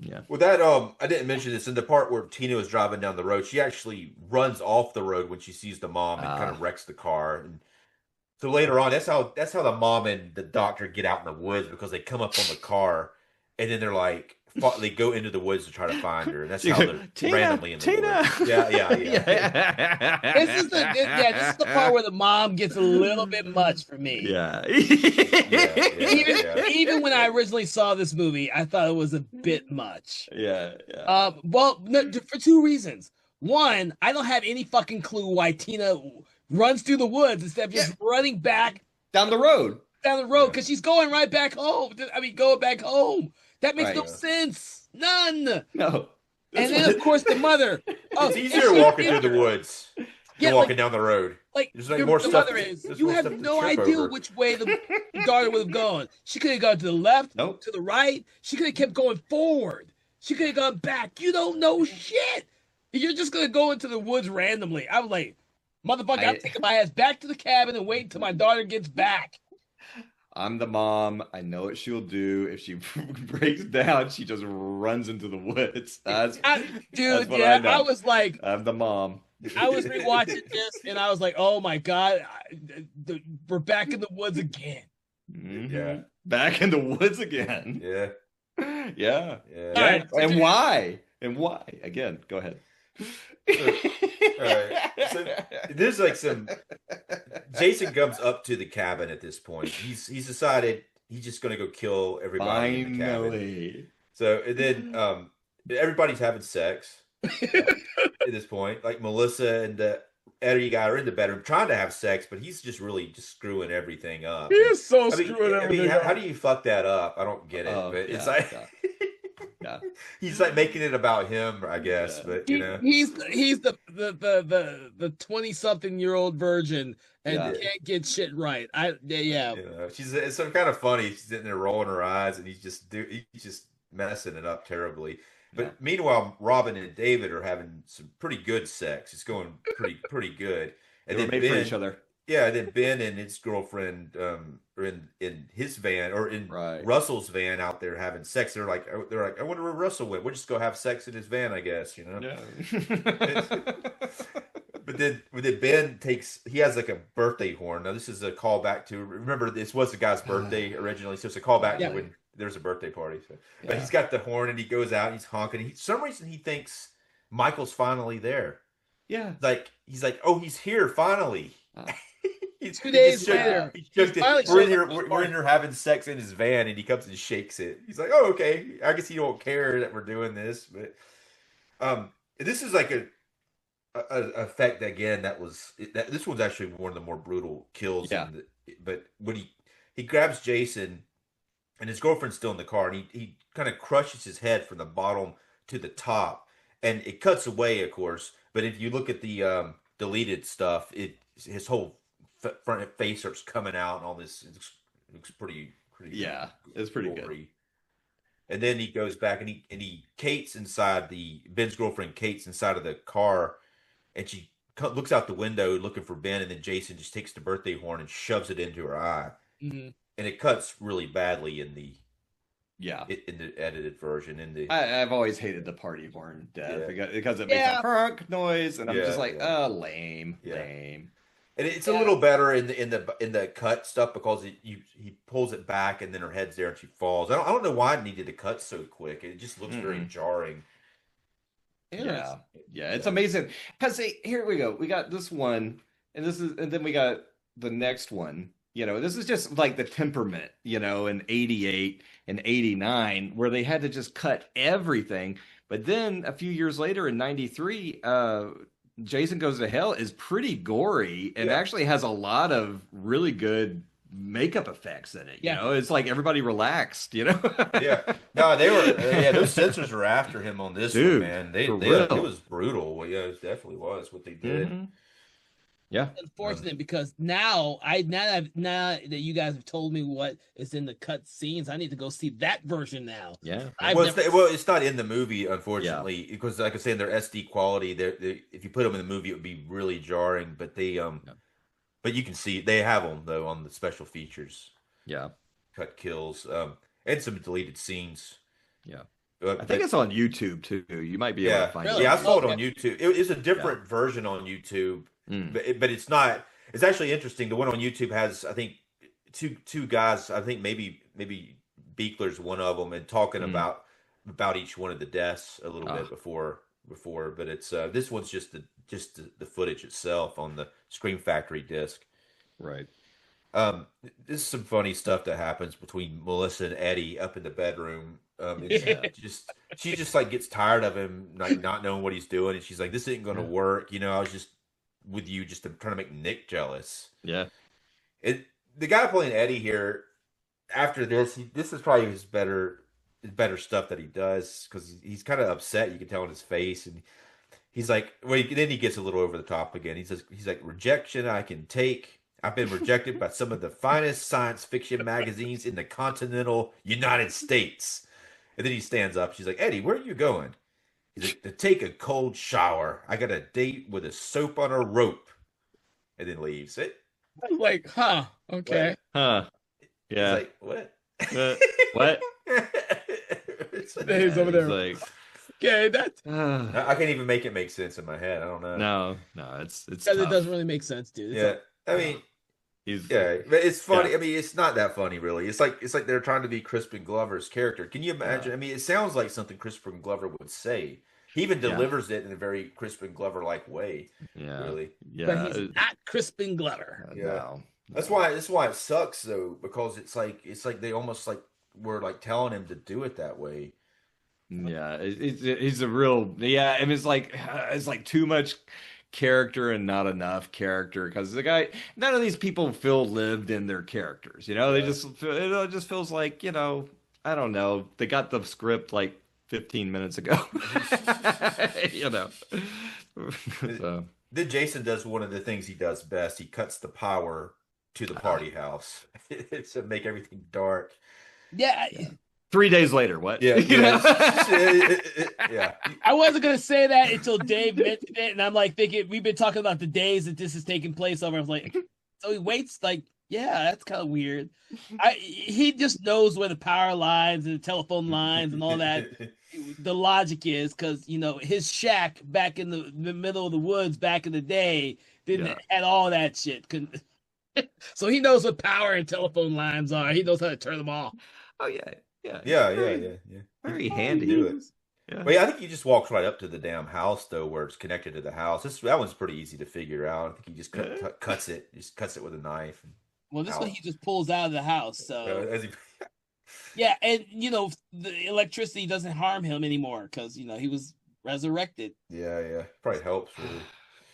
Yeah. Well, that I didn't mention this in the part where Tina was driving down the road. She actually runs off the road when she sees the mom and kind of wrecks the car. And So later on, that's how the mom and the doctor get out in the woods because they come up on the car, and then they're like they go into the woods to try to find her, and that's how they're randomly in the woods. Yeah. This is the part where the mom gets a little bit much for me. Yeah. Even when I originally saw this movie, I thought it was a bit much. Yeah. Well, no, for two reasons. One, I don't have any fucking clue why Tina runs through the woods instead of just running back Down the road. because she's going right back home. I mean, going back home. That makes no Right. sense. None. No. And then, of course, the mother. It's easier walking through the woods than walking down the road. Like There's like your more stuff. mother is. There's You more have stuff to no trip idea over. which way the daughter would have gone. She could have gone to the left, Nope. to the right. She could have kept going forward. She could have gone back. You don't know shit. You're just gonna go into the woods randomly. I was like, motherfucker, I'm taking my ass back to the cabin and waiting until my daughter gets back. I'm the mom. I know what she'll do. If she breaks down, she just runs into the woods. That's what I know. I was like, I'm the mom. I was rewatching this and I was like, oh my God, we're back in the woods again. Mhm. Yeah. Back in the woods again. Yeah. Yeah. Yeah. All right. And why? And why? Again, go ahead. All right. So there's like some. Jason comes up to the cabin at this point. He's decided he's just going to go kill everybody in the cabin. Finally. So and then everybody's having sex at this point. Like Melissa and Eddie guy are in the bedroom trying to have sex, but he's just really just screwing everything up. He is so I mean, screwing everything up. how do you fuck that up? I don't get it. Oh, but it's yeah, like yeah. he's like making it about him, I guess. Yeah. But you know, He's the 20-something-year-old virgin and Yeah. can't get shit right. Yeah. you know, it's some kind of funny. She's sitting there rolling her eyes, and he's just messing it up terribly. But Yeah. meanwhile, Robin and David are having some pretty good sex. It's going pretty good. They And were then made for Ben, each other. yeah, and then Ben and his girlfriend are in his van or in Right. Russell's van out there having sex. They're like, I wonder where Russell went. We'll just go have sex in his van, I guess. You know. Yeah. But then Ben he has like a birthday horn. Now this is a callback to, remember this was the guy's birthday originally, so it's a callback Yeah. to when there's a birthday party. So. But Yeah. he's got the horn and he goes out and he's honking. For some reason he thinks Michael's finally there. Yeah. Like he's like, oh, he's here finally. Oh. He's 2 days he just shook- later, he shook he it. finally We're in showed here. up to the We're in here having sex in his van, and he comes and shakes it. He's like, "Oh, okay. I guess he don't care that we're doing this." But this is like a effect again this one's actually one of the more brutal kills. Yeah. But when he grabs Jason, and his girlfriend's still in the car, and he kind of crushes his head from the bottom to the top, and it cuts away, of course. But if you look at the deleted stuff, his whole front face starts coming out, and all this looks pretty Yeah. It's pretty good. gory. And then he goes back and he Kate's inside Ben's girlfriend Kate's inside of the car, and she looks out the window looking for Ben, and then Jason just takes the birthday horn and shoves it into her eye, Mhm. and it cuts really badly in the Yeah. edited version. I've always hated the party horn death Yeah. because it makes Yeah. a honk noise, and I'm Yeah, just like, yeah. lame. And it's a little better in the cut stuff because he pulls it back and then her head's there and she falls. I don't know why it needed to cut so quick. It just looks very jarring. Yeah. It's amazing. Because here we go. We got this one, and then we got the next one. You know, this is just like the temperament, you know, in 88 and 89, where they had to just cut everything. But then a few years later in 93, Jason Goes to Hell is pretty gory and actually has a lot of really good makeup effects in it. You know, it's like everybody relaxed, you know? Yeah. No, they were, those censors were after him on this Dude, one, man. for It real. was brutal. Well, yeah, it definitely was what they did. Mhm. Yeah. Unfortunate because now that you guys have told me what is in the cut scenes, I need to go see that version now. Yeah. It's not in the movie, unfortunately, because like I said, their SD quality, if you put them in the movie, it would be really jarring. But but you can see they have them though on the special features. Yeah. Cut kills, and some deleted scenes. Yeah. I think it's on YouTube too. You might be able to find Really? it. Yeah, I saw it on YouTube. It's a different version on YouTube, but it's not. It's actually interesting. The one on YouTube has, I think, two guys. I think maybe Beekler's one of them, and talking Mm. about each one of the deaths a little Ah. bit before. But it's this one's just the footage itself on the Scream Factory disc. Right. This is some funny stuff that happens between Melissa and Eddie up in the bedroom. And Yeah. she just like gets tired of him like not knowing what he's doing, and she's like, "This isn't going to Yeah. work." I was just with you just trying to make Nick jealous. Yeah. The guy playing Eddie here after this, this is probably his better stuff that he does because he's kind of upset. You can tell in his face, and he's like, well, then he gets a little over the top again. He's like, rejection I can take. I've been rejected by some of the finest science fiction magazines in the continental United States. And then he stands up. She's like, Eddie, where are you going? He's like, to take a cold shower. I got a date with a soap on a rope. And then leaves it. I'm like, huh, okay. Huh. Yeah. He's like, what? What? Then he's over there. It's like, Okay, that's I can't even make it make sense in my head. I don't know. no, it's because tough. it doesn't really make sense, dude. It's Yeah. like, I mean, He's yeah, but it's funny. Yeah. I mean, it's not that funny, really. It's like they're trying to be Crispin Glover's character. Can you imagine? Yeah. I mean, it sounds like something Crispin Glover would say. He even Yeah. delivers it in a very Crispin Glover-like way. yeah. Really, Yeah. but he's not Crispin Glover. Yeah. No. that's why it sucks though, because it's like they almost like were like telling him to do it that way. Yeah, he's a real I mean, it's like too much character and not enough character because the guy, none of these people feel lived in their characters. They Yeah. just feel, it just feels like I don't know, they got the script like 15 minutes ago. So Then Jason does one of the things he does best. He cuts the power to the party house to make everything dark. Yeah, 3 days later, what? Yeah, You know? yeah. I wasn't gonna say that until Dave mentioned it, and I'm like thinking we've been talking about the days that this is taking place over. I was like, so he waits like, yeah, that's kind of weird. He just knows where the power lines and the telephone lines and all that. The logic is because his shack back in the middle of the woods back in the day didn't had all that shit. So he knows what power and telephone lines are. He knows how to turn them off. Oh yeah. Yeah. Yeah. Very He handy. can do it. Yeah. But yeah, I think he just walks right up to the damn house though, where it's connected to the house. That one's pretty easy to figure out. I think he just cuts it with a knife. Well, this one he just pulls out of the house. So As he, yeah, and the electricity doesn't harm him anymore because he was resurrected. yeah, probably helps really.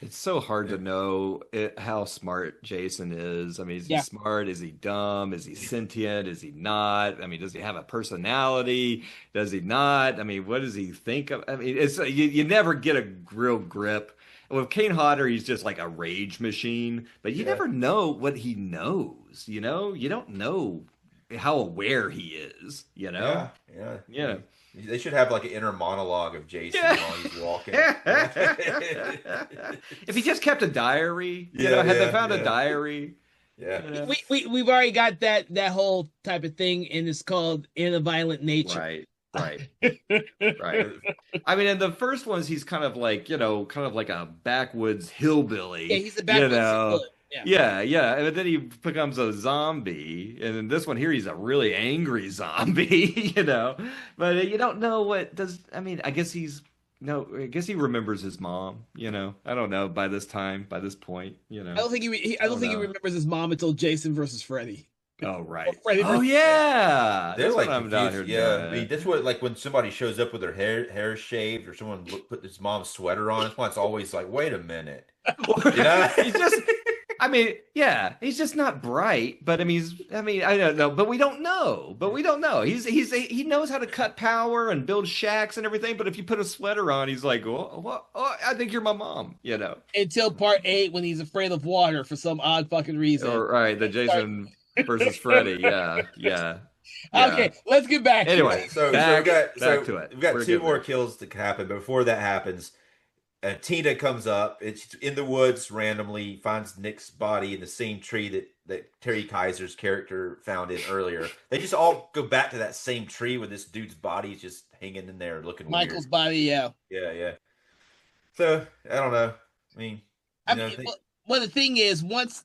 It's so hard to know how smart Jason is. I mean, is he Yeah. smart? Is he dumb? Is he sentient? Is he not? I mean, does he have a personality? Does he not? I mean, what does he think of? I mean, it's you never get a real grip. With Kane Hodder, he's just like a rage machine, but you Yeah. never know what he knows. You don't know how aware he is. Yeah. Yeah. They should have like an inner monologue of Jason Yeah. while he's walking. If he just kept a diary, had they found a diary? Yeah. We've already got that whole type of thing, and it's called In a Violent Nature. Right. I mean, in the first ones, he's kind of like a backwoods hillbilly. Yeah, he's a backwoods hillbilly. Yeah. And then he becomes a zombie, and in this one here, he's a really angry zombie. But you don't know what does. I mean, I guess he remembers his mom. I don't know by this point. I don't think he remembers his mom until Jason versus Freddy. Oh right. Freddy Oh versus- yeah. They're That's like what I'm down here confused. Yeah, doing. I mean, that's what like when somebody shows up with their hair shaved or someone put his mom's sweater on. That's why it's always like, wait a minute. He's just. I mean, yeah, he's just not bright. But I don't know. But we don't know. He knows how to cut power and build shacks and everything. But if you put a sweater on, he's like, oh, I think you're my mom. Until part 8 when he's afraid of water for some odd fucking reason. All right, the Jason versus Freddy. Yeah. Okay, let's get back. Anyway, So back to it. We've got We're two good more there. kills to happen. But before that happens, Tina comes up. It's in the woods randomly, finds Nick's body in the same tree that Terry Kaiser's character found it earlier. They just all go back to that same tree where this dude's body is just hanging in there looking Michael's weird. body, yeah. Yeah. So I don't know. I mean, I mean, well, the thing is, once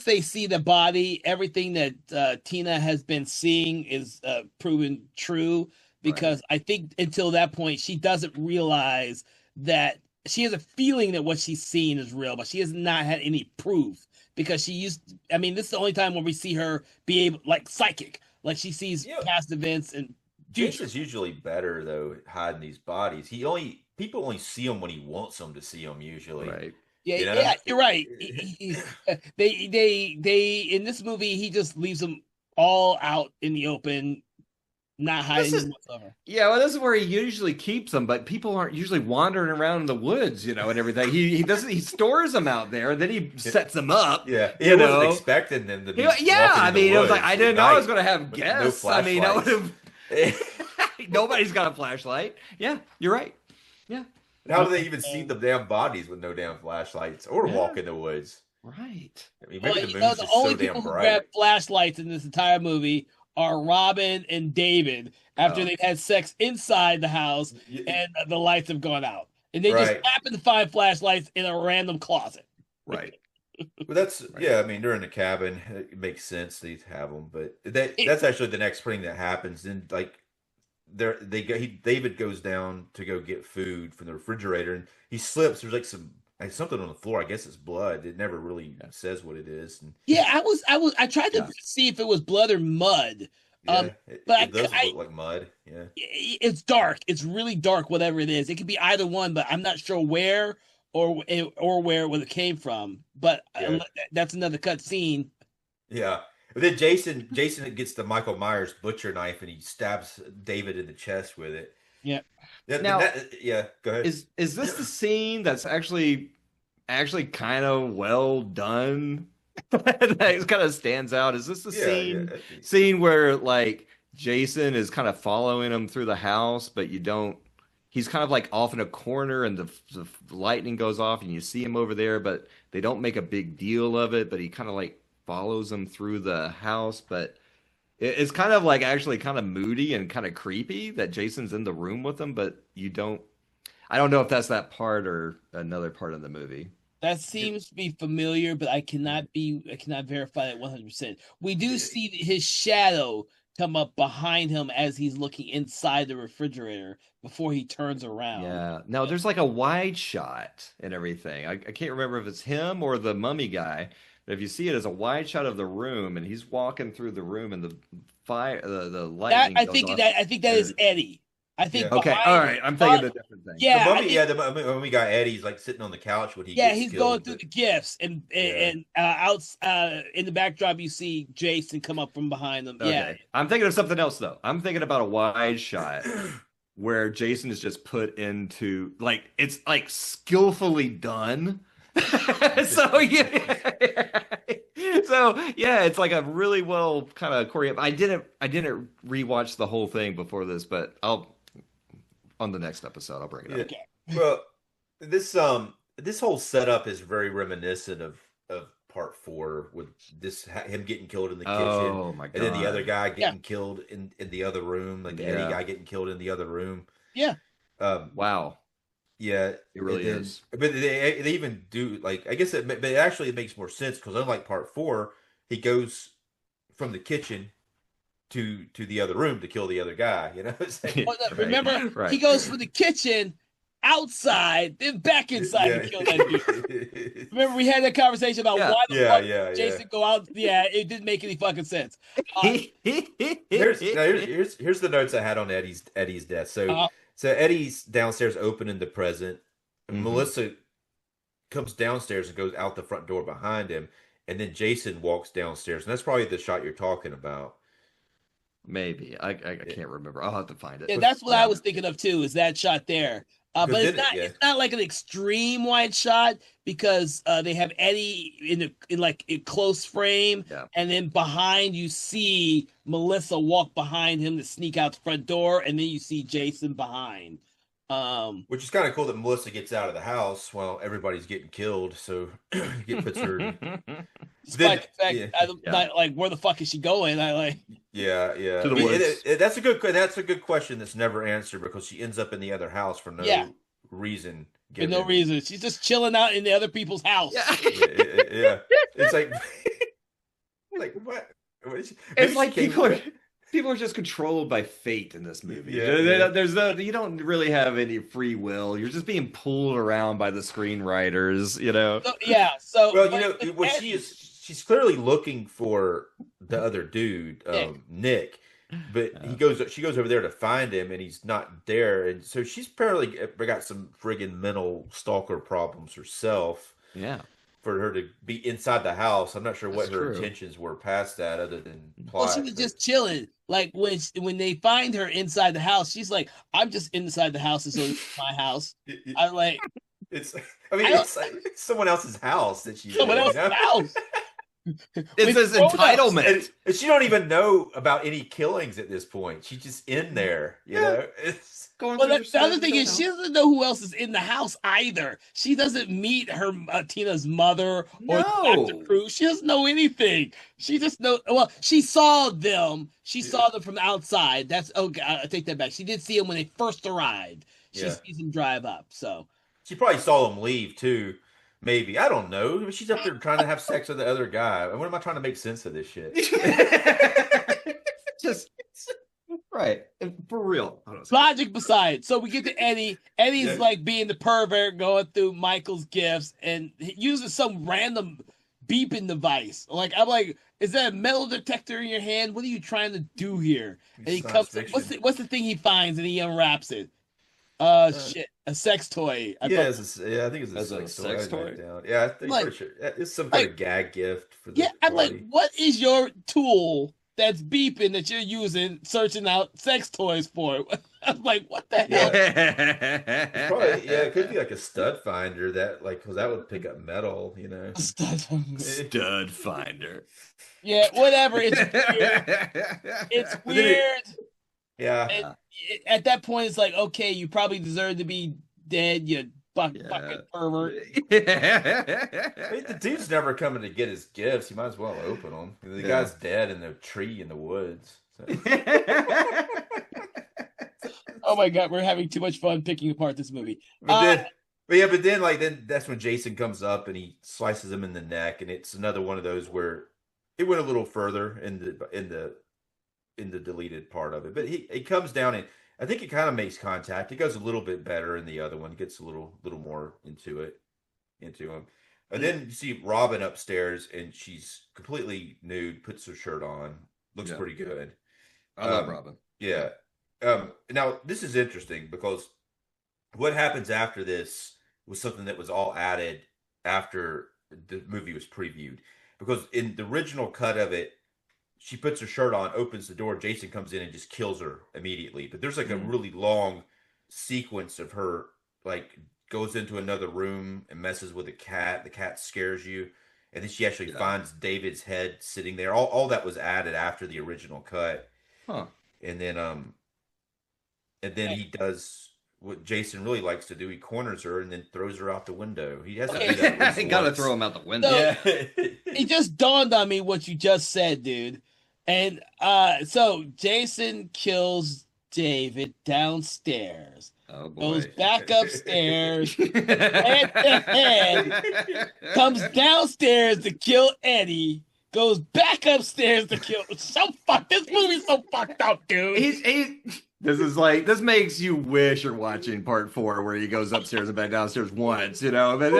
they see the body, everything that Tina has been seeing is proven true. Because I think until that point, she doesn't realize that she has a feeling that what she's seeing is real, but she has not had any proof because she used. I mean, this is the only time when we see her be able, like psychic, like she sees past events and future. Jason's usually better though at hiding these bodies. People only see him when he wants them to see him. Usually, Right. Yeah, You know? yeah, you're right. They in this movie he just leaves them all out in the open, not hiding them whatsoever. Yeah, well, this is where he usually keeps them, but people aren't usually wandering around in the woods, and everything. He doesn't. He stores them out there, and then he sets them up. Yeah, you know. wasn't expecting them to be. Yeah, I mean, it was like woods I didn't know at I was night going to have with guests. no I mean, I would have. flashlights. Nobody's got a flashlight. Yeah, you're right. Yeah. How do they even see the damn bodies with no damn flashlights or walk in the woods? Right. I mean, Well, maybe the you know, moon's the just only so damn people who bright. grab flashlights in this entire movie are Robin and David after Oh. they've had sex inside the house and the lights have gone out. And they just Right. happen to find flashlights in a random closet. Right. But that's yeah. I mean, they're in the cabin. It makes sense they have them, but that's actually the next thing that happens. Then like David goes down to go get food from the refrigerator, and he slips. There's like something on the floor. I guess it's blood. It never really says what it is. And, Yeah, I tried to see if it was blood or mud. yeah, but it does look like mud. Yeah, It's dark. It's really dark, whatever it is. It could be either one, but I'm not sure where or where it came from. But that's another cut scene. yeah. But then Jason gets the Michael Myers butcher knife and he stabs David in the chest with it. Yeah. Now- Yeah. Go ahead. Is this the scene that's actually kind of well done? That kind of stands out. Is this the scene where like Jason is kind of following him through the house, but you don't? He's kind of like off in a corner, and the lightning goes off, and you see him over there, but they don't make a big deal of it. But he kind of like follows him through the house, but it's kind of like actually kind of moody and kind of creepy that Jason's in the room with him, but you don't. I don't know if that's that part or another part of the movie. That seems to be familiar, but I cannot verify that 100%. We do see his shadow come up behind him as he's looking inside the refrigerator before he turns around. Yeah. No, there's like a wide shot and everything. I can't remember if it's him or the mummy guy, but if you see it as a wide shot of the room and he's walking through the room and the fire, the lightning. I think that is Eddie. I think. Okay. All right. I'm thinking of a different thing. Yeah. The mummy guy Eddie's like sitting on the couch when he Yeah, gets he's killed, going through the gifts, and out in the backdrop you see Jason come up from behind them. Okay. Yeah, I'm thinking of something else though. I'm thinking about a wide shot where Jason is just put into like it's like skillfully done. So yeah, it's like a really well kind of choreographed. I didn't rewatch the whole thing before this, but I'll on the next episode I'll bring it up. Okay. Well, this whole setup is very reminiscent of part 4 with him getting killed in the kitchen. Oh my god! And then the other guy getting killed in the other room, like the Yeah. Eddie guy getting killed in the other room. Yeah. Wow. Yeah, It really is. But they even do like I guess but actually it makes more sense because unlike part 4, he goes from the kitchen to the other room to kill the other guy. You know, what I'm saying? Well, no, remember Right. he goes from the kitchen outside, then back inside to kill that dude. Remember we had that conversation about why the fuck Jason go out? Yeah, it didn't make any fucking sense. Here's the notes I had on Eddie's death. So Eddie's downstairs opening the present. Mhm. Melissa comes downstairs and goes out the front door behind him, and then Jason walks downstairs, and that's probably the shot you're talking about. Maybe I can't remember. I'll have to find it. Yeah, that's what I was thinking of too. Is that shot there? But Because it's not like an extreme wide shot because they have Eddie in like a close frame, and then behind you see Melissa walk behind him to sneak out the front door, and then you see Jason behind. Which is kind of cool that Melissa gets out of the house while everybody's getting killed. So it puts her. Despite the fact, like, where the fuck is she going? Yeah. To the woods. That's a good question that's never answered because she ends up in the other house for no reason For given. no reason. She's just chilling out in the other people's house. Yeah. Yeah. It's like, like what? It's like people are just controlled by fate in this movie. Yeah. There's no, you don't really have any free will. You're just being pulled around by the screenwriters, you know. So, yeah. So Well, what she's clearly looking for the other dude, Nick, but she goes over there to find him, and he's not there, and so she's apparently got some friggin' mental stalker problems herself. Yeah. For her to be inside the house, I'm not sure what That's her true. intentions were past that, other than Well, plot. she was just chilling. Like when they find her inside the house, she's like, "I'm just inside the house, so it's my house." I'm like, it's like it's someone else's house that she's someone in, else's house. It's his entitlement. And she don't even know about any killings at this point. She's just in there, you know. It's Going Well, through the other thing is, she doesn't know who else is in the house either. She doesn't meet her Tina's mother or No. Dr. Cruz. She doesn't know anything. She just knows. Well, she saw them. She saw them from outside. That's okay. I take that back. She did see them when they first arrived. She sees them drive up. So she probably saw them leave too. Maybe, I don't know. She's up there trying to have sex with the other guy. What am I trying to make sense of this shit? Just right, for real. logic beside. So we get to Eddie. Eddie's like being the pervert, going through Michael's gifts and he uses some random beeping device. Like I'm like, is that a metal detector in your hand? What are you trying to do here? And he comes. What's the thing he finds and he unwraps it? Shit, a sex toy. I think it's a sex toy. Yeah, I think like, pretty sure it's some kind of gag gift for the Yeah, I'm like, what is your tool that's beeping that you're using, searching out sex toys for? I'm like, what the hell? Probably, it could be like a stud finder because that would pick up metal, you know. Stud finder. Yeah, whatever. It's weird. It's weird. Yeah. And at that point, it's like, okay, you probably deserve to be dead, you fucking pervert. The dude's never coming to get his gifts. You might as well open them. The guy's dead in the tree in the woods. So. Oh my god, we're having too much fun picking apart this movie. But then that's when Jason comes up and he slices him in the neck, and it's another one of those where it went a little further in the deleted part of it. But he comes down, and I think it kind of makes contact. It goes a little bit better in the other one. It gets a little more into him. And then you see Robin upstairs, and she's completely nude, puts her shirt on, looks pretty good. I love Robin. Yeah. Now this is interesting because what happens after this was something that was all added after the movie was previewed. Because in the original cut of it, she puts her shirt on, opens the door, Jason comes in and just kills her immediately. But there's like a really long sequence of her like goes into another room and messes with a cat. The cat scares you. And then she actually finds David's head sitting there. All that was added after the original cut. Huh. And then he does what Jason really likes to do. He corners her and then throws her out the window. He has to do that. I gotta throw him out the window. So, it just dawned on me what you just said, dude. And so Jason kills David downstairs. Oh boy. Goes back upstairs, and comes downstairs to kill Eddie. Goes back upstairs to kill. This movie's so fucked up, dude. This makes you wish you're watching part 4 where he goes upstairs and back downstairs once, you know. But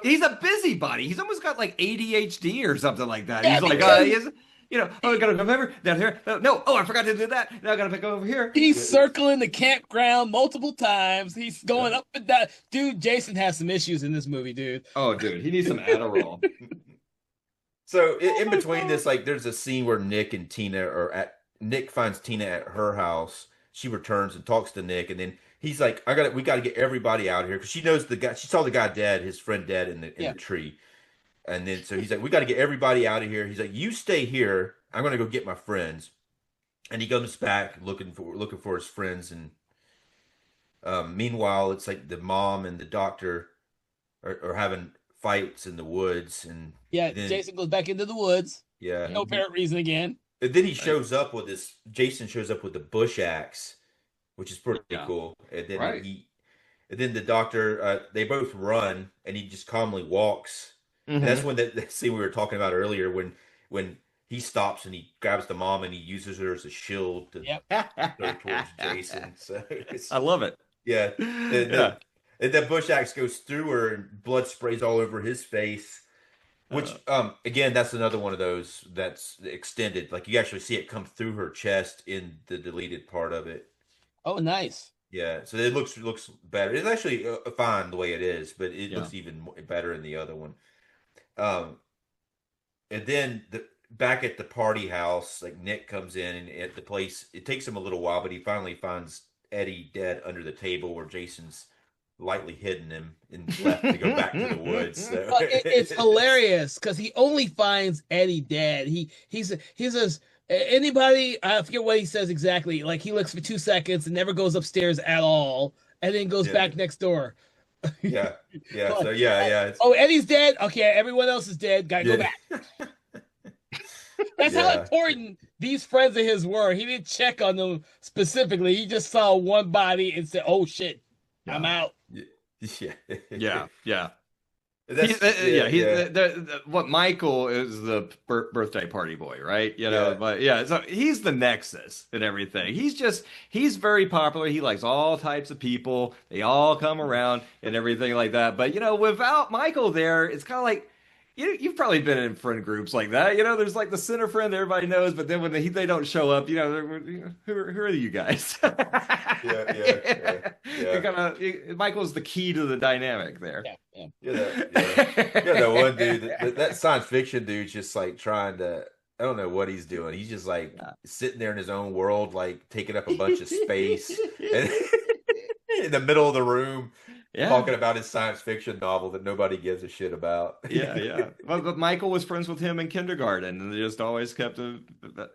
he's a busybody. He's almost got like ADHD or something like that. He's like, I gotta come over down here. No, I forgot to do that. Now I gotta pick over here. He's circling the campground multiple times. He's going up and down. Dude, Jason has some issues in this movie, dude. Oh, dude, he needs some Adderall. So in between this, like, there's a scene where Nick finds Tina at her house. She returns and talks to Nick, and then he's like, we got to get everybody out of here because she knows the guy. She saw the guy dead, his friend dead in the tree, and then so he's like, we got to get everybody out of here. He's like, you stay here. I'm gonna go get my friends, and he comes back looking for his friends, and meanwhile, it's like the mom and the doctor are having fights in the woods, and Jason goes back into the woods. Yeah, no apparent reason again. And then Jason shows up with the bush axe, which is pretty cool. And then And then the doctor, they both run, and he just calmly walks. And that's when that scene we were talking about earlier, when he stops and he grabs the mom and he uses her as a shield to Yep. throw towards Jason. So I love it. yeah, Yeah. and the bush axe goes through her and blood sprays all over his face. Which, again, that's another one of those that's extended. Like you actually see it come through her chest in the deleted part of it. Oh, nice. Yeah, so it looks better. It's actually fine the way it is, but it Yeah. looks even better in the other one. Um, and then back at the party house, like Nick comes in and at the place, it takes him a little while, but he finally finds Eddie dead under the table where Jason's lightly hidden him and left to go back to the woods. So. Well, it's hilarious because he only finds Eddie dead. He says anybody. I forget what he says exactly. Like he looks for 2 seconds and never goes upstairs at all, and then goes back next door. Yeah. So yeah. Oh, Eddie's dead. Okay, everyone else is dead. Gotta go back. That's how important these friends of his were. He didn't check on them specifically. He just saw one body and said, "Oh shit, I'm out." Yeah. That's, what Michael is the birthday party boy, right? You know, Yeah. but yeah, so he's the nexus and everything. He's very popular. He likes all types of people. They all come around and everything like that. But you know, without Michael there, it's kind of like you've probably been in friend groups like that. You know, there's like the center friend that everybody knows, but then when they don't show up, you know, who are you guys? Yeah. Michael's the key to the dynamic there. That one dude, that science fiction dude's just like trying to. I don't know what he's doing. He's just like sitting there in his own world, like taking up a bunch of space, and in the middle of the room, talking about his science fiction novel that nobody gives a shit about. Yeah. But Michael was friends with him in kindergarten, and they just always kept and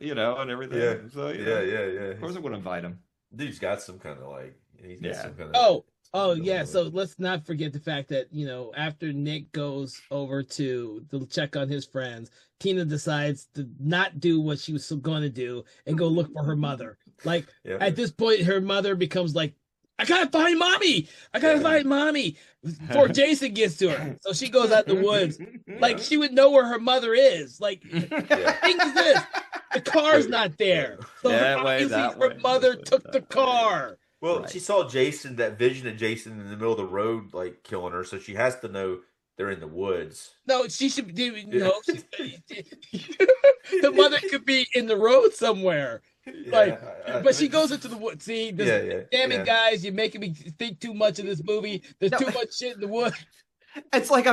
everything. Yeah. So Yeah. Of course, I would invite him. Dude's got some kind of like. He's got some kind of. Oh yeah, so let's not forget the fact that, you know, after Nick goes over to check on his friends, Tina decides to not do what she was going to do and go look for her mother. Like at this point, her mother becomes like, I gotta find mommy. Before Jason gets to her. So she goes out in the woods. Like she would know where her mother is. Like the thing is this, the car's not there. So her mother took the car. Well, she saw Jason, that vision of Jason in the middle of the road, like killing her, so she has to know they're in the woods. No, she should do. You know, the mother could be in the road somewhere. But she goes into the woods. See, damn it, guys, you're making me think too much of this movie. There's too much shit in the woods. It's like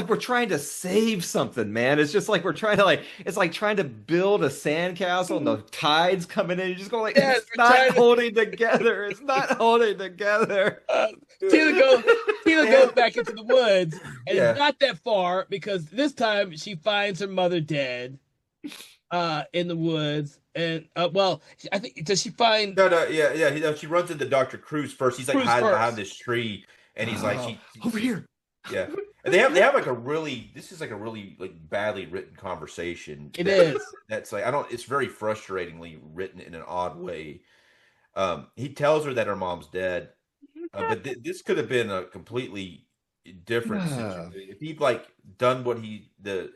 we're trying to save something, man. It's just like we're trying to it's like trying to build a sandcastle and the tide's coming in. You just go like, it's not holding together. It's not holding together. Tina goes back into the woods, and it's not that far because this time she finds her mother dead, in the woods. And I think does she find? No. She runs into Dr. Cruz first. He's like hiding behind this tree, and he's like, over here. Yeah, and they have like a really like badly written conversation. It is. That's like it's very frustratingly written in an odd way. He tells her that her mom's dead, but this could have been a completely different situation. If he'd like done what the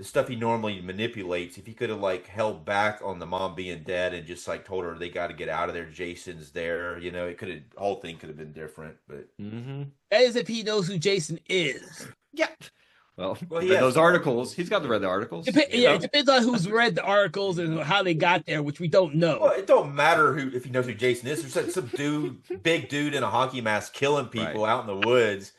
stuff he normally manipulates, if he could have like held back on the mom being dead and just like told her they got to get out of there, Jason's there, you know, the whole thing could have been different. But that is if he knows who Jason is. Yeah. Well, those articles. He's got to read the articles. It depends on who's read the articles and how they got there, which we don't know. Well, it don't matter if he knows who Jason is. There's some big dude in a hockey mask killing people out in the woods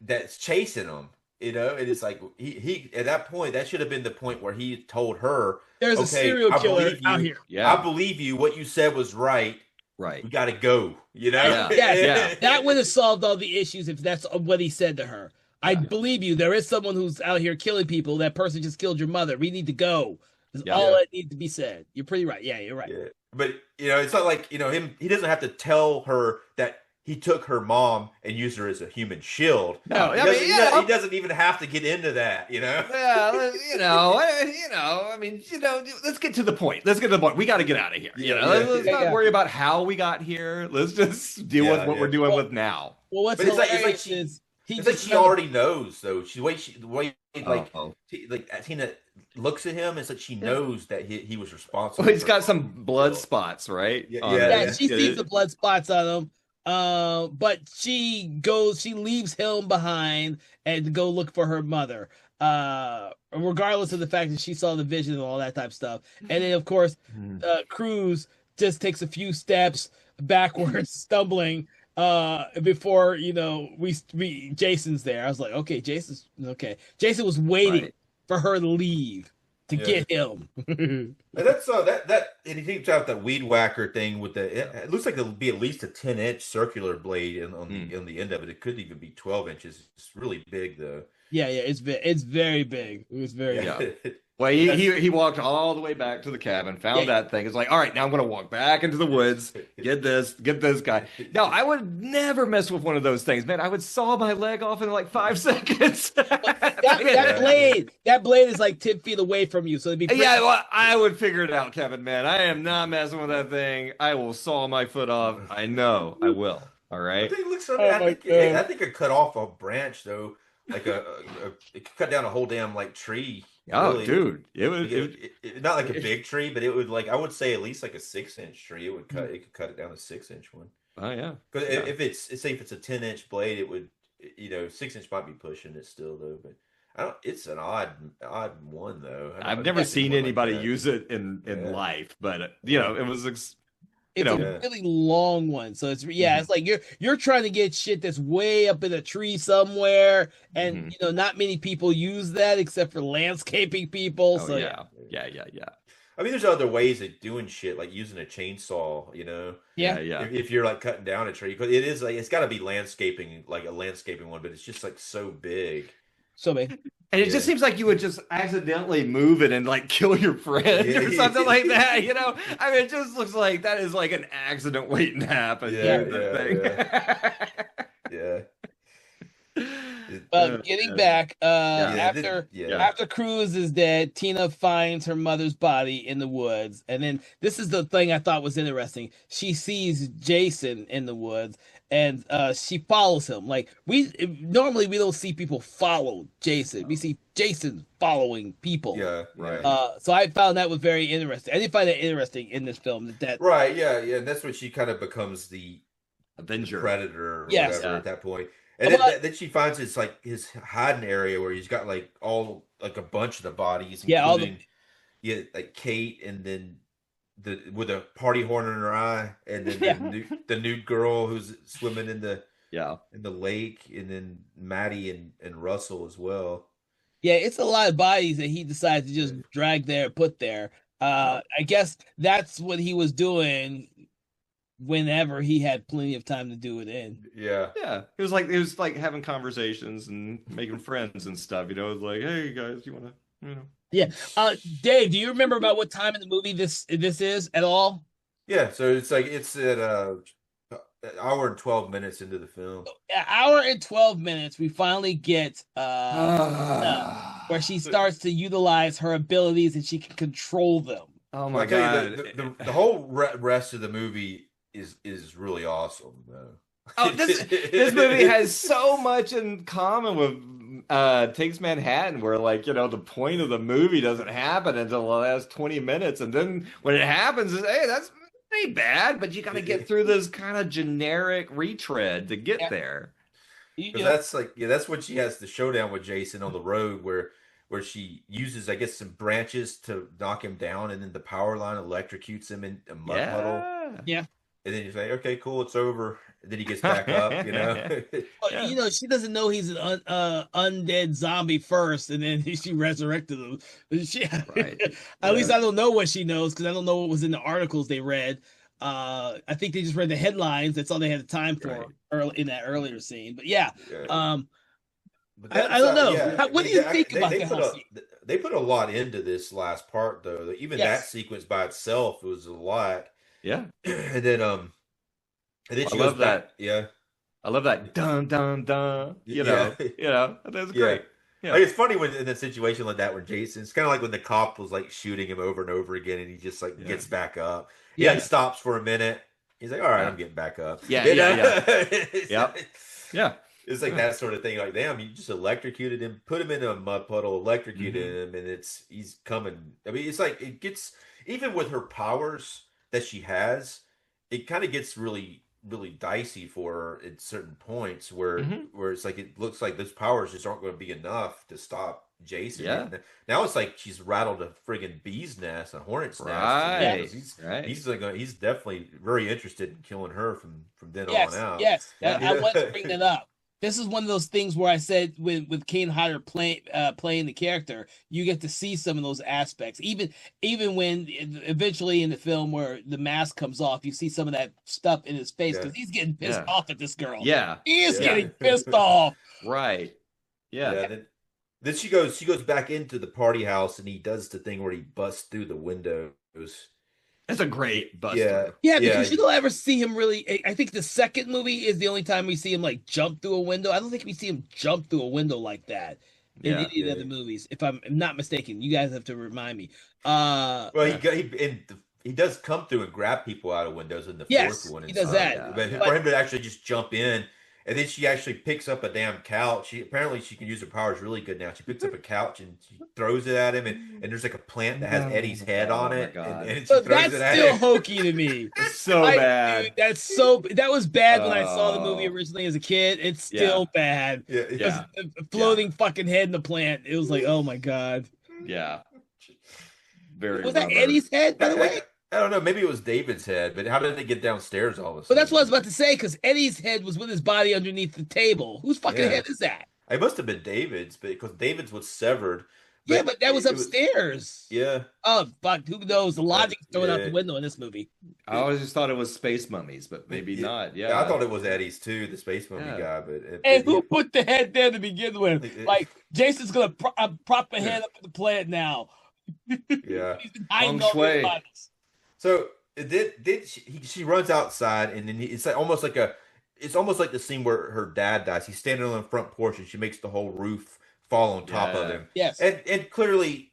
that's chasing them. You know, and it's like he at that point, that should have been the point where he told her, "There's a serial killer out here. Yeah, I believe you. What you said was right. Right. We got to go. You know, That would have solved all the issues if that's what he said to her. I believe you. There is someone who's out here killing people. That person just killed your mother. We need to go. That's all that needs to be said. You're pretty right. Yeah, you're right. Yeah. But you know, it's not like, you know, he doesn't have to tell her that he took her mom and used her as a human shield. No, He I doesn't, mean, he doesn't even have to get into that, you know? yeah, I mean, let's get to the point. Let's get to the point. We got to get out of here. Yeah, Let's yeah. not worry about how we got here. Let's just deal with what we're doing with now. Well, what's But it's like hilarious is he it's like just she already knows though. The way like Uh-oh. Tina looks at him, it's like she knows that he was responsible. Well, he's for got her some mom. blood spots, right? Yeah, On yeah, yeah, him. she sees the blood spots on him. But she leaves him behind and to go look for her mother. Regardless of the fact that she saw the vision and all that type of stuff. And then of course, Cruz just takes a few steps backwards, stumbling before we Jason's there. I was like, okay, Jason's okay. Jason was waiting for her to leave to get him. And that's and he takes out that weed whacker thing with it looks like it'll be at least a 10-inch circular blade on the end of it. It could even be 12 inches. It's really big though. Yeah, it's very big. It was very big. Well, he walked all the way back to the cabin, found that thing. It's like, all right, now I'm going to walk back into the woods, get this guy. Now, I would never mess with one of those things, man. I would saw my leg off in like 5 seconds. that blade is like 10 feet away from you, so it'd be well, I would figure it out, Kevin, man. I am not messing with that thing. I will saw my foot off. I know I will. All right. I think it looks I think it cut off a branch though, like it could cut down a whole damn like tree. Oh, really. Dude, it not like a big tree, but it would like I would say at least like a 6-inch tree. It could cut it down to 6-inch one. Oh yeah, because if it's a 10-inch blade, it would 6-inch might be pushing it still though. But I don't. It's an odd one though. I've never seen anybody use it in life, but it was. It's a really long one, so it's it's like you're trying to get shit that's way up in a tree somewhere, and not many people use that except for landscaping people. Oh, so yeah. I mean, there's other ways of doing shit, like using a chainsaw. Yeah. If you're like cutting down a tree, because it is like it's got to be landscaping, like a landscaping one, but it's just like so big. So big. And it just seems like you would just accidentally move it and like kill your friend or something like that. I mean, it just looks like that is like an accident waiting to happen. Yeah. But getting back, after Cruz is dead, Tina finds her mother's body in the woods, and then this is the thing I thought was interesting. She sees Jason in the woods, and she follows him. Like normally we don't see people follow Jason. We see Jason following people. Yeah, right. So I found that was very interesting. I didn't find that interesting in this film. That right, yeah, and that's when she kind of becomes the Avenger, predator, or whatever at that point. And then she finds his hiding area where he's got like a bunch of the bodies, including like Kate, and then with a party horn in her eye, and then the nude girl who's swimming in the lake, and then Maddie and Russell as well. Yeah, it's a lot of bodies that he decides to just put there. I guess that's what he was doing whenever he had plenty of time to do it in. Yeah. It was like having conversations and making friends and stuff. It was like, hey guys, you want to, Yeah. Dave, do you remember about what time in the movie this is at all? Yeah. So it's at an hour and 12 minutes into the film. An hour and 12 minutes, we finally get where she starts to utilize her abilities and she can control them. Oh my God. The whole rest of the movie is really awesome though. Oh, this movie has so much in common with Takes Manhattan, where the point of the movie doesn't happen until the last 20 minutes, and then when it happens, hey, that's ain't bad, but you got to get through this kind of generic retread to get there. That's that's when she has the showdown with Jason on the road, where she uses, I guess, some branches to knock him down, and then the power line electrocutes him in a mud puddle. Yeah. And then you say, okay, cool, it's over. And then he gets back up, She doesn't know he's an undead zombie first, and then she resurrected him. At least I don't know what she knows, because I don't know what was in the articles they read. I think they just read the headlines. That's all they had the time for in that earlier scene. But I don't know. What do you think about that? They put a lot into this last part, though. Even that sequence by itself was a lot. Yeah. And then And then I she goes love back. that. Yeah. I love that dun dun dun. Yeah. That's Yeah. great. Yeah. Like it's funny when in a situation like that where Jason, it's kind of like when the cop was like shooting him over and over again, and he just like Yeah. gets back up. He like Yeah. stops for a minute. He's like, "All right, Yeah. I'm getting back up." Yeah, You know? yeah. It's, Yep. Yeah. it's like Yeah. that sort of thing. Like, damn, you just electrocuted him, put him in a mud puddle, electrocuted Mhm. him, and he's coming. I mean, it's like it gets even with her powers that she has, it kind of gets really dicey for her at certain points Mhm. where it's like it looks like those powers just aren't going to be enough to stop Jason. Yeah. Now it's like she's rattled a friggin' bee's nest, a hornet's nest, Right. because Right. he's definitely very interested in killing her from then on Yes, out. yes. Yeah. I want to bring that up. This is one of those things where I said with Kane Hodder playing the character, you get to see some of those aspects. Even when eventually in the film where the mask comes off, you see some of that stuff in his face Yeah. because he's getting pissed Yeah. off at this girl. Yeah. He is Yeah. getting pissed off. Right. Yeah. Yeah, then she goes back into the party house and he does the thing where he busts through the windows. That's a great bust Yeah. through. Yeah, Yeah. because you don't ever see him really. I think the second movie is the only time we see him like jump through a window. I don't think we see him jump through a window like that in Yeah. any of the other movies. If I'm not mistaken, you guys have to remind me. Well, Yeah. he does come through and grab people out of windows in the Yes, fourth one. he And does stuff. that. Yeah. But Yeah. for him to actually just jump in, and then she actually picks up a damn couch. Apparently she can use her powers really good now. She picks up a couch and she throws it at him, and there's like a plant that has Eddie's head Oh on my it, God. and she So throws that's it at still him. hokey to me. It's so Like, bad. dude, that was bad when I saw the movie Oh. originally as a kid. It's Yeah. still bad. Yeah, Yeah. A floating fucking head in the plant. It was like, oh my god. Yeah. Very Was that rubber. Eddie's head, by the way? I don't know. Maybe it was David's head, but how did they get downstairs all of a But sudden? that's what I was about to say, because Eddie's head was with his body underneath the table. Whose fucking Yeah. head is that? It must have been David's, because David's was severed. Yeah, but that was it upstairs. Yeah. Oh, fuck. Who knows? The logic's thrown out the Yeah. window in this movie. I always just thought it was space mummies, but maybe not. Yeah. I thought it was Eddie's too, the space movie Yeah. guy. But And who put the head there to begin with? Like, Jason's going to prop a head up in the plant now. Yeah. He's been hiding Feng all shui. those bodies. So she runs outside, and then it's like it's almost like the scene where her dad dies. He's standing on the front porch, and she makes the whole roof fall on top of Yeah. him. Yes. And clearly,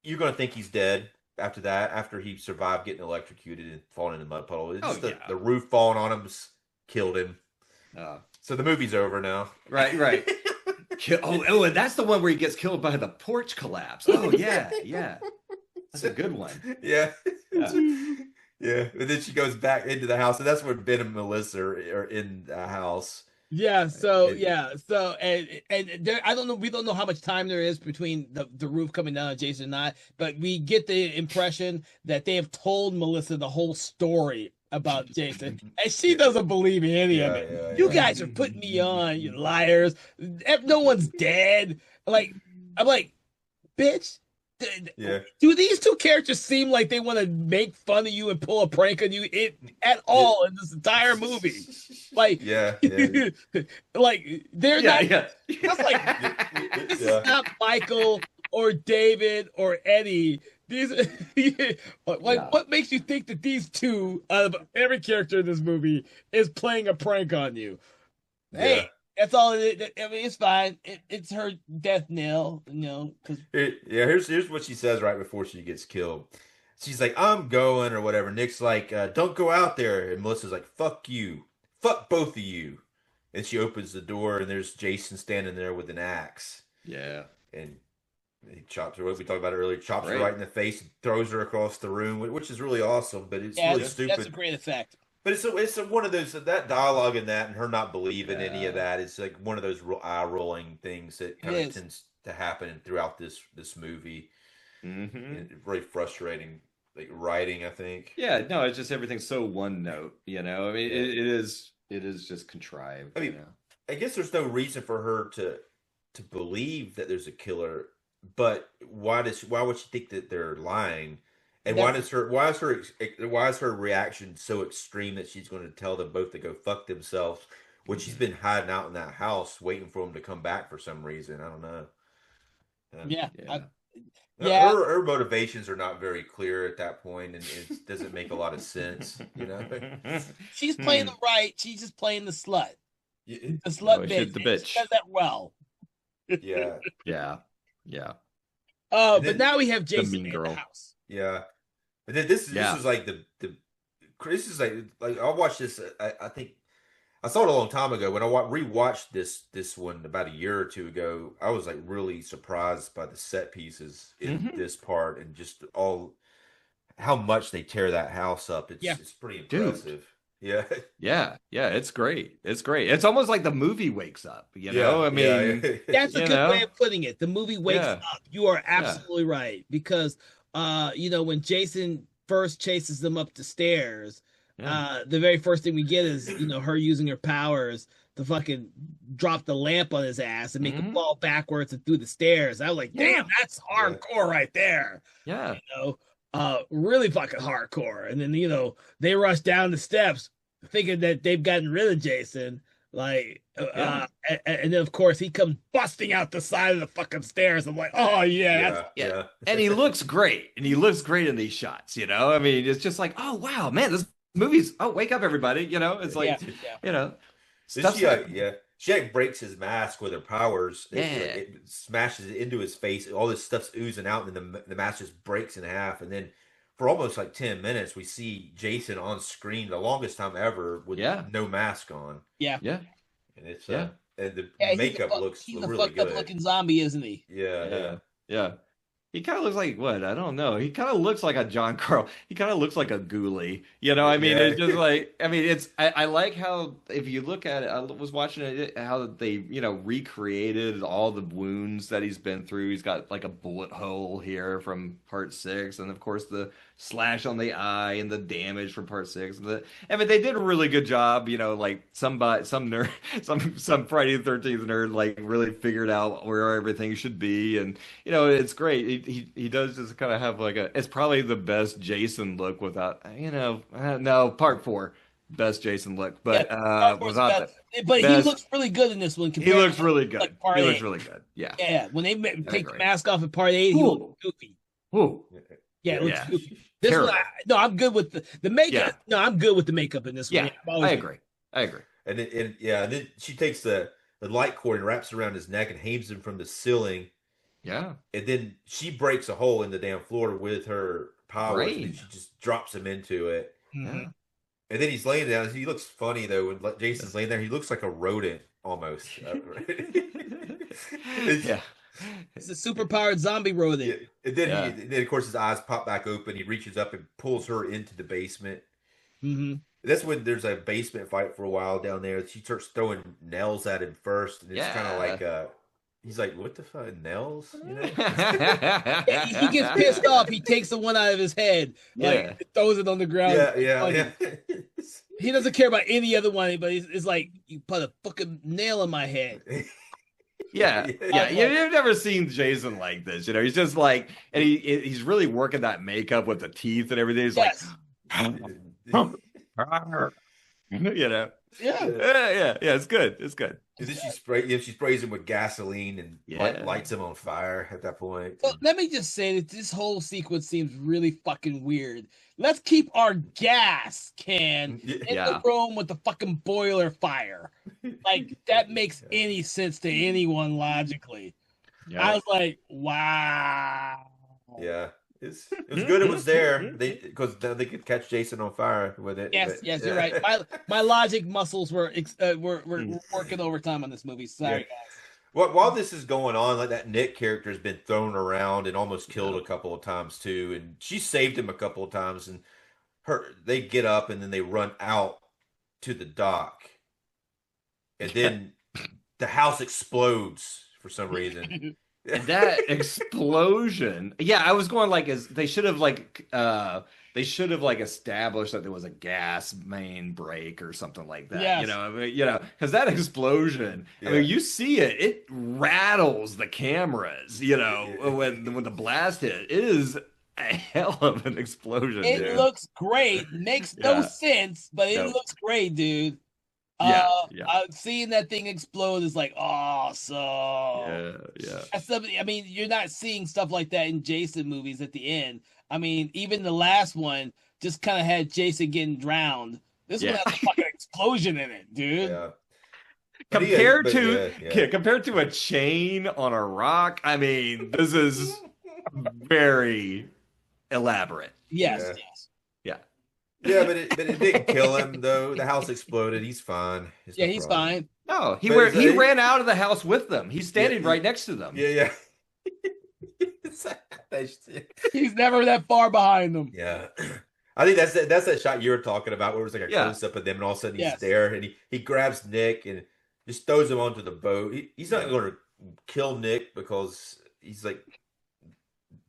you're going to think he's dead after that, after he survived getting electrocuted and falling in the mud puddle. It's Oh, just yeah. the roof falling on him killed him. Uh, So the movie's over now. right. Oh, and that's the one where he gets killed by the porch collapse. Oh, yeah. Yeah. That's a good one. Yeah. Yeah. Yeah. And then she goes back into the house, and that's where Ben and Melissa are in the house. Yeah, so and there, I don't know, we don't know how much time there is between the roof coming down on Jason and I, but we get the impression that they have told Melissa the whole story about Jason, and she doesn't believe any of it. Yeah, You yeah. guys are putting me on, you liars. No one's dead. I'm like, bitch. Yeah. Do these two characters seem like they want to make fun of you and pull a prank on you at all in this entire movie? Like, Yeah. like they're not. Yeah. That's like this Yeah. is not Michael or David or Eddie. These what makes you think that these two out of every character in this movie is playing a prank on you? Hey, Yeah. that's all it is. I mean, it's fine. It's her death knell, because Here's what she says right before she gets killed. She's like, "I'm going," or whatever. Nick's like, "Don't go out there," and Melissa's like, "Fuck you, fuck both of you." And she opens the door, and there's Jason standing there with an axe, Yeah. and he chops her. What we talked about earlier, chops her Right. right in the face, and throws her across the room, which is really awesome. But it's yeah, really that's stupid. a great effect. But it's one of those that dialogue in that, and her not believing any of Yeah. that is like one of those eye rolling things that kind It of is. tends to happen throughout this movie. Mm-hmm. And really frustrating, like writing. I think. Yeah, no, it's just everything's so one note, I mean, Yeah. it is just contrived. I mean, I guess there's no reason for her to believe that there's a killer, but why would she think that they're lying? And why is her reaction so extreme that she's going to tell them both to go fuck themselves when she's been hiding out in that house waiting for them to come back for some reason? I don't know. Yeah, Yeah. Yeah, Her motivations are not very clear at that point, and it doesn't make a lot of sense, you know. she's playing them right. She's just playing the slut, Y- the Oh, slut shit, bitch, the and she does bitch. that well. Yeah, Yeah. Yeah. and But then now we have The Jason mean in the girl. house. yeah, and then this Yeah. is like the this is like I watched this. I think I saw it a long time ago. When I rewatched this one about a year or two ago, I was like really surprised by the set pieces in Hmm. this part and just all how much they tear that house up. Yeah, It's pretty Dude. impressive. Yeah, Yeah. Yeah. It's great. It's great. It's almost like the movie wakes up, you know? yeah, I mean, that's a you good way know? of putting it. The movie wakes Yeah. up. You are Yeah. absolutely right because when Jason first chases them up the stairs, Yeah. the very first thing we get is her using her powers to fucking drop the lamp on his ass and make him Hmm. fall backwards and through the stairs. I was like, damn, Yeah. that's yeah, hardcore right there. Yeah. You know, really fucking hardcore. And then they rush down the steps thinking that they've gotten rid of Jason. Like, Yeah. and then of course he comes busting out the side of the fucking stairs. I'm like, oh yeah, that's Yeah. yeah, And he looks great. And he looks great in these shots, you know? I mean, it's just like, oh, wow, man, this movie's, oh, wake up, everybody. You know, it's yeah, like, yeah, you know, Then stuff's happening. she like breaks his mask with her powers. Yeah. It smashes it into his face. All this stuff's oozing out, and then the mask just breaks in half. And then for almost like 10 minutes, we see Jason on screen the longest time ever with Yeah. no mask on, yeah, Yeah. and it's Yeah. and the yeah. makeup looks He's a really fucked up good. looking zombie, isn't he? Yeah, Yeah. yeah, Yeah. He kind of looks like what? I don't know. He kind of looks like a John Carl. He kind of looks like a ghoulie. You know, I mean, yeah, it's just like, I mean, I like how, if you look at it, I was watching it, how they, recreated all the wounds that he's been through. He's got like a bullet hole here from part six. And of course, the slash on the eye and the damage from part six. I mean, they did a really good job, like some nerd, some Friday the 13th nerd, like really figured out where everything should be. And, it's great. He does just kind of have like it's probably the best Jason look without, no, part four, best Jason look, Yeah, but Star Wars without best. the But he best, looks really good in this one he compared looks to really good. like part He looks eight. really good. Yeah. Yeah, when they I take the agree. mask off in part eight, he looks Ooh, goofy. ooh, Yeah, it looks yeah. goofy. This Terrible. one, no, I'm good with the makeup. Yeah. No, I'm good with the makeup in this one. Yeah, I've always I been. agree. I agree. and then she takes the light cord and wraps it around his neck and hangs him from the ceiling. Yeah. And then she breaks a hole in the damn floor with her powers, and then Brain. she just drops him into it. Mhm. And then he's laying down. He looks funny though. When Jason's laying there, he looks like a rodent almost. Yeah. It's a super powered zombie Yeah. rodent. And then Yeah. and then of course his eyes pop back open. He reaches up and pulls her into the basement. Hmm. That's when there's a basement fight for a while down there. She starts throwing nails at him first, and it's kind of Yeah. like he's like, "What the fuck, nails?" You know? Yeah, he gets pissed off. He takes the one out of his head, Yeah. throws it on the ground. Yeah. He doesn't care about any other one, but it's like you put a fucking nail in my head. Yeah, yeah. You've never seen Jason like this, He's just like, and he's really working that makeup with the teeth and everything. He's Yes. like, Yeah. yeah, Yeah. yeah. It's good. It's good. And then she sprays him with gasoline and Yeah. lights him on fire at that point. So let me just say that this whole sequence seems really fucking weird. Let's keep our gas can in Yeah. the room with the fucking boiler fire. Like that makes any sense to anyone logically. I Yeah. was like, wow. Yeah, it was good. It was there. Because they could catch Jason on fire with it. Yes, but- yes, you're right. My logic muscles were working overtime on this movie. Sorry, guys. While this is going on, like that Nick character has been thrown around and almost killed a couple of times too, and she saved him a couple of times. And they get up and then they run out to the dock, and then the house explodes for some reason. That explosion. Yeah, I was going like, they should have established that there was a gas main break or something like that. Yes. Because that explosion, I Yeah. mean, you see it rattles the cameras, when the blast hit. It is a hell of an explosion, It dude. looks great. Makes no Yeah. sense, but it No. looks great, dude. Yeah, Seeing that thing explode is like awesome. yeah. That's something. I mean, you're not seeing stuff like that in Jason movies at the end. I mean, even the last one just kind of had Jason getting drowned. This one Yeah. has a fucking explosion in it, dude. Yeah. Compared But to yeah. compared to a chain on a rock, I mean, this is very elaborate. Yes, Yeah. yes. Yeah. Yeah, but it didn't kill him though. The house exploded. He's fine. It's Yeah, no he's problem. fine. No, he But he ran out of the house with them. He's standing Yeah, right next to them. Yeah. He's never that far behind them. Yeah. I think that's that shot you were talking about where it was like a Yeah. close up of them and all of a sudden he's Yes. there and he grabs Nick and just throws him onto the boat. He's not going to kill Nick because he's like,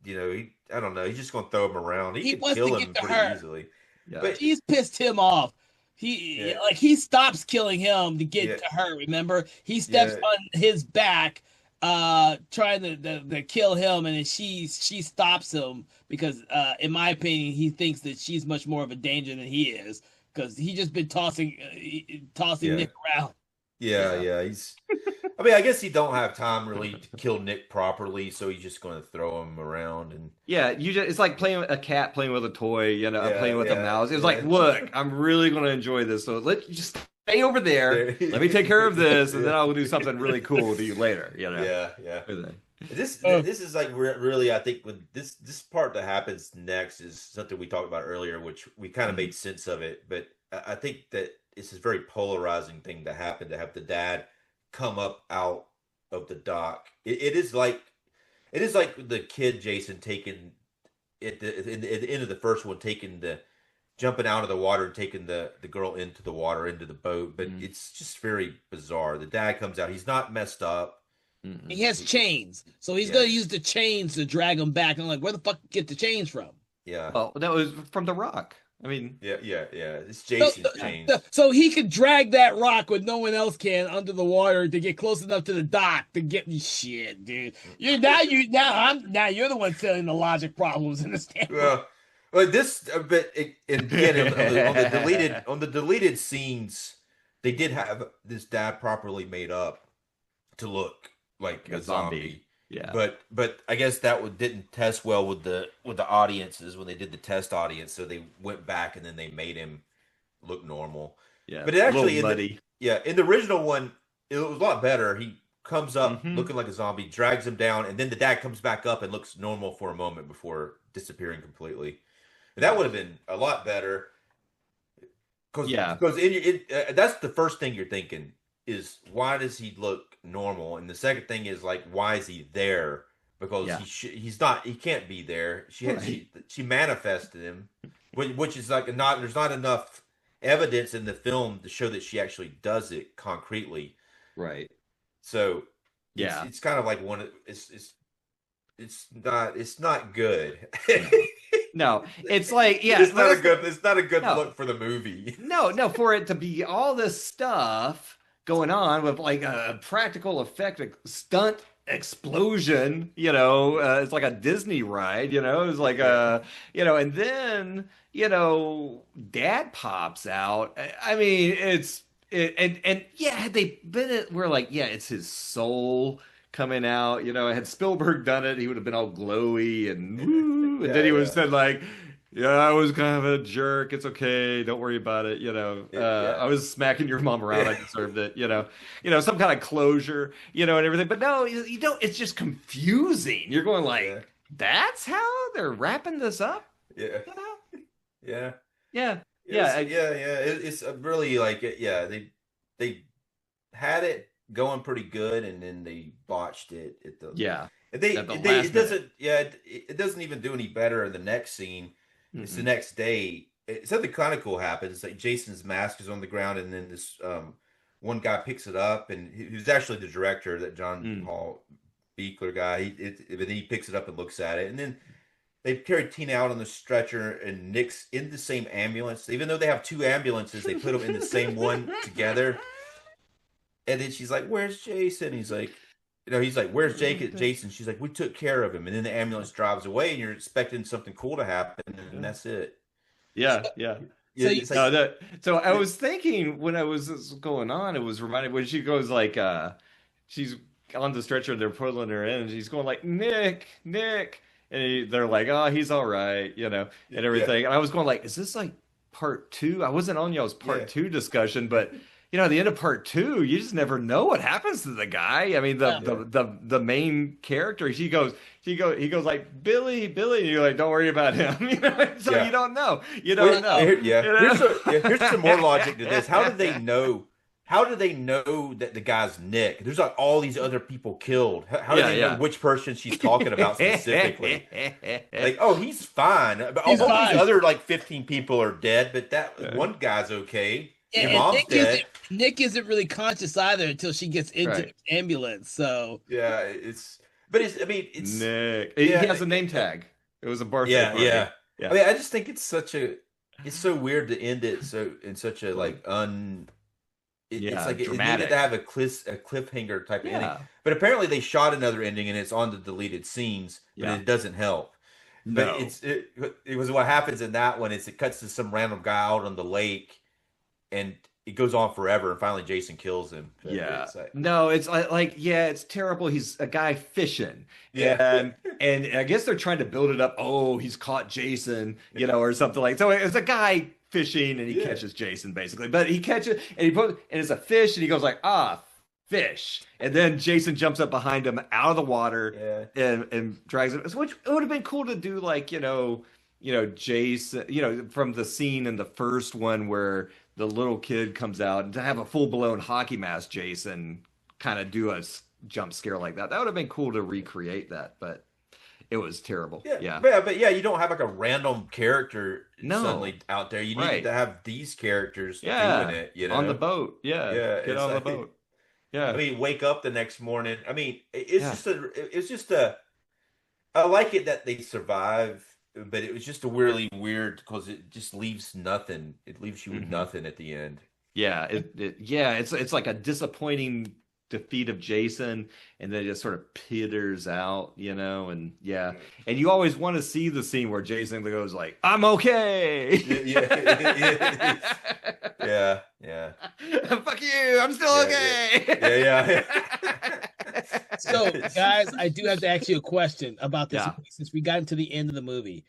I don't know. He's just going to throw him around. He can wants kill to him get to pretty her. easily. Yeah. But He's pissed him off. He stops killing him to get to her. Remember, he steps on his back, trying to kill him, and then she stops him because, in my opinion, he thinks that she's much more of a danger than he is because he just been tossing Nick around. Yeah. I mean, I guess he don't have time really to kill Nick properly, so he's just going to throw him around and. Yeah, it's like playing a cat playing with a toy, playing with a mouse. It's like, yeah. look, I'm really going to enjoy this, so let's just stay over there. Let me take care of this, and then I'll do something really cool to you later. Yeah. This is like really, I think when this part that happens next is something we talked about earlier, which we kind of made sense of it, but I think that it's a very polarizing thing to happen to have the dad come up out of the dock. It is like the kid Jason taking at the end of the first one, jumping out of the water and taking the girl into the water, into the boat. But it's just very bizarre. The dad comes out. He's not messed up. He has chains, so he's going to use the chains to drag him back. I'm like, where the fuck get the chains from? Yeah. Well, that was from The Rock. I mean, yeah. It's Jason's chains. So he could drag that rock when no one else can under the water to get close enough to the dock to get shit, dude. You're the one telling the logic problems in this damn. But again on the deleted scenes, they did have this dad properly made up to look like a zombie. Yeah. But I guess that didn't test well with the audiences when they did the test audience, so they went back and then they made him look normal. Yeah. But it actually muddy. In the original one, it was a lot better. He comes up looking like a zombie, drags him down, and then the dad comes back up and looks normal for a moment before disappearing completely. And that would have been a lot better. Because that's the first thing you're thinking is, why does he look normal? And the second thing is, like, why is he there? Because he can't be there. She manifested him, which is like there's not enough evidence in the film to show that she actually does it concretely. Right. So it's kind of like it's not good. No, it's like it's not a good look for the movie. No, for it to be all this stuff going on with like a practical effect, a stunt explosion, it's like a Disney ride, it's like and then dad pops out. I mean, had they been it, we're like, it's his soul coming out. Had Spielberg done it, he would have been all glowy and woo, and then he was said like, I was kind of a jerk. It's okay. Don't worry about it. I was smacking your mom around. I deserved it. Some kind of closure, and everything. But no, you don't. It's just confusing. You're going like, that's how they're wrapping this up. Yeah. Yeah. It's really like, they had it going pretty good, and then they botched it at the it doesn't even do any better in the next scene. It's the next day. Something kind of cool happens. Like, Jason's mask is on the ground, and then this one guy picks it up, and who's actually the director, that John Paul Beekler guy. But then he picks it up and looks at it, and then they carry Tina out on the stretcher, and Nick's in the same ambulance. Even though they have two ambulances, they put them in the same one together. And then she's like, "Where's Jason?" He's like, "Where's Jason?" She's like, "We took care of him." And then the ambulance drives away, and you're expecting something cool to happen, and that's it. Yeah. Yeah, So you, it's No, like, so I was thinking when I was this was going on, it was reminding when she goes like she's on the stretcher and they're pulling her in and she's going like Nick and they're like, oh, he's all right, and yeah, everything. And I was going like, is this like part two? I wasn't on y'all's yeah, part two discussion, but at the end of part two, you just never know what happens to the guy. I mean, yeah. the main character, he goes like Billy, and you're like, don't worry about him, so yeah. you don't know, Well, yeah. you know? Here's some more logic to this. How do they know? How do they know that the guy's Nick? There's like all these other people killed. How do they know which person she's talking about specifically? Like, oh, he's fine. But all He's these fine. other like 15 people are dead, but that one guy's okay. Your And mom's Nick dead. Nick isn't really conscious either until she gets into Right. the ambulance. So Yeah, but I mean, it's Nick. yeah, He has a name tag. It was a birthday yeah, party. yeah. Yeah. I mean, I just think it's so weird to end it in such a like Yeah, it's like it needed dramatic. to have a cliffhanger type of ending. Yeah. But apparently they shot another ending and it's on the deleted scenes, but Yeah. it doesn't help. But No. it was what happens in that one is it cuts to some random guy out on the lake and it goes on forever and finally Jason kills him. But Yeah. it's like, No, it's like it's terrible. He's a guy fishing. yeah. And I guess they're trying to build it up. Oh, he's caught Jason, or something like. So it's a guy fishing and he Yeah. catches Jason basically. But he catches and it's a fish and he goes like, "Ah, fish." And then Jason jumps up behind him out of the water Yeah. and drags him. Which it would have been cool to do like, Jason, from the scene in the first one where the little kid comes out and to have a full-blown hockey mask Jason kind of do a jump scare like that. That would have been cool to recreate that, but it was terrible. Yeah. But yeah, you don't have like a random character No. suddenly out there. You Right. need to have these characters Yeah. doing it, On the boat. Yeah. Yeah, Get it's on the like- boat. Yeah. I mean, wake up the next morning. I mean, Yeah. it's just a. I like it that they survive, but it was just a really weird because it just leaves nothing. It leaves you with Mhm. nothing at the end. Yeah, it's like a disappointing defeat of Jason, and then it just sort of peters out, and and you always want to see the scene where Jason goes like, "I'm okay." Yeah. Fuck you, I'm still okay. Yeah. So, guys, I do have to ask you a question about this Yeah. movie since we got into the end of the movie.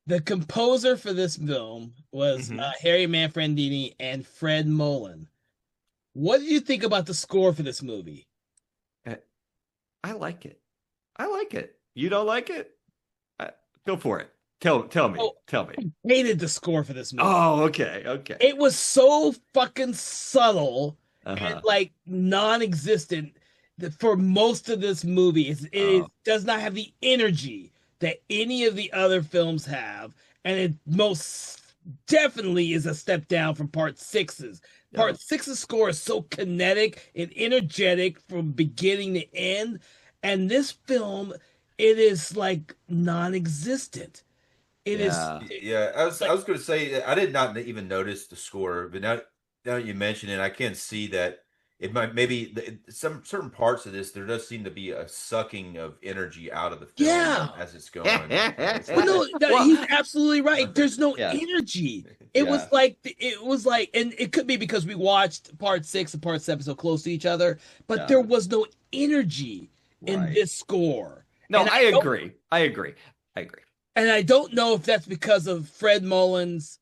The composer for this film was Mhm. Harry Manfredini and Fred Mullen. What did you think about the score for this movie? I like it. You don't like it? Go for it. Tell me. Oh. Tell me. I hated the score for this movie. Oh, okay. It was so fucking subtle Uh-huh. and like non-existent for most of this movie. It Oh. does not have the energy that any of the other films have, and it most definitely is a step down from Part Six's. Yeah. Part Six's score is so kinetic and energetic from beginning to end, and this film, it is like non-existent. It is. Yeah. Yeah, I was going to say I did not even notice the score, but now you mention it, I can see that it might some certain parts of this there does seem to be a sucking of energy out of the film Yeah. as it's going. Well, no, Well- he's absolutely right. There's no Yeah. energy. It was like, and it could be because we watched Part 6 and Part 7 so close to each other, but Yeah. there was no energy in Right. this score. No, And I don't- agree. I agree. And I don't know if that's because of Fred Mullen's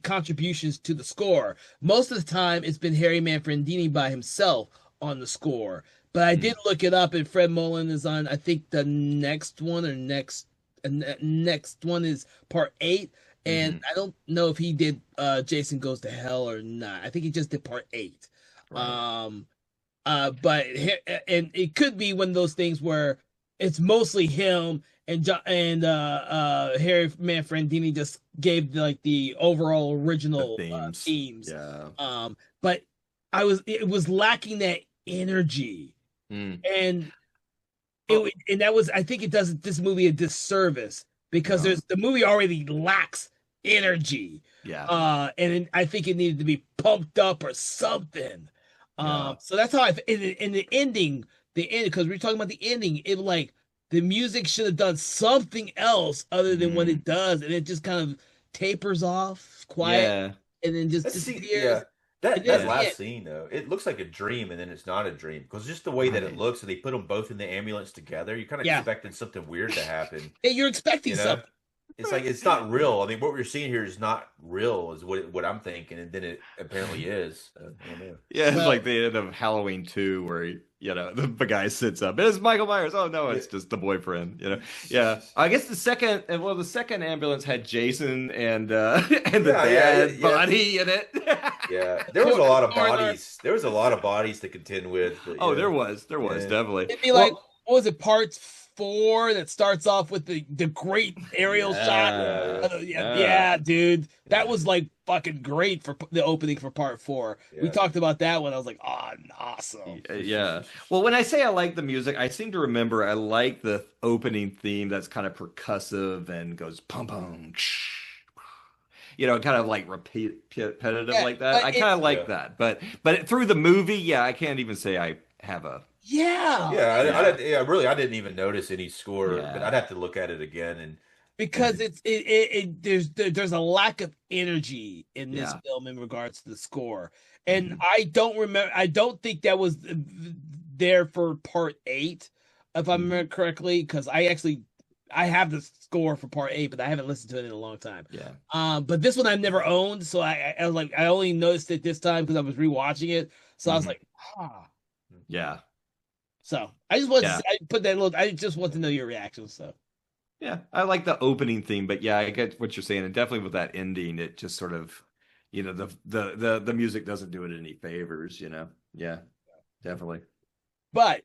contributions to the score. Most of the time, it's been Harry Manfredini by himself on the score. But I did look it up, and Fred Mullen is on, I think, the next one next one is Part 8. And I don't know if he did Jason Goes to Hell or not. I think he just did Part 8. Right. But it could be one of those things where it's mostly him and Harry Manfredini just gave the overall original themes. Yeah. But it was lacking that energy, and that was, I think it does this movie a disservice because the movie already lacks energy. Yeah. And I think it needed to be pumped up or something. So that's how in the ending, because we're talking about the ending, it like the music should have done something else other than what it does, and it just kind of tapers off, quiet, and then just Let's see. disappears. Yeah, And that that's last it. scene though, it looks like a dream, and then it's not a dream because just the way that it Right. looks, and they put them both in the ambulance together. You're kind of Yeah. expecting something weird to happen. Yeah, you're expecting You know, something. it's like it's not real. I mean, what we're seeing here is not real, is what I'm thinking, and then it apparently is. I don't know. Yeah, it's Well- like the end of Halloween 2 where the guy sits up. It's Michael Myers. Oh no, it's just the boyfriend, Yeah. I guess the second ambulance had Jason and and the dad body in it. Yeah, there was a lot of Spoiler. bodies. There was a lot of bodies to contend with. But, Oh, yeah. there was Yeah. definitely. It'd be like, what was it, part 4 that starts off with the great aerial shot? Yeah, dude. That was like fucking great for the opening for part 4. We Yeah. talked about that one. I was like, oh, awesome. Yeah. Well, when I say I like the music, I seem to remember I like the opening theme that's kind of percussive and goes pum pum. Kind of like repetitive Yeah, like that. but I kind of like Yeah. that. But through the movie, I can't even say I have a. Yeah. Yeah, I didn't even notice any score, Yeah. but I'd have to look at it again. And Because there's a lack of energy in this Yeah. film in regards to the score. And Mhm. I don't think that was there for part 8, if I Mhm. remember correctly, because I have the score for part 8, but I haven't listened to it in a long time. Yeah. But this one I've never owned, so I was like, I only noticed it this time because I was rewatching it. So I was Mhm. like, Yeah. So I just wanted Yeah. I put that little. I just want to know your reaction. So Yeah. I like the opening theme, but yeah, I get what you're saying. And definitely with that ending, it just sort of, the music doesn't do it any favors, Yeah. Definitely. but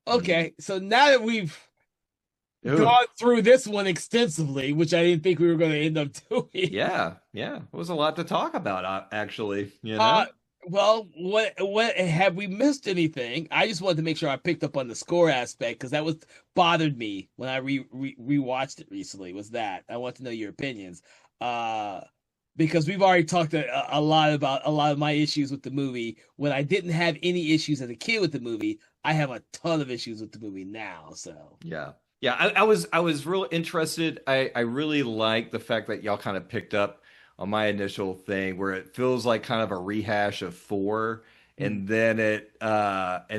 okay, so now that we've Ooh. gone through this one extensively, which I didn't think we were going to end up doing. Yeah. It was a lot to talk about, actually, Well, what have we missed anything? I just wanted to make sure I picked up on the score aspect because that was bothered me when I rewatched it recently. Was that I want to know your opinions? Because we've already talked a lot about a lot of my issues with the movie. When I didn't have any issues as a kid with the movie, I have a ton of issues with the movie now. So Yeah. I was real interested. I really like the fact that y'all kind of picked up on my initial thing where it feels like kind of a rehash of 4, and then it has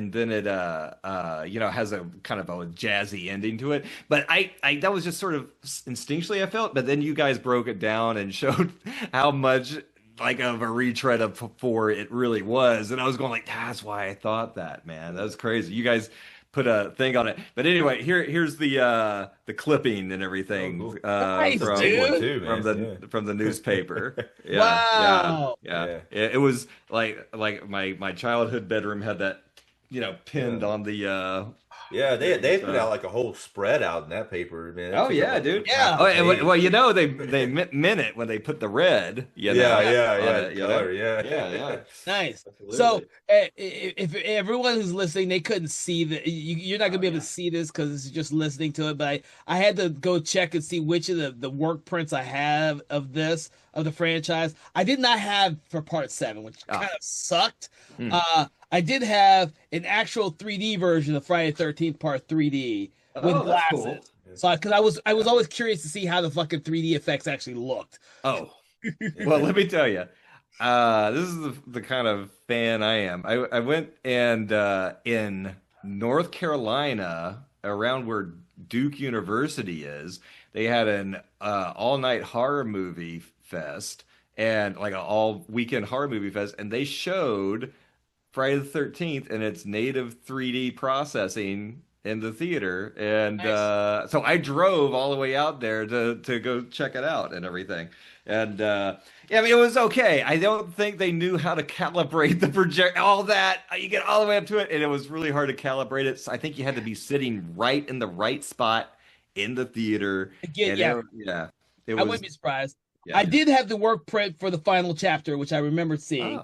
a kind of a jazzy ending to it. But I that was just sort of instinctually I felt, but then you guys broke it down and showed how much like of a retread of 4 it really was, and I was going like, that's why I thought that, man. That was crazy. You guys put a thing on it. But anyway, here's the clipping and everything Oh, cool. Nice, from dude. from the newspaper. Yeah, Wow. yeah. It was like my childhood bedroom had that pinned on the yeah, they put out like a whole spread out in that paper, man. That Oh took yeah, up dude. Yeah. half Oh, the and, page. well, they meant it when they put the red. Yeah, on it, color, yeah. Yeah. nice. Absolutely. So if everyone who's listening, they couldn't see you're not gonna be able to see this because it's just listening to it. But I had to go check and see which of the work prints I have of the franchise. I did not have for part 7, which kind of sucked. Hmm. I did have an actual 3D version of Friday the 13th Part 3D with Oh, that's glasses. cool. So because I was always curious to see how the fucking 3D effects actually looked. Oh, well, let me tell you. This is the kind of fan I am. I went and in North Carolina, around where Duke University is, they had an all-night horror movie fest and like an all-weekend horror movie fest, and they showed Friday the 13th in its native 3D processing in the theater, and Nice. so I drove all the way out there to go check it out and everything. And yeah, I mean, it was okay. I don't think they knew how to calibrate the project, all that. You get all the way up to it, and it was really hard to calibrate it. So I think you had to be sitting right in the right spot in the theater. Again, And yeah. it I was. wouldn't be surprised. Yeah. I did have the work print for the final chapter, which I remember seeing.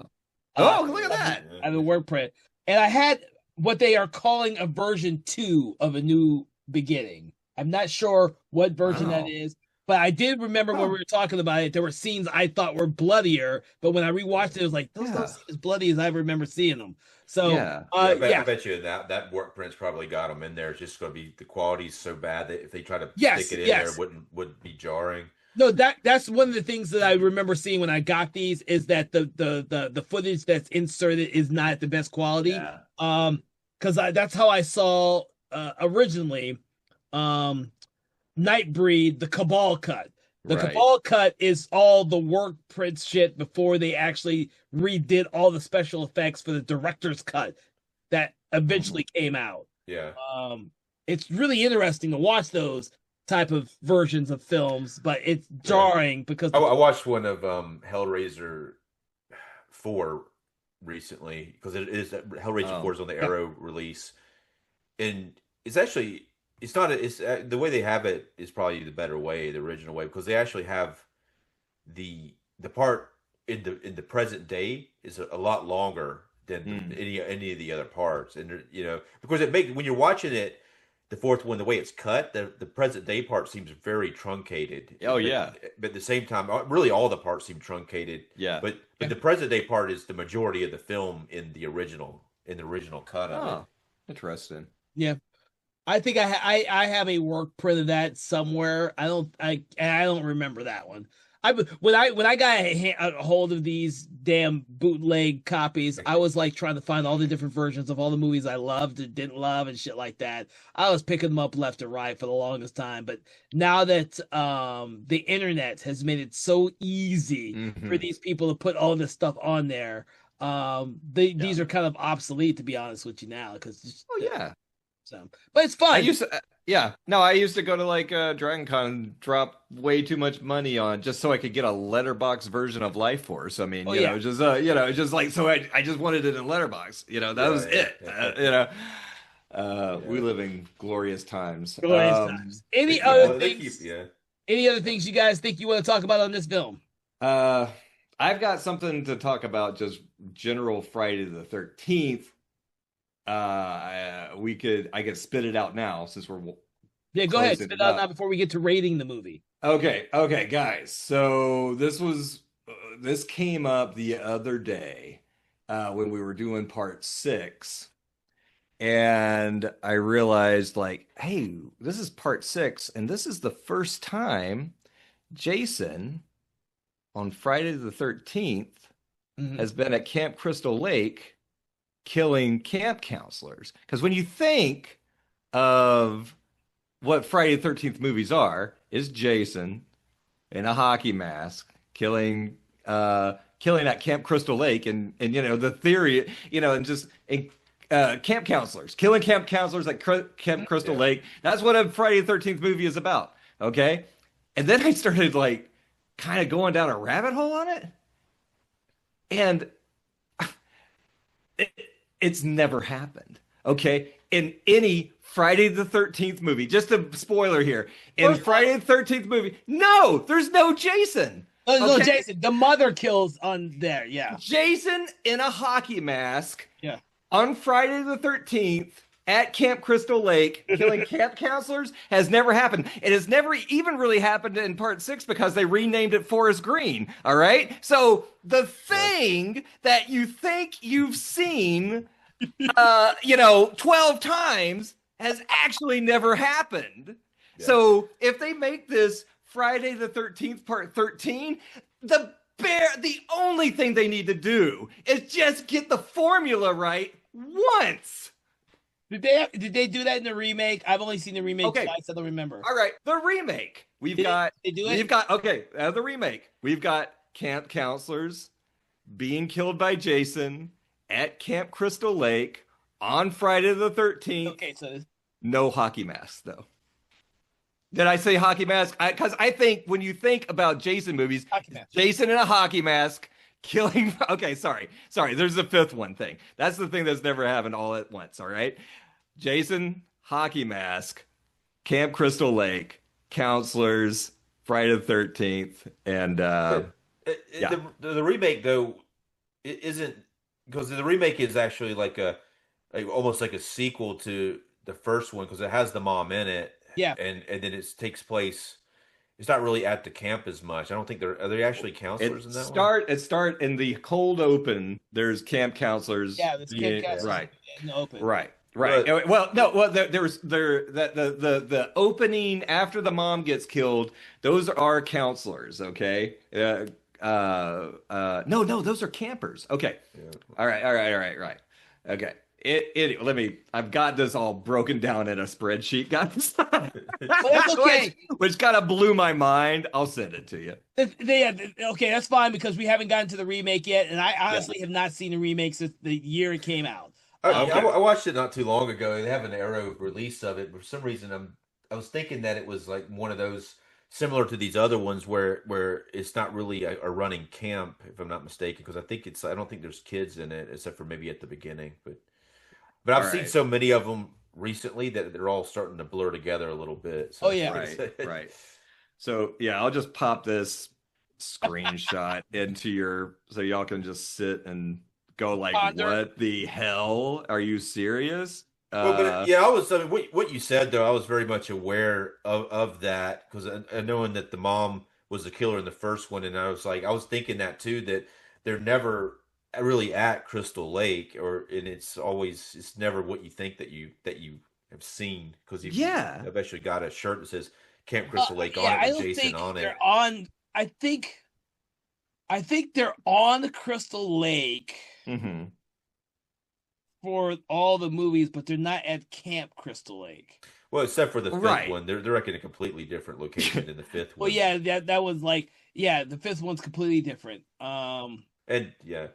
Oh, look at that! I have a work print, and I had what they are calling a version 2 of A New Beginning. I'm not sure what version that Wow. is, but I did remember when Huh. we were talking about it. There were scenes I thought were bloodier, but when I rewatched it, it was like those don't seem as bloody as I remember seeing them. So Yeah. I yeah, bet you that work print's probably got them in there. It's just going to be the quality's so bad that if they try to Yes, stick it in yes. there, it would be jarring. No, that's one of the things that I remember seeing when I got these is that the footage that's inserted is not at the best quality. Yeah. Because that's how I saw originally Nightbreed, the Cabal cut. The Right. Cabal cut is all the work print shit before they actually redid all the special effects for the director's cut that eventually came out. Yeah. It's really interesting to watch those type of versions of films, but it's jarring because I watched one of Hellraiser 4 recently because it is Hellraiser 4 is on the Arrow release, and it's actually it's not it's the way they have it is probably the better way, the original way, because they actually have the part in the present day is a lot longer than any of the other parts, and because it makes when you're watching it. The fourth one, the way it's cut, the present day part seems very truncated. Oh, yeah. But at the same time, really all the parts seem truncated. Yeah. But the present day part is the majority of the film in the original cut of it. Interesting. Yeah. I think I have a work print of that somewhere. I don't remember that one. When I got a hold of these damn bootleg copies, I was like trying to find all the different versions of all the movies I loved and didn't love and shit like that. I was picking them up left and right for the longest time, but now that the internet has made it so easy for these people to put all this stuff on there, these are kind of obsolete, to be honest with you now, because so, but it's fun. I used to go to like Dragon Con and drop way too much money on just so I could get a letterbox version of Life Force. I mean, just like so I just wanted it in letterbox. That was it. We live in glorious times. Any other things? Any other things you guys think you want to talk about on this film? I've got something to talk about. Just general Friday the 13th. I could spit it out now since we're go ahead, spit it out now before we get to rating the movie. Okay, guys. So this came up the other day when we were doing part 6, and I realized like, hey, this is part 6, and this is the first time Jason on Friday the 13th has been at Camp Crystal Lake killing camp counselors. Because when you think of what Friday the 13th movies are, is Jason in a hockey mask killing at Camp Crystal Lake, and the theory, camp counselors, killing camp counselors at Camp Crystal Lake. That's what a Friday the 13th movie is about. Okay. And then I started like kind of going down a rabbit hole on it. And it's never happened, okay? In any Friday the 13th movie, just a spoiler here, in Friday the 13th movie, no, there's no Jason. No, Jason. The mother kills on there, yeah. Jason in a hockey mask on Friday the 13th at Camp Crystal Lake, killing camp counselors has never happened. It has never even really happened in part 6 because they renamed it Forest Green. All right. So the thing that you think you've seen, 12 times has actually never happened. Yeah. So if they make this Friday the 13th part 13, the only thing they need to do is just get the formula right once. Did they do that in the remake? I've only seen the remake twice. I don't remember. All right, the remake. The remake. We've got camp counselors being killed by Jason at Camp Crystal Lake on Friday the 13th. Okay, so no hockey mask though. Did I say hockey mask? Because I think when you think about Jason movies, Jason in a hockey mask killing. Okay, sorry. There's the 5th one thing. That's the thing that's never happened all at once. All right. Jason, hockey mask, Camp Crystal Lake, counselors, Friday the 13th, and the remake though it isn't, because the remake is actually like almost like a sequel to the first one because it has the mom in it. Yeah, and then it takes place. It's not really at the camp as much. I don't think are they actually counselors in that one? It in the cold open. There's camp counselors. Yeah, there's camp counselors right in the open. Right. Right. But Well, no. Well, the opening after the mom gets killed. Those are counselors. Okay. No, those are campers. Okay. yeah. All right. Okay. Let me. I've got this all broken down in a spreadsheet, guys. But that's okay. Which kind of blew my mind. I'll send it to you. Okay, that's fine because we haven't gotten to the remake yet, and I honestly have not seen the remake since the year it came out. Okay. I watched it not too long ago. They have an Arrow release of it. For some reason, I was thinking that it was like one of those similar to these other ones where it's not really a running camp, if I'm not mistaken, because I don't think there's kids in it except for maybe at the beginning. But I've All seen right. so many of them recently that they're all starting to blur together a little bit. So Oh, yeah. Right. So yeah, I'll just pop this screenshot into so y'all can just sit and go like, Ponder. what the hell? Are you serious? Well, but yeah, I mean, what you said though, I was very much aware of that because knowing that the mom was the killer in the first one, and I was thinking that too, that they're never really at Crystal Lake, and it's never what you think that you have seen because Yeah. I've actually got a shirt that says Camp Crystal Lake on it I with don't Jason think on it. they're on. I think they're on Crystal Lake hmm for all the movies, but they're not at Camp Crystal Lake. Well, except for the fifth Right. one, they're like in a completely different location than the fifth Well, one. yeah, that was like, yeah, the fifth one's completely different. And yeah.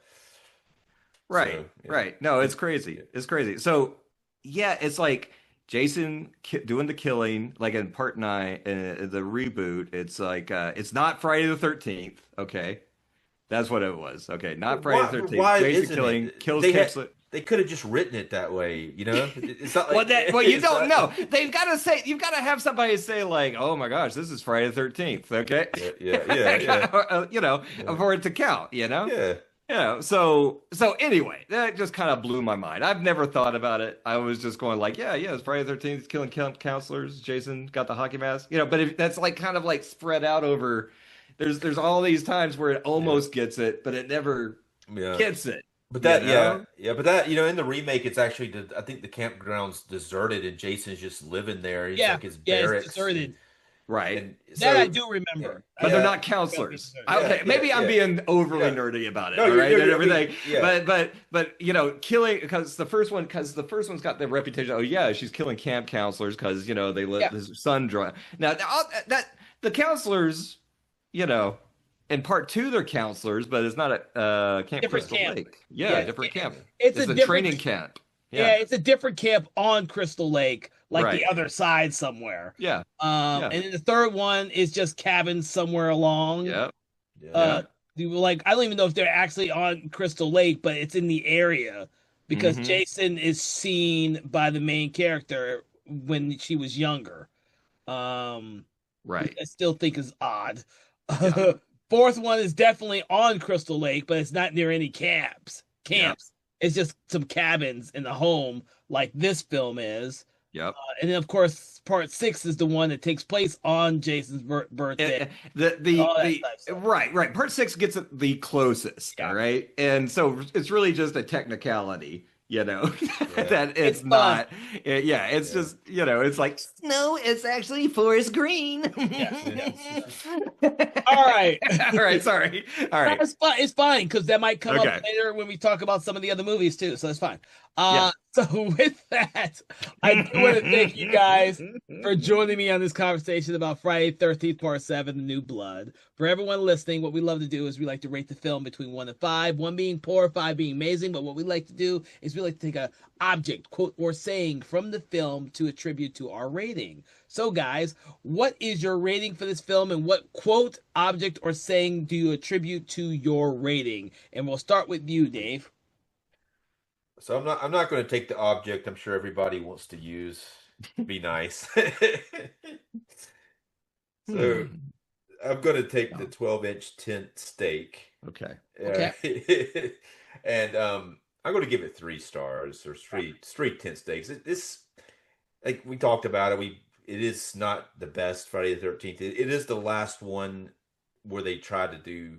Right. So, yeah. Right. No, it's crazy. It's crazy. So yeah, it's like Jason doing the killing, like in part 9, the reboot. It's like it's not Friday the 13th. Okay, that's what it was. Okay, not Friday the 13th. Why Jason isn't killing it? kills Kipsler. They could have just written it that way, you know? It's not like Well, you it's don't not- know. They've got to say, you've got to have somebody say like, "Oh my gosh, this is Friday the 13th." Okay, Yeah. you know, for it to count. You know. Yeah. Yeah. So anyway, that just kind of blew my mind. I've never thought about it. I was just going like, yeah, it's Friday the 13th, killing counselors. Jason got the hockey mask, But if that's like kind of like spread out over, there's all these times where it almost gets it, but it never Yeah. gets it. But that, You know? but that, in the remake, it's actually, I think the campground's deserted and Jason's just living there. He's like his barracks. It's deserted. Right. And That I so- do remember. But Yeah. they're not counselors. Yeah, Okay, maybe I'm yeah. being overly Yeah. nerdy about it, No, all right, and I mean, everything. yeah. But killing because the first one's got the reputation. Oh yeah, she's killing camp counselors because they let his son drive. Now that the counselors, in part 2 they're counselors, but it's not a Camp Different Crystal camp. Lake. Yeah, Yeah, different camp. It's a a different training camp. Yeah, it's a different camp on Crystal Lake, like Right. the other side somewhere. Yeah. Yeah. And then the third one is just cabins somewhere along. Yeah. You were like, I don't even know if they're actually on Crystal Lake, but it's in the area because Mhm. Jason is seen by the main character when she was younger. Right. Which I still think is odd. Yeah. Fourth one is definitely on Crystal Lake, but it's not near any camps. Yeah. It's just some cabins in the home, like this film is. Yep. And then, of course, part 6 is the one that takes place on Jason's birthday. All that type of stuff. Right. Part 6 gets it the closest. Yeah. All right, and so it's really just a technicality, that it's It's not. It's just it's like no, it's actually forest green. All right. All right. Sorry. All right. It's fine because that might come Okay. up later when we talk about some of the other movies too. So that's fine. Yeah. So with that, I do want to thank you guys for joining me on this conversation about Friday 13th Part 7, The New Blood. For everyone listening, what we love to do is we like to rate the film between 1 and 5, 1 being poor, 5 being amazing. But what we like to do is we like to take a object, quote, or saying from the film to attribute to our rating. So guys, what is your rating for this film and what quote, object, or saying do you attribute to your rating? And we'll start with you, Dave. So I'm not going to take the object I'm sure everybody wants to use. Be nice. So I'm going to take the 12-inch tent steak. Okay. Okay. And I'm going to give it 3 stars or three tent steaks. It's like we talked about it. It is not the best Friday the 13th. It is the last one where they tried to do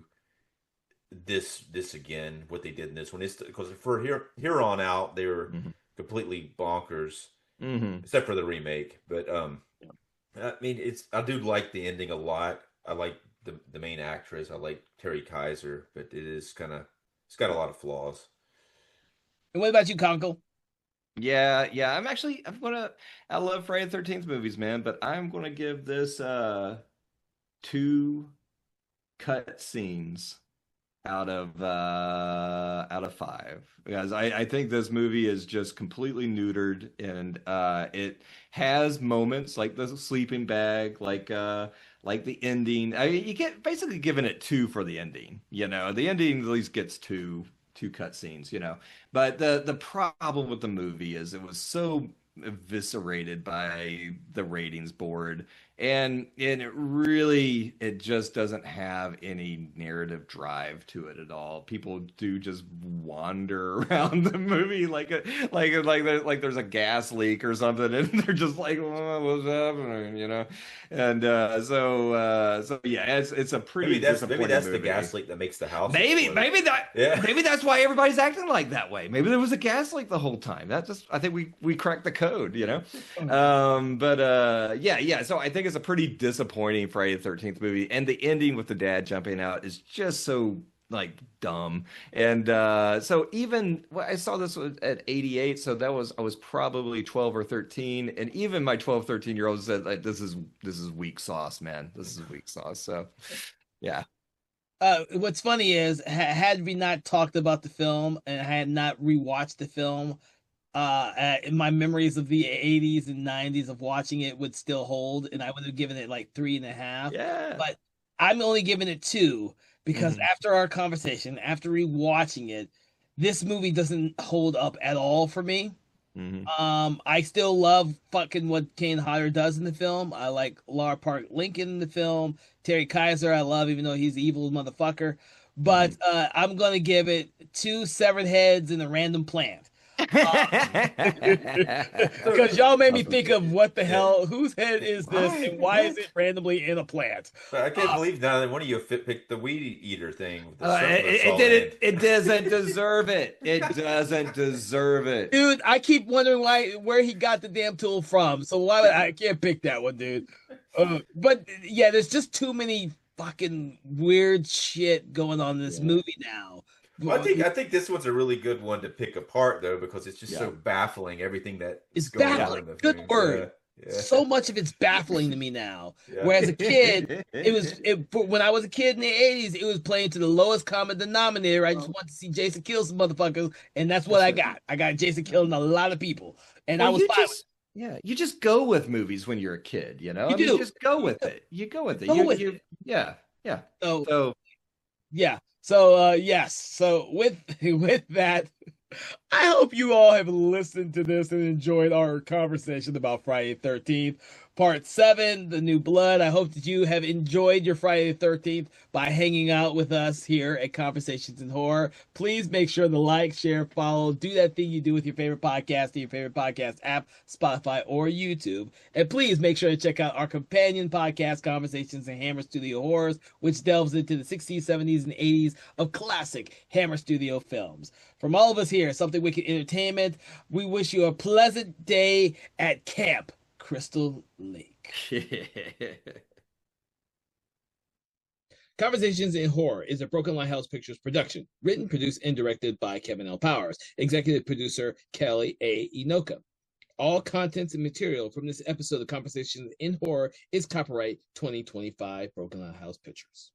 this again. What they did in this one is because for here on out, they were completely bonkers, Hmm. except for the remake. But I mean, I do like the ending a lot. I like the main actress. I like Terry Kaiser, but it's got a lot of flaws. And what about you, Conkle? Yeah, yeah. I love Friday the 13th movies, man, but I'm gonna give this two cut scenes out of five, because I think this movie is just completely neutered, and it has moments like the sleeping bag, like the ending. I mean, you get basically giving it two for the ending. The ending at least gets two cut scenes. But the problem with the movie is it was so eviscerated by the ratings board, and it just doesn't have any narrative drive to it at all. People do just wander around the movie like there's a gas leak or something, and they're just like, oh, what's happening? And so yeah, it's a pretty Maybe disappointing that's the movie. gas leak that makes the house Maybe explode. maybe that Yeah. maybe that's why everybody's acting like that way. Maybe there was a gas leak the whole time. I think we cracked the code. But yeah. So I think it's a pretty disappointing Friday the 13th movie, and the ending with the dad jumping out is just so like dumb. And so even I saw this at 88, so I was probably 12 or 13, and even my 12, 13-year old said like this is weak sauce, man. This is weak sauce. So yeah. What's funny is, had we not talked about the film and had not rewatched the film, my memories of the 80s and 90s of watching it would still hold, and I would have given it like 3.5. Yeah. But I'm only giving it two because Mhm. after our conversation, after rewatching it, this movie doesn't hold up at all for me. Mhm. I still love fucking what Kane Hodder does in the film. I like Laura Park Lincoln in the film. Terry Kaiser, I love, even though he's an evil motherfucker. But Mhm. I'm gonna give it two severed heads and a random plant. Because y'all made me think of what the Yeah. hell, whose head is this, Right, and why is right. it randomly in a plant? But I can't Uh, believe now that one of you picked the weed eater thing with the circle It, that's it all in. didn't. It doesn't deserve it. It doesn't deserve it. Dude, I keep wondering where he got the damn tool from. So why I can't pick that one, dude. But yeah, there's just too many fucking weird shit going on in this Yeah. movie now. Well, I think this one's a really good one to pick apart though because it's just Yeah. so baffling everything that is It's going on baffling. in the Good film. word. Yeah. So much of it's baffling to me now. Yeah. Whereas a kid, when I was a kid in the 80s, it was playing to the lowest common denominator. I just want to see Jason kill some motherfuckers, and that's what I got. I got Jason killing a lot of people, and I Well, was fine with you just go with movies when you're a kid. it. I You mean, do. just go You with do. it. You go with it. Go with You, it. yeah, yeah. So So yeah. So yes. So with with that, I hope you all have listened to this and enjoyed our conversation about Friday the 13th, Part 7, The New Blood. I hope that you have enjoyed your Friday the 13th by hanging out with us here at Conversations in Horror. Please make sure to like, share, follow, do that thing you do with your favorite podcast, your favorite podcast app, Spotify, or YouTube. And please make sure to check out our companion podcast, Conversations in Hammer Studio Horrors, which delves into the 60s, 70s, and 80s of classic Hammer Studio films. From all of us here at Something Wicked Entertainment, we wish you a pleasant day at Camp Crystal Lake. Conversations in Horror is a Broken Lighthouse Pictures production, written, produced, and directed by Kevin L. Powers, executive producer Kelly A. Inoka. All contents and material from this episode of Conversations in Horror is copyright 2025 Broken Lighthouse Pictures.